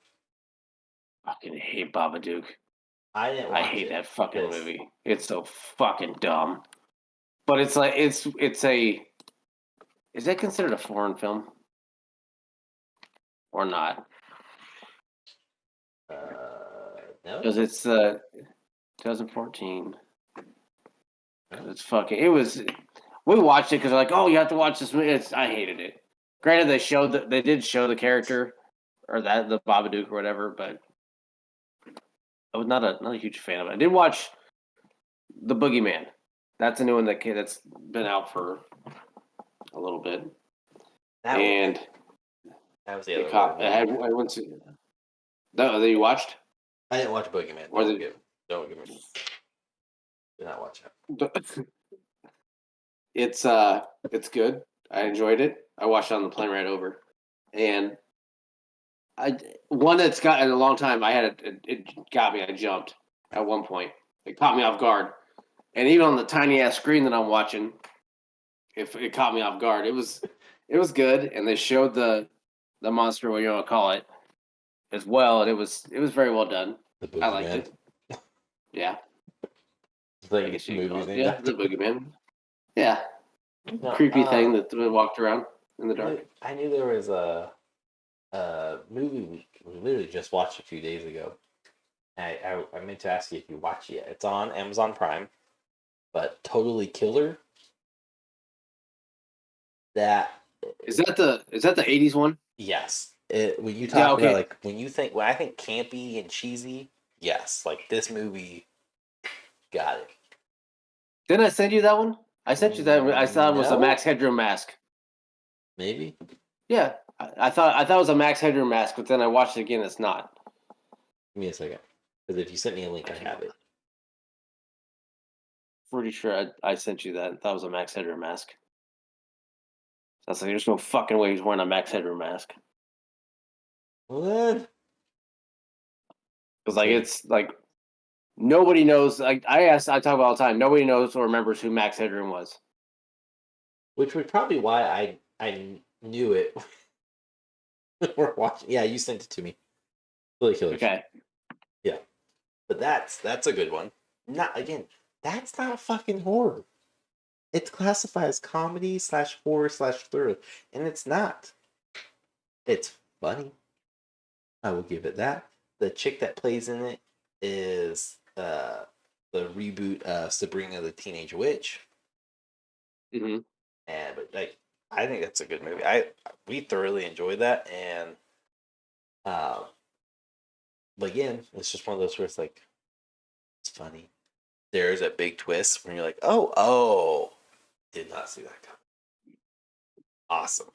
Fucking hate Babadook. I didn't watch it. I hate that fucking movie. It's so fucking dumb. But it's like it's a. Is that considered a foreign film? Or not? No. Because it's 2014. It's fucking. It was. We watched it because they're like, "Oh, you have to watch this movie." I hated it. Granted, they did show the character, or the Babadook or whatever, but I was not a huge fan of it. I did watch The Boogeyman. That's a new one that's been out for a little bit. That was the other one. I went to. No, that you watched? I didn't watch Boogeyman. Or Don't give me. Did not watch it. it's good. I enjoyed it. I watched it on the plane right over, and one that's got in a long time. It got me. I jumped at one point. It caught me off guard, and even on the tiny ass screen that I'm watching, it caught me off guard. It was good, and they showed the monster, what you want to call it, as well, and it was very well done. The I liked Boogeyman. it. Yeah, It's I like guess a you could call movie it. named Yeah, the after. boogeyman. Yeah, No, creepy thing that walked around in the dark. I knew there was a movie we literally just watched a few days ago. I meant to ask you if you watch it yet. It's on Amazon Prime, but Totally Killer. That Is that the '80s one? yes. When you Yeah. talk about Okay. like when I think campy and cheesy, yes, like this movie got it. Didn't I send you that one? I sent you that. I thought it was a No, Max Headroom mask. maybe. Yeah, I thought it was a Max Headroom mask, but then I watched it again. It's not. Give me a second, because if you sent me a link, I have it. Pretty sure I sent you that. That was a Max Headroom mask. I was like, there's no fucking way he's wearing a Max Headroom mask. What? Because like Okay. it's like nobody knows. Like I talk about all the time. Nobody knows or remembers who Max Headroom was. Which was probably why I knew it. We're watching. Yeah, you sent it to me. Really Killers. Okay. Yeah, but that's a good one. Not again. That's not a fucking horror. It's classified as comedy slash horror slash thriller, and it's not. It's funny. I will give it that. The chick that plays in it is the reboot of Sabrina the Teenage Witch, Mm-hmm. and but like I think that's a good movie. We thoroughly enjoyed that, and uh, but again, it's just one of those where it's like it's funny. There's a big twist when you're like, oh, did not see that coming. Awesome.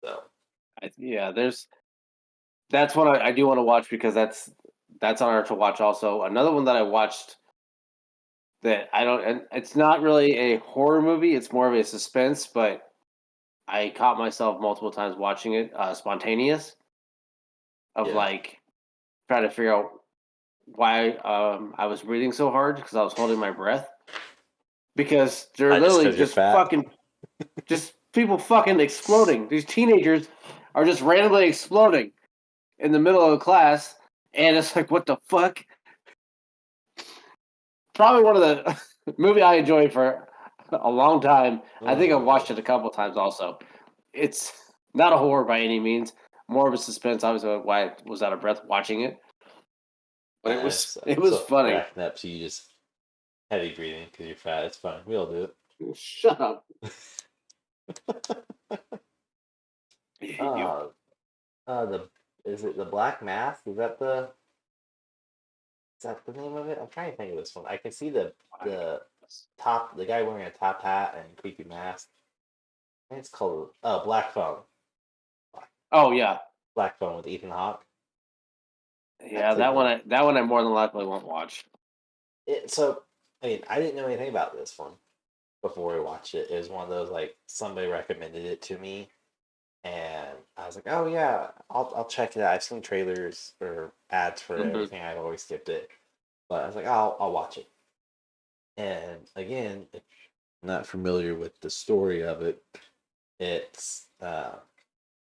So Yeah, that's one I do want to watch because that's on our to watch also. Another one that I watched that I don't, and it's not really a horror movie. It's more of a suspense, but I caught myself multiple times watching it. Spontaneous of yeah, like trying to figure out why I was breathing so hard because I was holding my breath because they're not just literally because you're just fat. fucking just people fucking exploding. These teenagers are just randomly exploding in the middle of a class, and it's like, what the fuck? Probably one of the movie I enjoyed for a long time. I think I've watched it a couple times. Also, it's not a horror by any means. More of a suspense. Obviously, why I was out of breath watching it, but it was So funny. cracking up. So you just heavy breathing because you're fat. It's fine. We all do Shut up. it. You. uh, the is it the Black Mask? Is that the name of it? I'm trying to think of this one. I can see the the guy wearing a top hat and creepy mask. I think it's called Black Phone. Oh yeah, Black Phone with Ethan Hawke. yeah. That's a good. That one I more than likely won't watch. So I mean, I didn't know anything about this one before we watched it. It was one of those like somebody recommended it to me, and I was like, oh yeah, I'll check it out. I've seen trailers or ads for Mm-hmm. everything. I've always skipped it, but I was like, I'll watch it. And again, if you're not familiar with the story of it, it's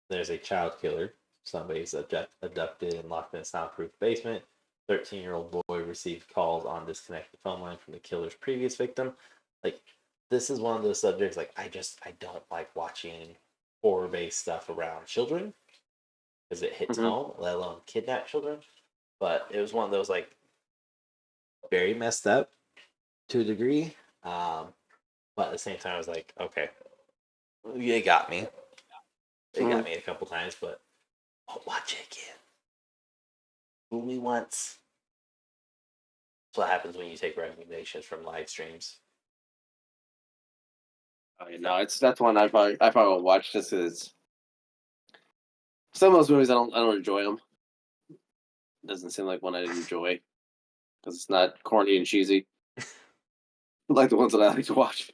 there's a child killer. Somebody's abducted and locked in a soundproof basement. 13-year-old boy received calls on disconnected phone line from the killer's previous victim. Like, this is one of those subjects, like, I don't like watching horror based stuff around children because it hits Mm-hmm. home, let alone kidnap children. But it was one of those, like, very messed up to a degree. But at the same time, I was like, okay, it got me. It got Mm-hmm. me a couple times, but I'll watch it again. Fool me once. That's what happens when you take recommendations from live streams. Oh, yeah, no, that's one I probably won't watch just because some of those movies I don't enjoy them. doesn't seem like one I'd enjoy because it's not corny and cheesy like the ones that I like to watch.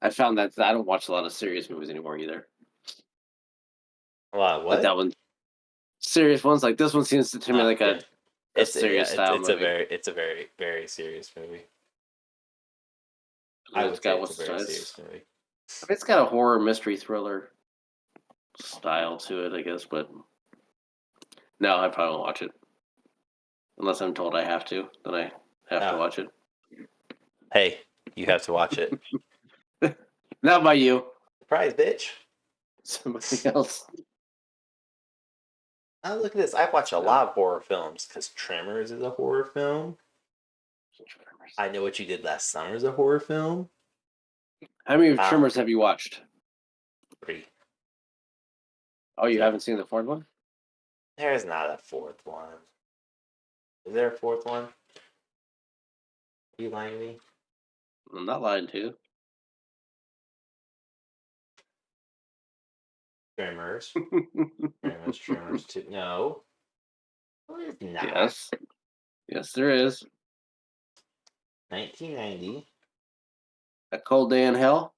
I found that I don't watch a lot of serious movies anymore either. A lot of Like what? that one, serious ones like this one seems to me like Yeah. a serious style movie. It's a very serious movie. I I mean, it's would say got it's a what's very serious movie. I mean, it's got a horror mystery thriller style to it, I guess. But no, I probably won't watch it unless I'm told I have to. Then I have to Oh, watch it. hey, you have to watch it. Not by you, Surprise, bitch. somebody else. Oh, look at this. I've watched a Yeah. lot of horror films because Tremors is a horror film. I Know What You Did Last Summer is a horror film. How many Wow. Tremors have you watched? 3. Oh, you Yeah. haven't seen the fourth one? There's not a 4th one. Is there a 4th one? Are you lying to me? I'm not lying to you. Tremors. Tremors 2. No. There's not. Yes. Yes, there is. 1990. A Cold Day in Hell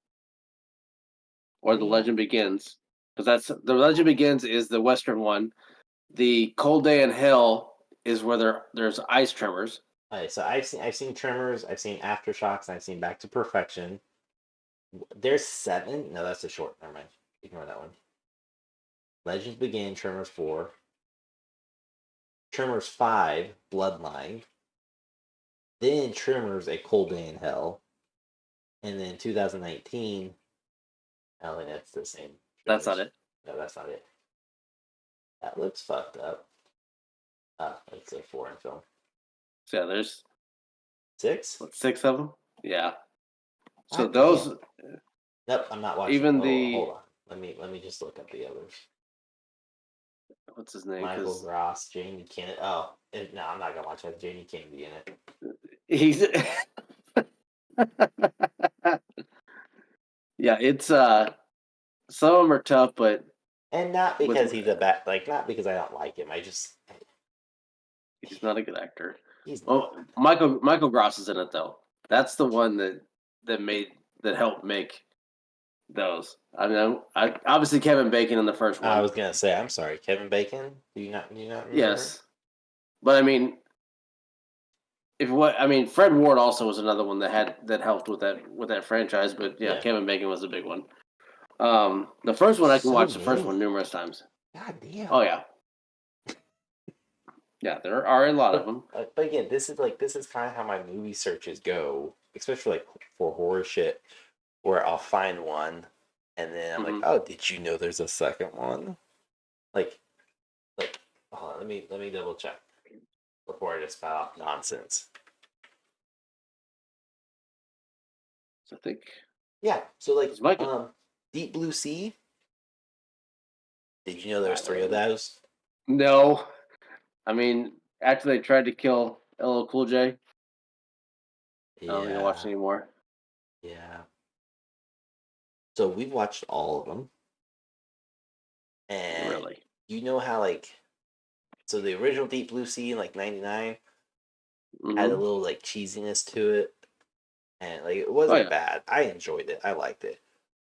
or The Yeah. Legend Begins. Because that's The Legend Begins is the Western one. The Cold Day in Hell is where there's ice tremors. Alright, so I've seen Tremors, I've seen Aftershocks, and I've seen Back to Perfection. There's 7. No, that's a short. Never mind. Ignore that one. Legends Begin, Tremors 4. Tremors 5, Bloodline. Then Tremors, A Cold Day in Hell. And then 2019, I don't think that's the same. That's not Tremors. it. No, that's not it. That looks fucked up. It's a foreign film. So yeah, there's 6? 6 of them. Yeah. So God those damn. Nope, I'm not watching. even Hold on. Let me just look up the others. what's his name? Michael 'Cause Gross, Jamie Kennedy. Oh, no, I'm not gonna watch that. Jamie Kennedy in it. he's yeah, it's some of them are tough, but And not with because he's a bad, like, not because I don't like him. I just, he's not a good actor. he's Oh, not. Michael Gross is in it though. That's the one that helped make those. I mean, I obviously Kevin Bacon in the first one. I was gonna say, I'm sorry, Kevin Bacon. Do you not remember? Yes, but I mean, Fred Ward also was another one that helped with that franchise. But yeah, Yeah. Kevin Bacon was a big one. The first one I can So watch the first many. one numerous times. God damn. Oh yeah, yeah, there are a lot of them. But again, this is kind of how my movie searches go, especially like for horror shit, where I'll find one, and then I'm like, oh, did you know there's a second one? Like, hold on, let me double check before I just spout off nonsense. I think. Yeah, so like, It's Michael. Deep Blue Sea. Did you know there was 3 of those? No, I mean after they tried to kill LL Cool J, I don't think I watched anymore. Yeah. So we've watched all of them, and Really? you know how like, so the original Deep Blue Sea in like '99 had a little like cheesiness to it, and like it wasn't bad. I enjoyed it. I liked it.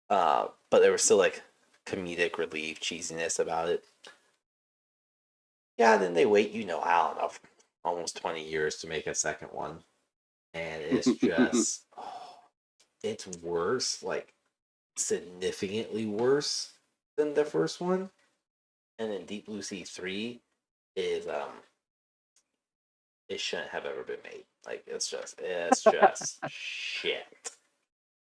But there was still like comedic relief cheesiness about it. Yeah, then they wait, I don't know, almost 20 years to make a second one, and it's just it's worse, like significantly worse than the first one. And then Deep Blue Sea 3 is it shouldn't have ever been made. Like it's just shit.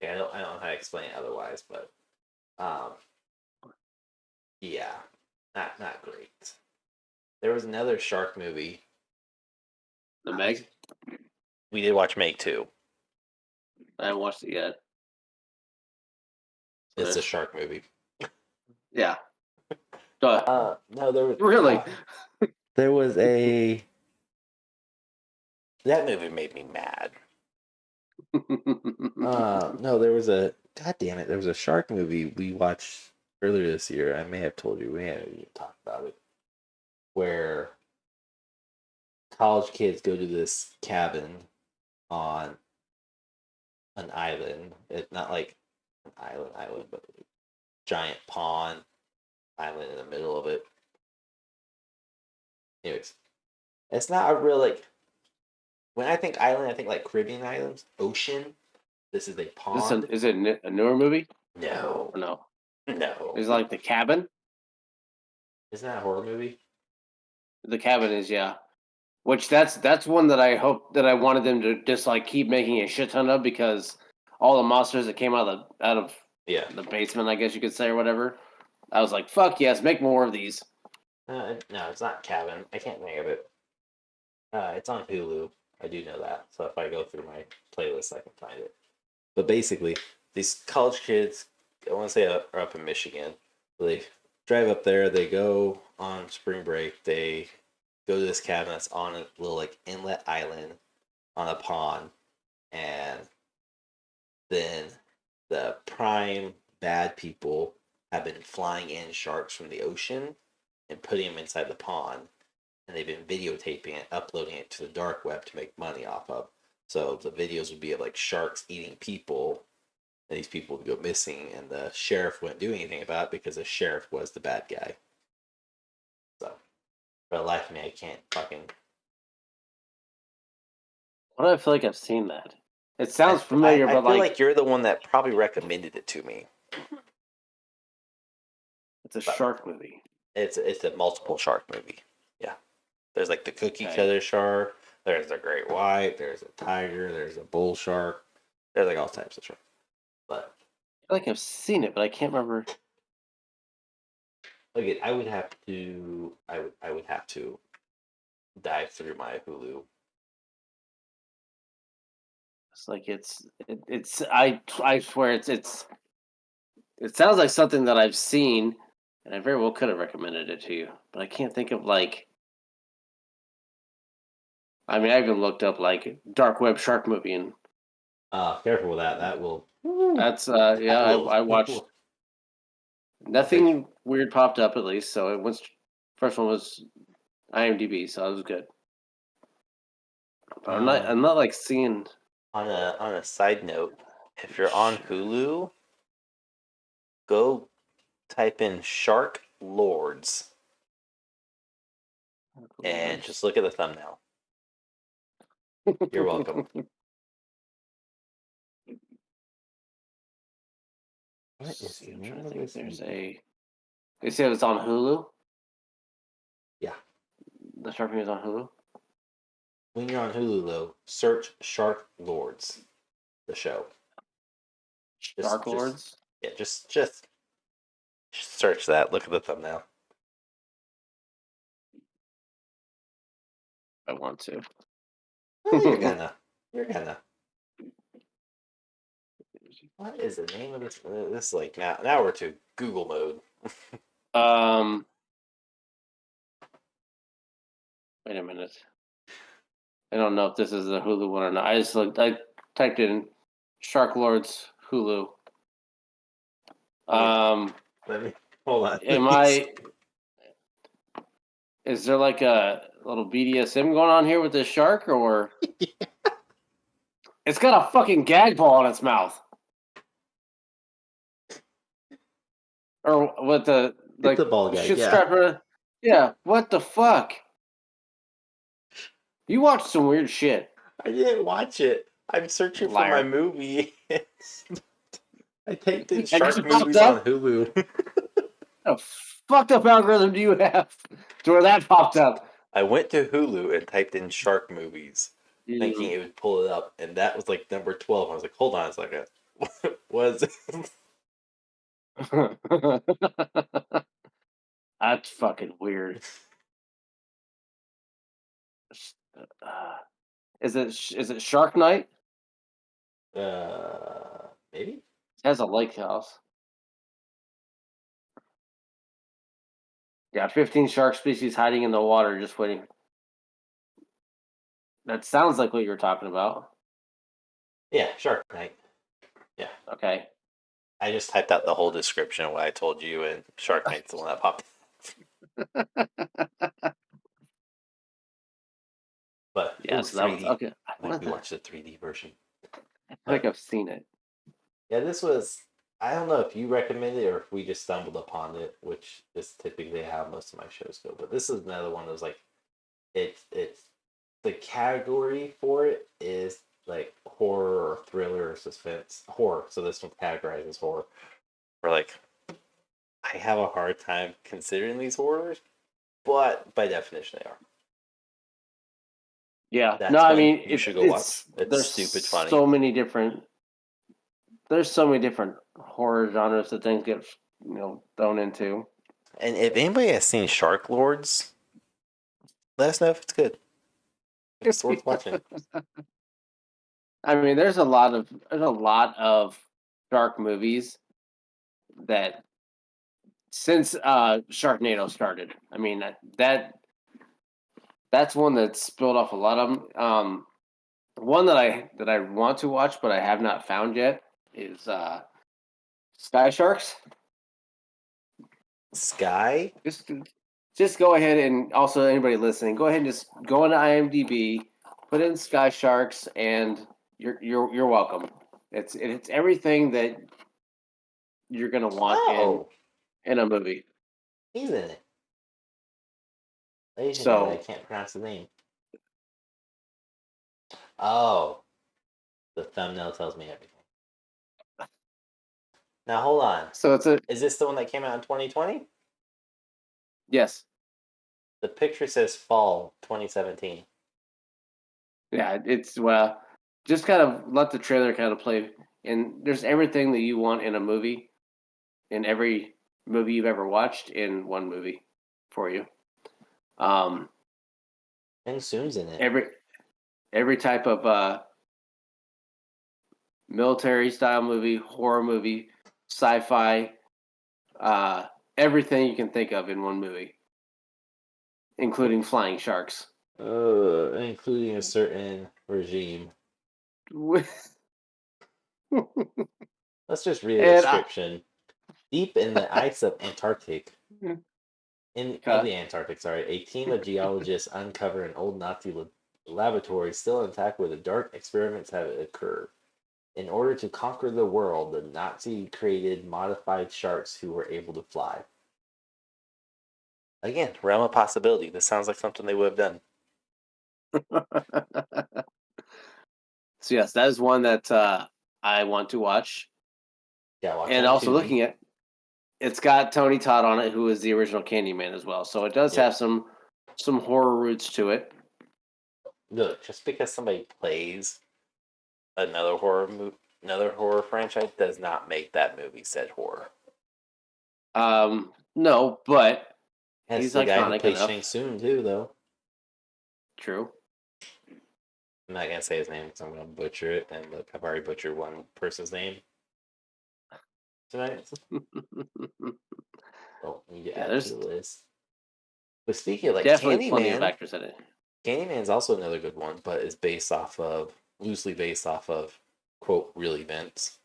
Yeah, I don't know how to explain it otherwise, but um yeah, not great. There was another shark movie. The Meg? We did watch Meg 2. I haven't watched it yet. It's a shark movie. Yeah. No, there was Really? there was that movie made me mad. No, there was God damn it, there was a shark movie we watched earlier this year. I may have told you, we hadn't even talked about it. Where college kids go to this cabin on an island. It's not like an island, but a giant pond island in the middle of it. Anyways, it's not a real like. When I think island, I think like Caribbean islands, ocean. This is a pond. Is it a newer movie? No, Or no? no. Is it like The Cabin? Isn't that a horror movie? The Cabin is, yeah. Which that's one that I hope that I wanted them to just like keep making a shit ton of, because all the monsters that came out of Yeah. the basement, I guess you could say, or whatever. I was like, fuck yes, make more of these. No, it's not Cabin. I can't think of it. It's on Hulu. I do know that. So if I go through my playlist, I can find it. But basically, these college kids, I want to say are up in Michigan. They drive up there. They go on spring break. They go to this cabin that's on a little like inlet island on a pond, and then the prime bad people have been flying in sharks from the ocean and putting them inside the pond, and they've been videotaping it, uploading it to the dark web to make money off of. So the videos would be of like sharks eating people, and these people would go missing, and the sheriff wouldn't do anything about it because the sheriff was the bad guy. So, for the life of me, I can't fucking. Why do I feel like I've seen that? It sounds familiar, I but feel like you're the one that probably recommended it to me. it's a shark movie. It's a multiple shark movie. Yeah, there's like the cookie Okay. cutter shark. There's a great white. There's a tiger. There's a bull shark. There's like all types of sharks. But I feel like I've seen it, but I can't remember. again, I would have to. I would have to dive through my Hulu. It's like it's I swear it sounds like something that I've seen, and I very well could have recommended it to you, but I can't think of like. I mean, I even looked up like dark web shark movie, and Careful with that. That will. that's yeah. That will. I watched nothing weird popped up at least, so it was first one was IMDb, so it was good. But I'm not like seeing. On a side note, if you're on Hulu, go type in Shark Lords and just look at the thumbnail. You're welcome. What is the name of this There's movie? They said it's on Hulu. Yeah. The shark movie is on Hulu. When you're on Hulu, though, search Shark Lords, the show. Shark Lords. Yeah, just search that. Look at the thumbnail. I want to. You're gonna. What is the name of this? This is like now we're to Google mode. Wait a minute. I don't know if this is the Hulu one or not. I typed in Shark Lords Hulu. Let me hold on. Is there like a little BDSM going on here with this shark, or Yeah. It's got a fucking gag ball in its mouth, or what the like the ball gag? shit Yeah. strapper? Yeah, what the fuck? You watched some weird shit. I didn't watch it. I'm searching for my movie. I typed in shark movies on Hulu. A fucked up algorithm do you have to where that popped up? I went to Hulu and typed in shark movies, thinking it would pull it up, and that was like number 12. I was like, hold on a second. What is it? That's fucking weird. Is it Shark Night? Maybe? It has a lake house. Yeah, 15 shark species hiding in the water, just waiting. That sounds like what you were talking about. Yeah, Shark Night. Yeah. Okay. I just typed out the whole description of what I told you, and Shark Night's the one that popped. But Yeah, ooh, so that was 3D. okay. Like we watched the 3D version. I feel like But I've seen it. yeah, this was. I don't know if you recommended it or if we just stumbled upon it, which is typically how most of my shows go. But this is another one that was like, it's the category for it is like horror or thriller or suspense horror. So this one's categorized as horror. We're like, I have a hard time considering these horrors, but by definition they are. Yeah. No, That's I one mean you should go watch. it's It's there's stupid funny. so many different horror genres that things get thrown into. And if anybody has seen Shark Lords, let us know if it's good. It's worth watching. I mean, there's a lot of shark movies that since Sharknado started. I mean that's one that spilled off a lot of them. One that I want to watch but I have not found yet is Sky Sharks. Sky? Just just go ahead and also anybody listening, go ahead and just go into IMDb, put in Sky Sharks, and you're welcome. It's everything that you're gonna want Oh, in a movie. he's in it. Asian guy, but I So can't pronounce the name. Oh, the thumbnail tells me everything. Now hold on. so it's a Is this the one that came out in 2020? yes. The picture says fall 2017. Yeah, it's well, just kind of let the trailer kind of play, and there's everything that you want in a movie, in every movie you've ever watched in one movie for you. Um, And Soon's in it. every type of military style movie, horror movie, sci-fi, uh, everything you can think of in one movie, including flying sharks. Including a certain regime. Let's just read a and I, description. Deep in the ice of Antarctic, of okay. the Antarctic, sorry, a team of geologists uncover an old Nazi laboratory still intact where the dark experiments have occurred. In order to conquer the world, the Nazi created modified sharks who were able to fly. Again, realm of possibility. This sounds like something they would have done. So yes, that is one that I want to watch. Yeah, watch And on also Tubi. looking at it's got Tony Todd on it, who is the original Candyman as well. So it does Yep. have some horror roots to it. Look, just because somebody plays another another horror franchise does not make that movie said horror. No, but That's he's the guy who iconic plays enough. Shang Tsung too, though. True. I'm not gonna say his name because I'm gonna butcher it. And look, I've already butchered one person's name tonight. Oh, we need to Yeah, add to there's the list. But speaking of like definitely plenty of Candyman, actors in it. Candyman's also another good one, but is loosely based off of quote real events,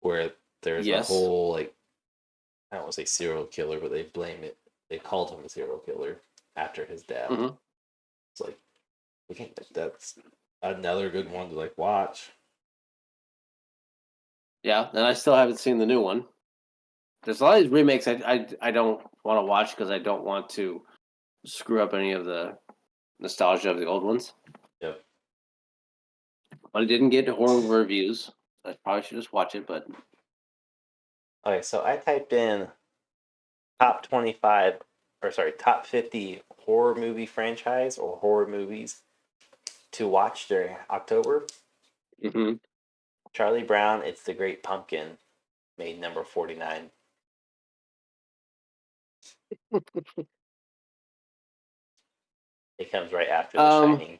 where there's a Yes. whole like I don't want to say serial killer, but they blame it. They called him a serial killer after his death. Mm-hmm. It's like we can't. That's another good one to like watch. Yeah, and I still haven't seen the new one. There's a lot of these remakes I don't want to watch because I don't want to screw up any of the nostalgia of the old ones. Yep. But I didn't get horror reviews. I probably should just watch it, but Okay, so I typed in top 25 or sorry, top 50 horror movie franchise or horror movies to watch during October. mm-hmm. Charlie Brown, It's the Great Pumpkin made number 49. It comes right after The Shining,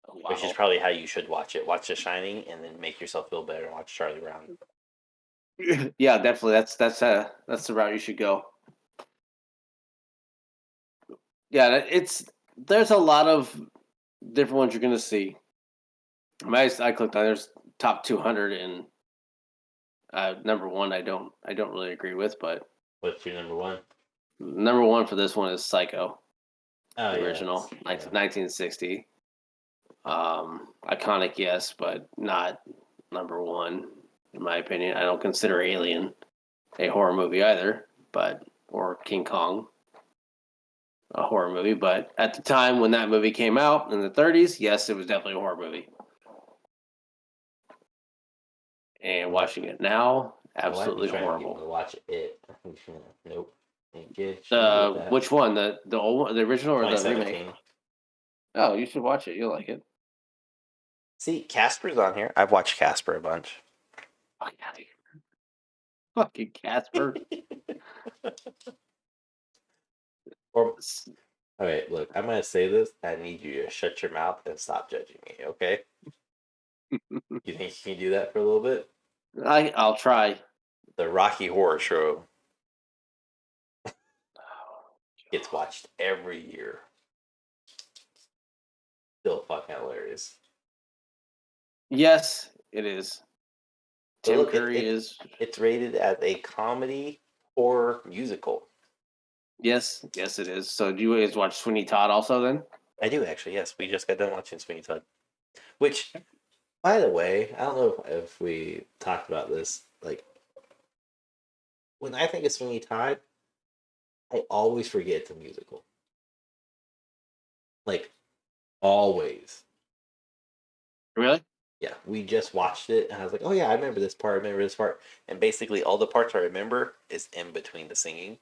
which is Wow. probably how you should watch it. Watch The Shining and then make yourself feel better and watch Charlie Brown. Yeah, definitely. That's the route you should go. Yeah, there's a lot of different ones you're gonna see. I clicked on there's top 200 and number one I don't really agree with, but What's your number one? number one for this one is Psycho. Oh The yeah, original, that's- yeah. 1960. Iconic, yes, but not number one in my opinion. I don't consider Alien a horror movie either, but or King Kong a horror movie. But at the time when that movie came out in the 30s, yes, it was definitely a horror movie. And watching it now, I might be absolutely trying to get me horrible. to watch it. Nope. Can't get with that. Which one? The old one, the original or the remake? 2017. Oh, you should watch it. You'll like it. See, Casper's on here. I've watched Casper a bunch. Fuck out of here. Fucking Casper. Or okay, look, I'm gonna say this. I need you to shut your mouth and stop judging me, okay? You think you can do that for a little bit? I'll try. The Rocky Horror Show gets watched every year. Still fucking hilarious. Yes, it is. But Tim look, Curry is. it's rated as a comedy horror musical. Yes, yes, it is. So do you guys watch Sweeney Todd also then? I do actually, yes. We just got done watching Sweeney Todd. Which, by the way, I don't know if we talked about this. Like, when I think of Sweeney Todd, I always forget it's a musical. Like, always. Really? Yeah, we just watched it, and I was like, oh yeah, I remember this part, I remember this part. And basically, all the parts I remember is in between the singing.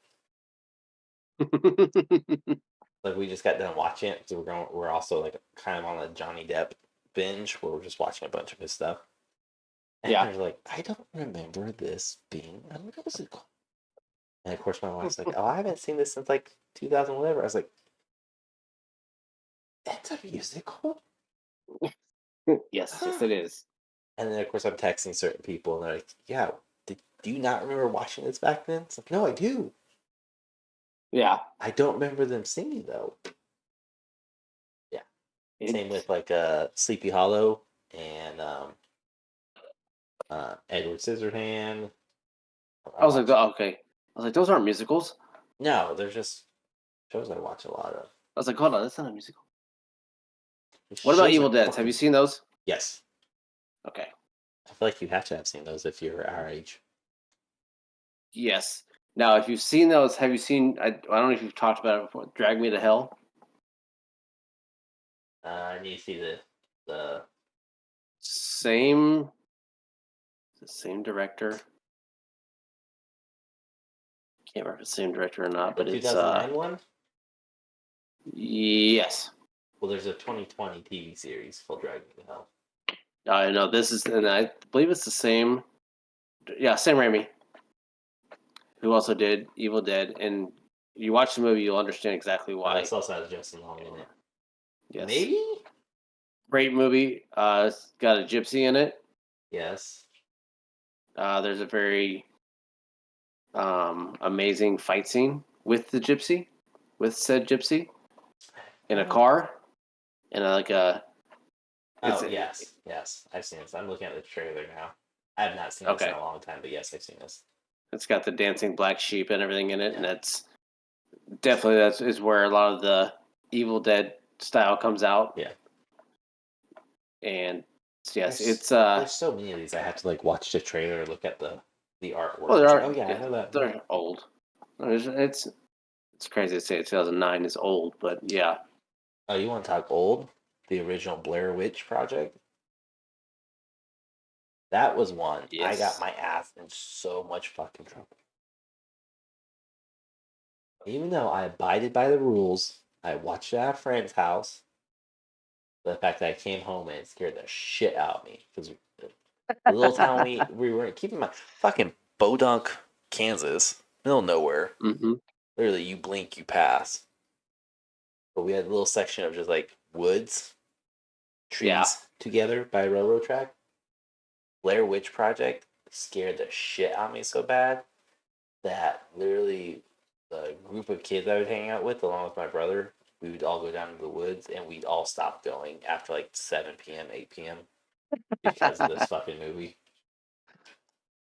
Like, we just got done watching it, because we're also, like, kind of on a Johnny Depp binge, where we're just watching a bunch of his stuff. And Yeah. I was like, I don't remember this being a musical. And of course, my wife's like, oh, I haven't seen this since, like, 2000 whatever. I was like, it's a musical? Yes, yes, it is. And then, of course, I'm texting certain people, and they're like, yeah, do you not remember watching this back then? It's like, no, I do. Yeah. I don't remember them singing, though. Yeah. Same with, like, Sleepy Hollow and Edward Scissorhand. I was like, okay. I was like, those aren't musicals. No, they're just shows I watch a lot of. I was like, hold on, that's not a musical. What about Shows Evil are Dead? Have fucking- you seen those? Yes. Okay. I feel like you have to have seen those if you're our age. Yes. Now, if you've seen those, have you seen? I don't know if you've talked about it before. Drag Me to Hell. I need to see the Same. The same director. Can't remember if it's the same director or not, but it's 2009 one. yes. Well, there's a 2020 TV series called Drag Me to Hell. I know this is, and I believe it's the same. Yeah, Sam Raimi, who also did Evil Dead, and you watch the movie, you'll understand exactly why. This also has Justin Long in it. Yes. Maybe. Great movie. It's got a gypsy in it. Yes. There's a very amazing fight scene with the gypsy, with said gypsy, in a car, and like a. Yes. I've seen this. I'm looking at the trailer now. I have not seen this in a long time, but yes, I've seen this. It's got the dancing black sheep and everything in it, and that's definitely is where a lot of the Evil Dead style comes out. Yeah. And yes, there's so many of these. I have to like watch the trailer, look at the artwork. Well, there are. Oh yeah, I know that. They're old. It's crazy to say 2009 is old, but yeah. Oh, you want to talk old? The original Blair Witch Project. That was one. Yes. I got my ass in so much fucking trouble. Even though I abided by the rules, I watched it at a friend's house. The fact that I came home and it scared the shit out of me. Because the little town we were in, keep in mind, fucking Bodunk, Kansas, middle of nowhere. Mm-hmm. Literally, you blink, you pass. But we had a little section of just like woods, trees together by a railroad track. Blair Witch Project scared the shit out of me so bad that literally the group of kids I would hang out with, along with my brother, we would all go down to the woods and we'd all stop going after like 7 p.m., 8 p.m. because of this fucking movie.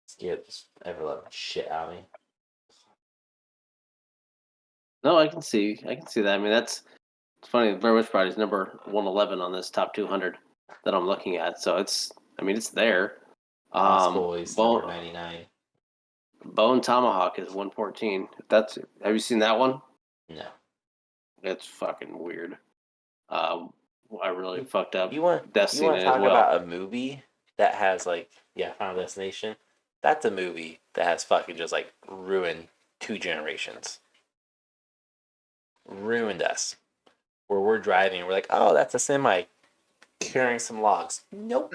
Scared the ever loving shit out of me. No, I can see that. I mean, that's It's funny. Blair Witch Project is number 111 on this top 200 that I'm looking at. So it's there. Lost Boys number Bone 99. Bone Tomahawk is 114. Have you seen that one? No. It's fucking weird. I really fucked up You want death you scene want in to it as talk well. about a movie that has Final Destination? That's a movie that has fucking just ruined 2 generations. Ruined us. Where we're driving and we're like, oh, that's a semi carrying some logs. Nope.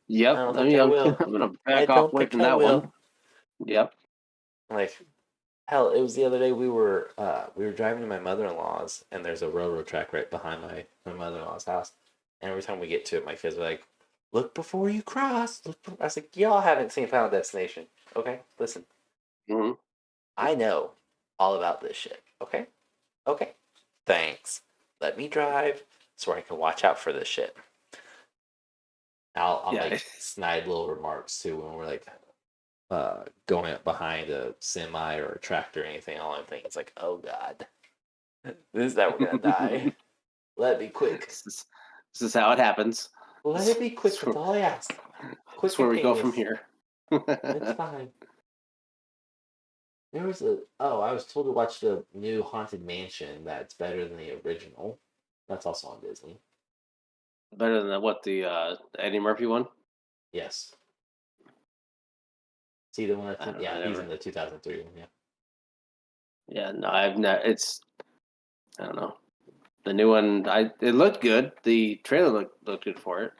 Yep. I don't I think mean, I I'm will. gonna I back off don't away think from I that will. one. Yep. Like, hell, it was the other day we were driving to my mother-in-law's and there's a railroad track right behind my mother-in-law's house. And every time we get to it, my kids are like, look before you cross. I was like, y'all haven't seen Final Destination. Okay? Listen. Hmm. I know all about this shit. Okay? Okay. Thanks. Let me drive so I can watch out for this shit. I'll Yeah. make snide little remarks too when we're going up behind a semi or a tractor or anything. All I'm thinking is like, oh god, this is how we're gonna die. Let it be quick. This is how it happens. Let it be quick. That's all I ask. Quick That's where and we go painless. from here. It's fine. There was I was told to watch the new Haunted Mansion that's better than the original. That's also on Disney. Better than the Eddie Murphy one? Yes. See the one I that's don't know. yeah, I he's never. in the 2003 one, yeah. Yeah, no, I've not. I don't know. The new one, it looked good. The trailer looked good for it,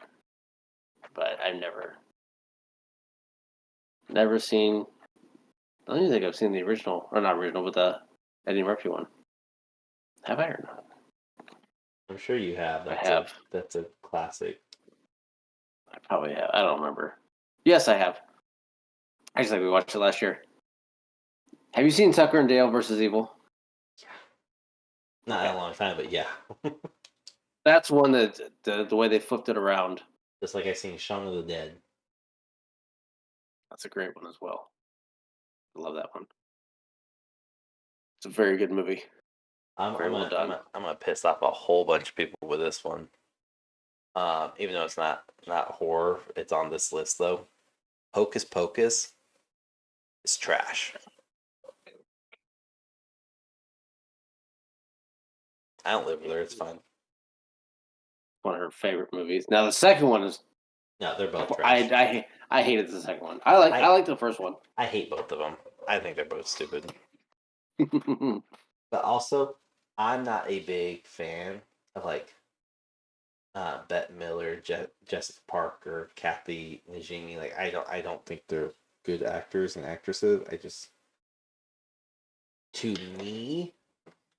but I've never seen. I don't even think I've seen the original, or not original, but the Eddie Murphy one. Have I or not? I'm sure you have. I have. That's a classic. I probably have. I don't remember. Yes, I have. I just think we watched it last year. Have you seen Tucker and Dale versus Evil? Not Okay. in a long time, but yeah. That's one that the way they flipped it around. Just like I seen Shaun of the Dead. That's a great one as well. I love that one. It's a very good movie. Very well done. I'm gonna piss off a whole bunch of people with this one. Even though it's not horror, it's on this list though. Hocus Pocus is trash. I don't live with her. It's fine. One of her favorite movies. Now the second one is No, they're both trash. I hated the second one. I like the first one. I hate both of them. I think they're both stupid. But also, I'm not a big fan of Bette Miller, Jessica Parker, Kathy Najimy. Like I don't think they're good actors and actresses. To me,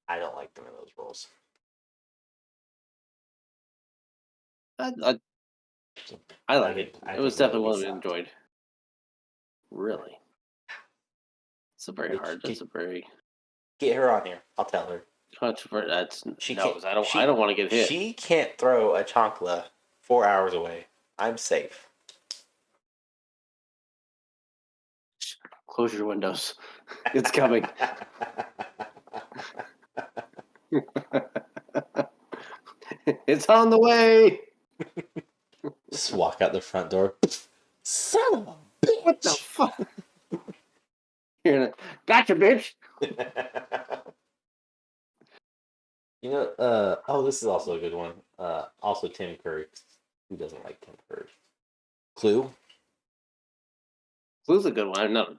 I don't like them in those roles. I like it. It was definitely one I enjoyed. Really, it's a very hard. That's a very get her on here. I'll tell her. controversial. She no, can't. because I don't want to get hit. She can't throw a chancla 4 hours away. I'm safe. Close your windows. It's coming. It's on the way. Just walk out the front door. Son of a bitch! What the fuck? Gotcha, bitch. This is also a good one. Also Tim Curry. Who doesn't like Tim Curry? Clue. Clue's a good one. No,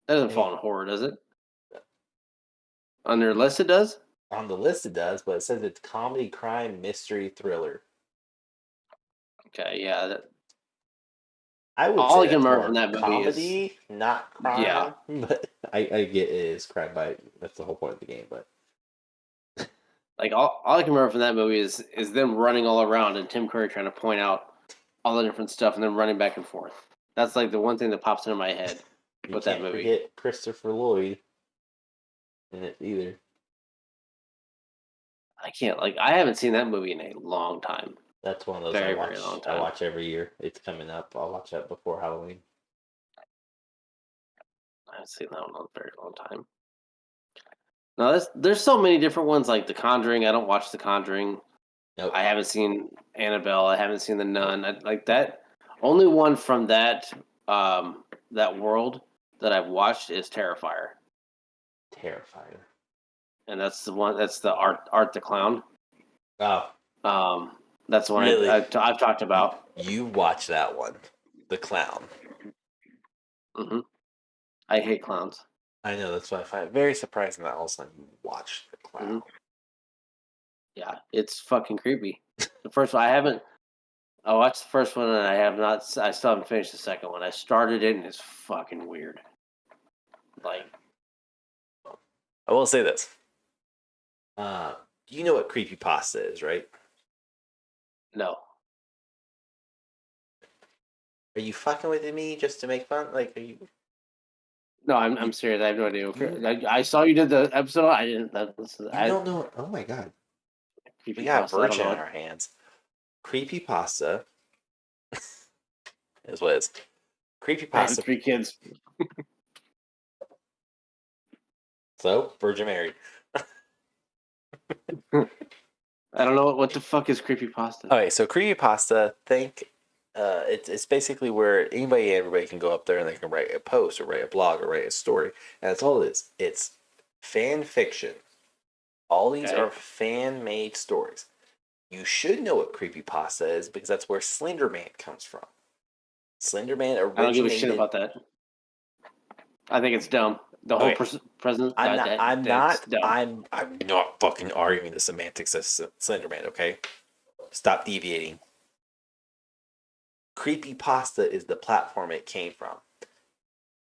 that doesn't fall in horror, does it? On their list, it does. On the list, it does, but it says it's comedy, crime, mystery, thriller. Okay, yeah. I would All say I can that's remember more from that movie comedy, not crime. Yeah. But I get it is crime, but that's the whole point of the game. But like all I can remember from that movie is them running all around and Tim Curry trying to point out all the different stuff and then running back and forth. That's like the one thing that pops into my head you with can't that movie. forget Christopher Lloyd in it either. I can't I haven't seen that movie in a long time. That's one of those very, I watch. very long I time. watch every year. It's coming up. I'll watch that before Halloween. I haven't seen that one in a very long time. No, there's so many different ones like The Conjuring. I don't watch The Conjuring. Nope. I haven't seen Annabelle. I haven't seen The Nun. Like that. Only one from that world that I've watched is Terrifier, Terrifier. and that's the one. That's the Art the Clown. Oh, Um, that's the one really? I've talked about. You watch that one, The Clown. Hmm. I hate clowns. I know, that's why I find it very surprising that all of a sudden you watch The Clown. Hmm. Yeah, it's fucking creepy. The first one I haven't. I watched the first one and I have not. I still haven't finished the second one. I started it and it's fucking weird. Like, I will say this. You know what creepypasta is, right? no. Are you fucking with me just to make fun? Like, are you? No, I'm serious. I have no idea. You, I saw you did the episode. I didn't. you don't know? Oh my god, we Creepy got pasta. I don't virgin know in our hands. Creepypasta is what it is. I have Creepypasta. 3 kids. So, Virgin Mary. I don't know what the fuck is creepy pasta. Okay, so creepypasta, it's basically where everybody can go up there and they can write a post or write a blog or write a story, and that's all it is. It's fan fiction. All these Okay. are fan made stories. You should know what creepypasta is because that's where Slender Man comes from. Slender Man originated. I don't give a shit about that. I think it's dumb. The whole Okay. present. I'm That's dumb. I'm not fucking arguing the semantics of Slender Man. Okay, stop deviating. Creepypasta is the platform it came from.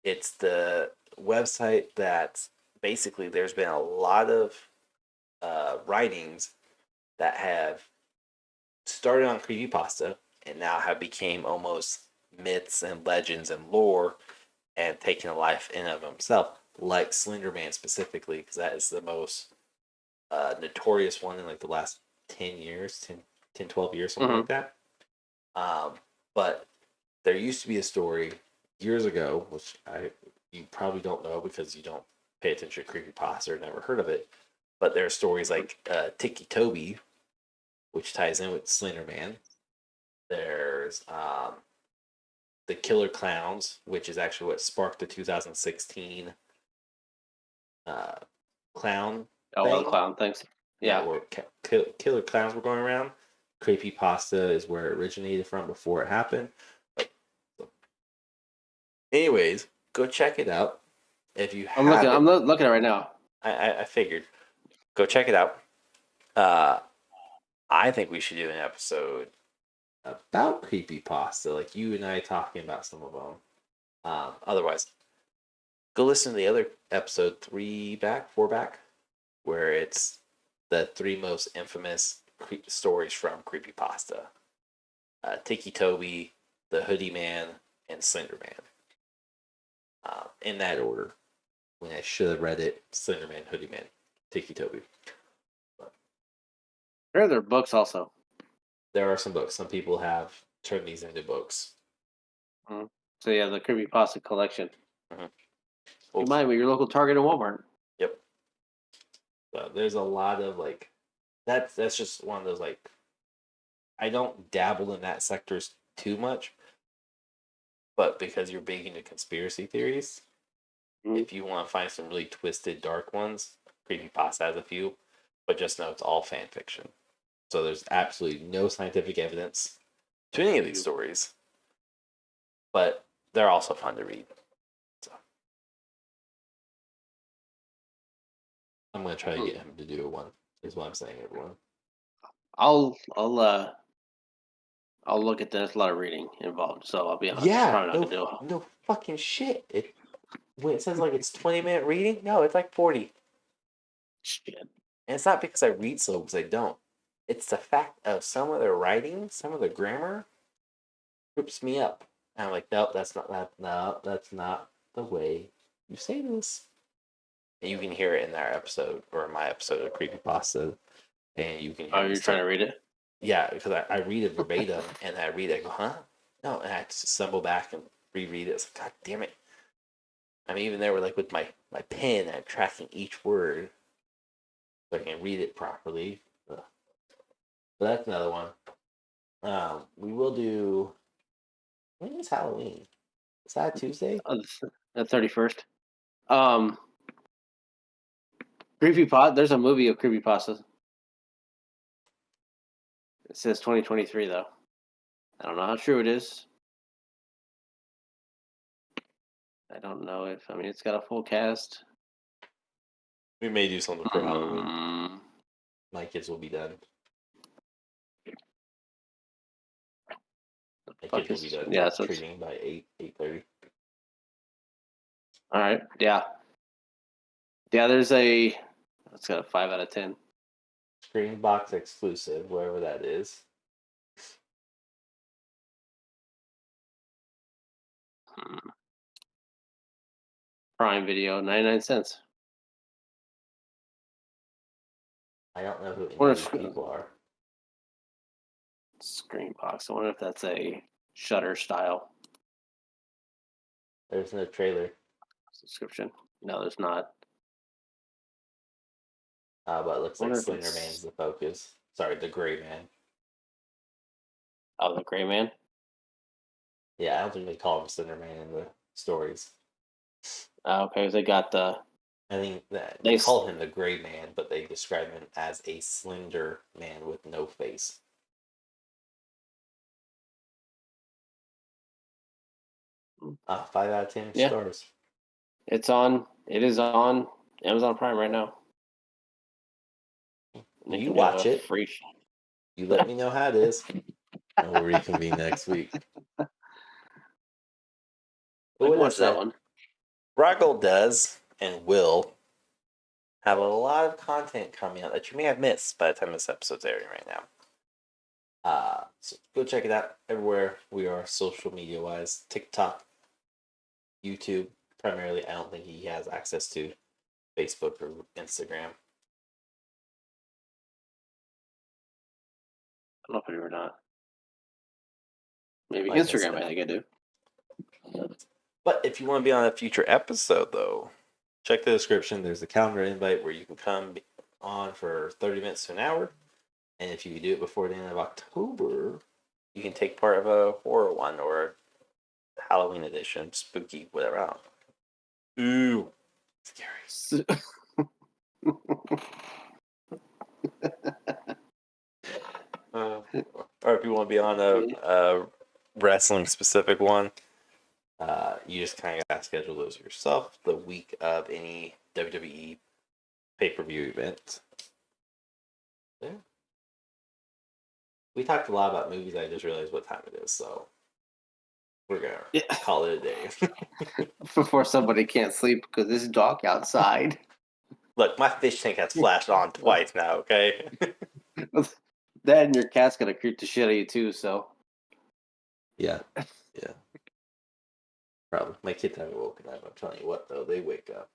It's the website that basically there's been a lot of writings that have started on creepypasta and now have became almost myths and legends and lore and taken a life in of himself, like Slender Man specifically, because that is the most notorious one in like the last 10 years, 12 years, something like that. But there used to be a story years ago, which you probably don't know because you don't pay attention to creepypasta or never heard of it. But there are stories like Tiki Toby, which ties in with Slender Man. There's the Killer Clowns, which is actually what sparked the 2016 clown Oh, thing. clown things. Yeah, Yeah. where killer clowns were going around. Creepypasta is where it originated from before it happened. Anyways, go check it out. If you I'm haven't, looking at it right now. I figured. Go check it out. I think we should do an episode about creepypasta, like you and I talking about some of them. Otherwise, go listen to the other episode 4 back, where it's the 3 most infamous stories from creepypasta. Tiki Toby, the Hoodie Man, and Slender Man. In that order. When I should have read it, Slender Man, Hoodie Man, Tiki Toby. There are books also. There are some books. Some people have turned these into books. Mm. So yeah, the creepy pasta collection. Mm-hmm. You might be your local Target and Walmart. Yep. So there's a lot of like that's just one of those like I don't dabble in that sectors too much, but because you're big into conspiracy theories, if you want to find some really twisted, dark ones, creepypasta has a few, but just know it's all fan fiction. So there's absolutely no scientific evidence to any of these stories, but they're also fun to read. So I'm gonna try to get him to do one. Is what I'm saying, everyone. I'll look at that. There's a lot of reading involved, so I'll be honest. Yeah, Probably not gonna do it. no fucking shit. When it says like it's 20-minute reading, no, it's like 40. Shit. And it's not because I read slow, because I don't. It's the fact of some of their writing, some of the grammar, trips me up. And I'm like, nope, that's not that. No, that's not the way you say this. And you can hear it in our episode or my episode of Creepypasta, and you can hear. Oh, you're trying to read it? Yeah, because I read it verbatim, and I read it, I go, huh? No, and I have to stumble back and reread it. It's like, God damn it. I'm even there with like with my pen, I'm tracking each word so I can read it properly. But that's another one. We will do. When is Halloween? Is that Tuesday? The 31st. Creepypasta. There's a movie of creepypasta. It says 2023 though. I don't know how true it is. I don't know if it's got a full cast. We may do something for Halloween. Mm, My kids will be done. My fuck kids will be is- done yeah, so it's- treating by 8:30. all right. Yeah. Yeah. It's got a 5 out of 10. Screen box exclusive, wherever that is. Prime Video, 99 cents. I don't know who any What of if- these people are. Screen box. I wonder if that's a Shutter style There's no trailer, subscription. No, there's not. but it looks I like wonder if Slender it's- Man's the focus. Sorry, the Gray Man. Oh, the Gray Man. Yeah, I don't think they call him Slender Man in the stories. Okay, they got the. I think that They they s- call him the Gray Man, but they describe him as a slender man with no face. Hmm. 5 out of 10 Yeah. stars. It is on Amazon Prime right now. And You can do watch a it. Free. You let me know how it is, and we'll reconvene next week. I But can with watch that said, one. Rocco does and will have a lot of content coming out that you may have missed by the time this episode's airing right now. So go check it out everywhere we are social media wise. TikTok, YouTube, primarily. I don't think he has access to Facebook or Instagram. I don't know if I do or not. Maybe Like I Instagram. said. I think I do. But if you want to be on a future episode, though, check the description. There's a calendar invite where you can come on for 30 minutes to an hour. And if you do it before the end of October, you can take part of a horror one or Halloween edition, spooky, whatever. I don't know. Ooh, scary. Or if you want to be on a wrestling specific one, you just kind of got to schedule those yourself the week of any WWE pay-per-view event. Yeah. We talked a lot about movies. I just realized what time it is, so we're gonna call it a day. Before somebody can't sleep because it's dark outside. Look, my fish tank has flashed on twice now. Okay. That and your cat's gonna creep the shit out of you too. So Yeah. Probably my kids haven't woken up. I'm telling you what, though, they wake up.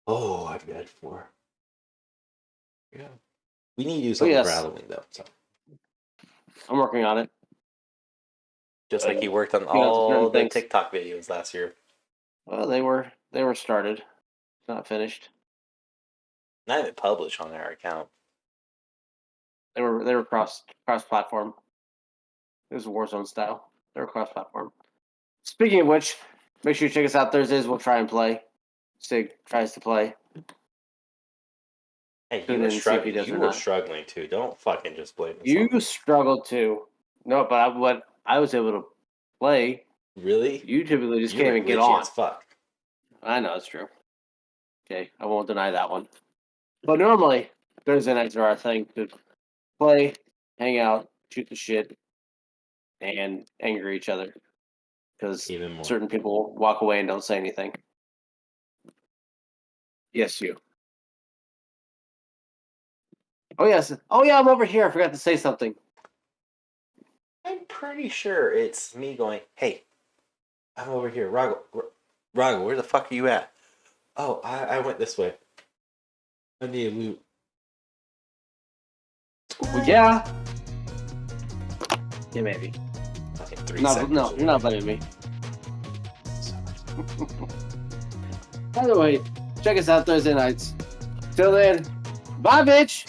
Oh, I've got 4. Yeah. We need to do something for Halloween, though. So. I'm working on it. Just like you worked on certain all the things. TikTok videos last year. Well, they were started, not finished. Not even published on our account. They were cross platform. It was Warzone style. They were cross platform. Speaking of which, make sure you check us out Thursdays. We'll try and play. Sig tries to play. Hey, Tune you were in and see if he struggling. does You or were not. struggling too. Don't fucking just blame this on You me. struggled too. No, but what I was able to play. Really? You typically just You can't were even get glitchy on. as fuck. I know it's true. Okay, I won't deny that one. But normally Thursday nights are our thing to play, hang out, shoot the shit, and anger each other. Because Even more. certain people walk away and don't say anything. Yes, you. Oh yes. Oh yeah, I'm over here. I forgot to say something. I'm pretty sure it's me going, hey, I'm over here. Rago, where the fuck are you at? Oh, I went this way. I need loot. Well, yeah. Yeah, maybe. Okay, 3 No, seconds. no, you're not blaming me. By the way, check us out Thursday nights. Till then, Bye, bitch.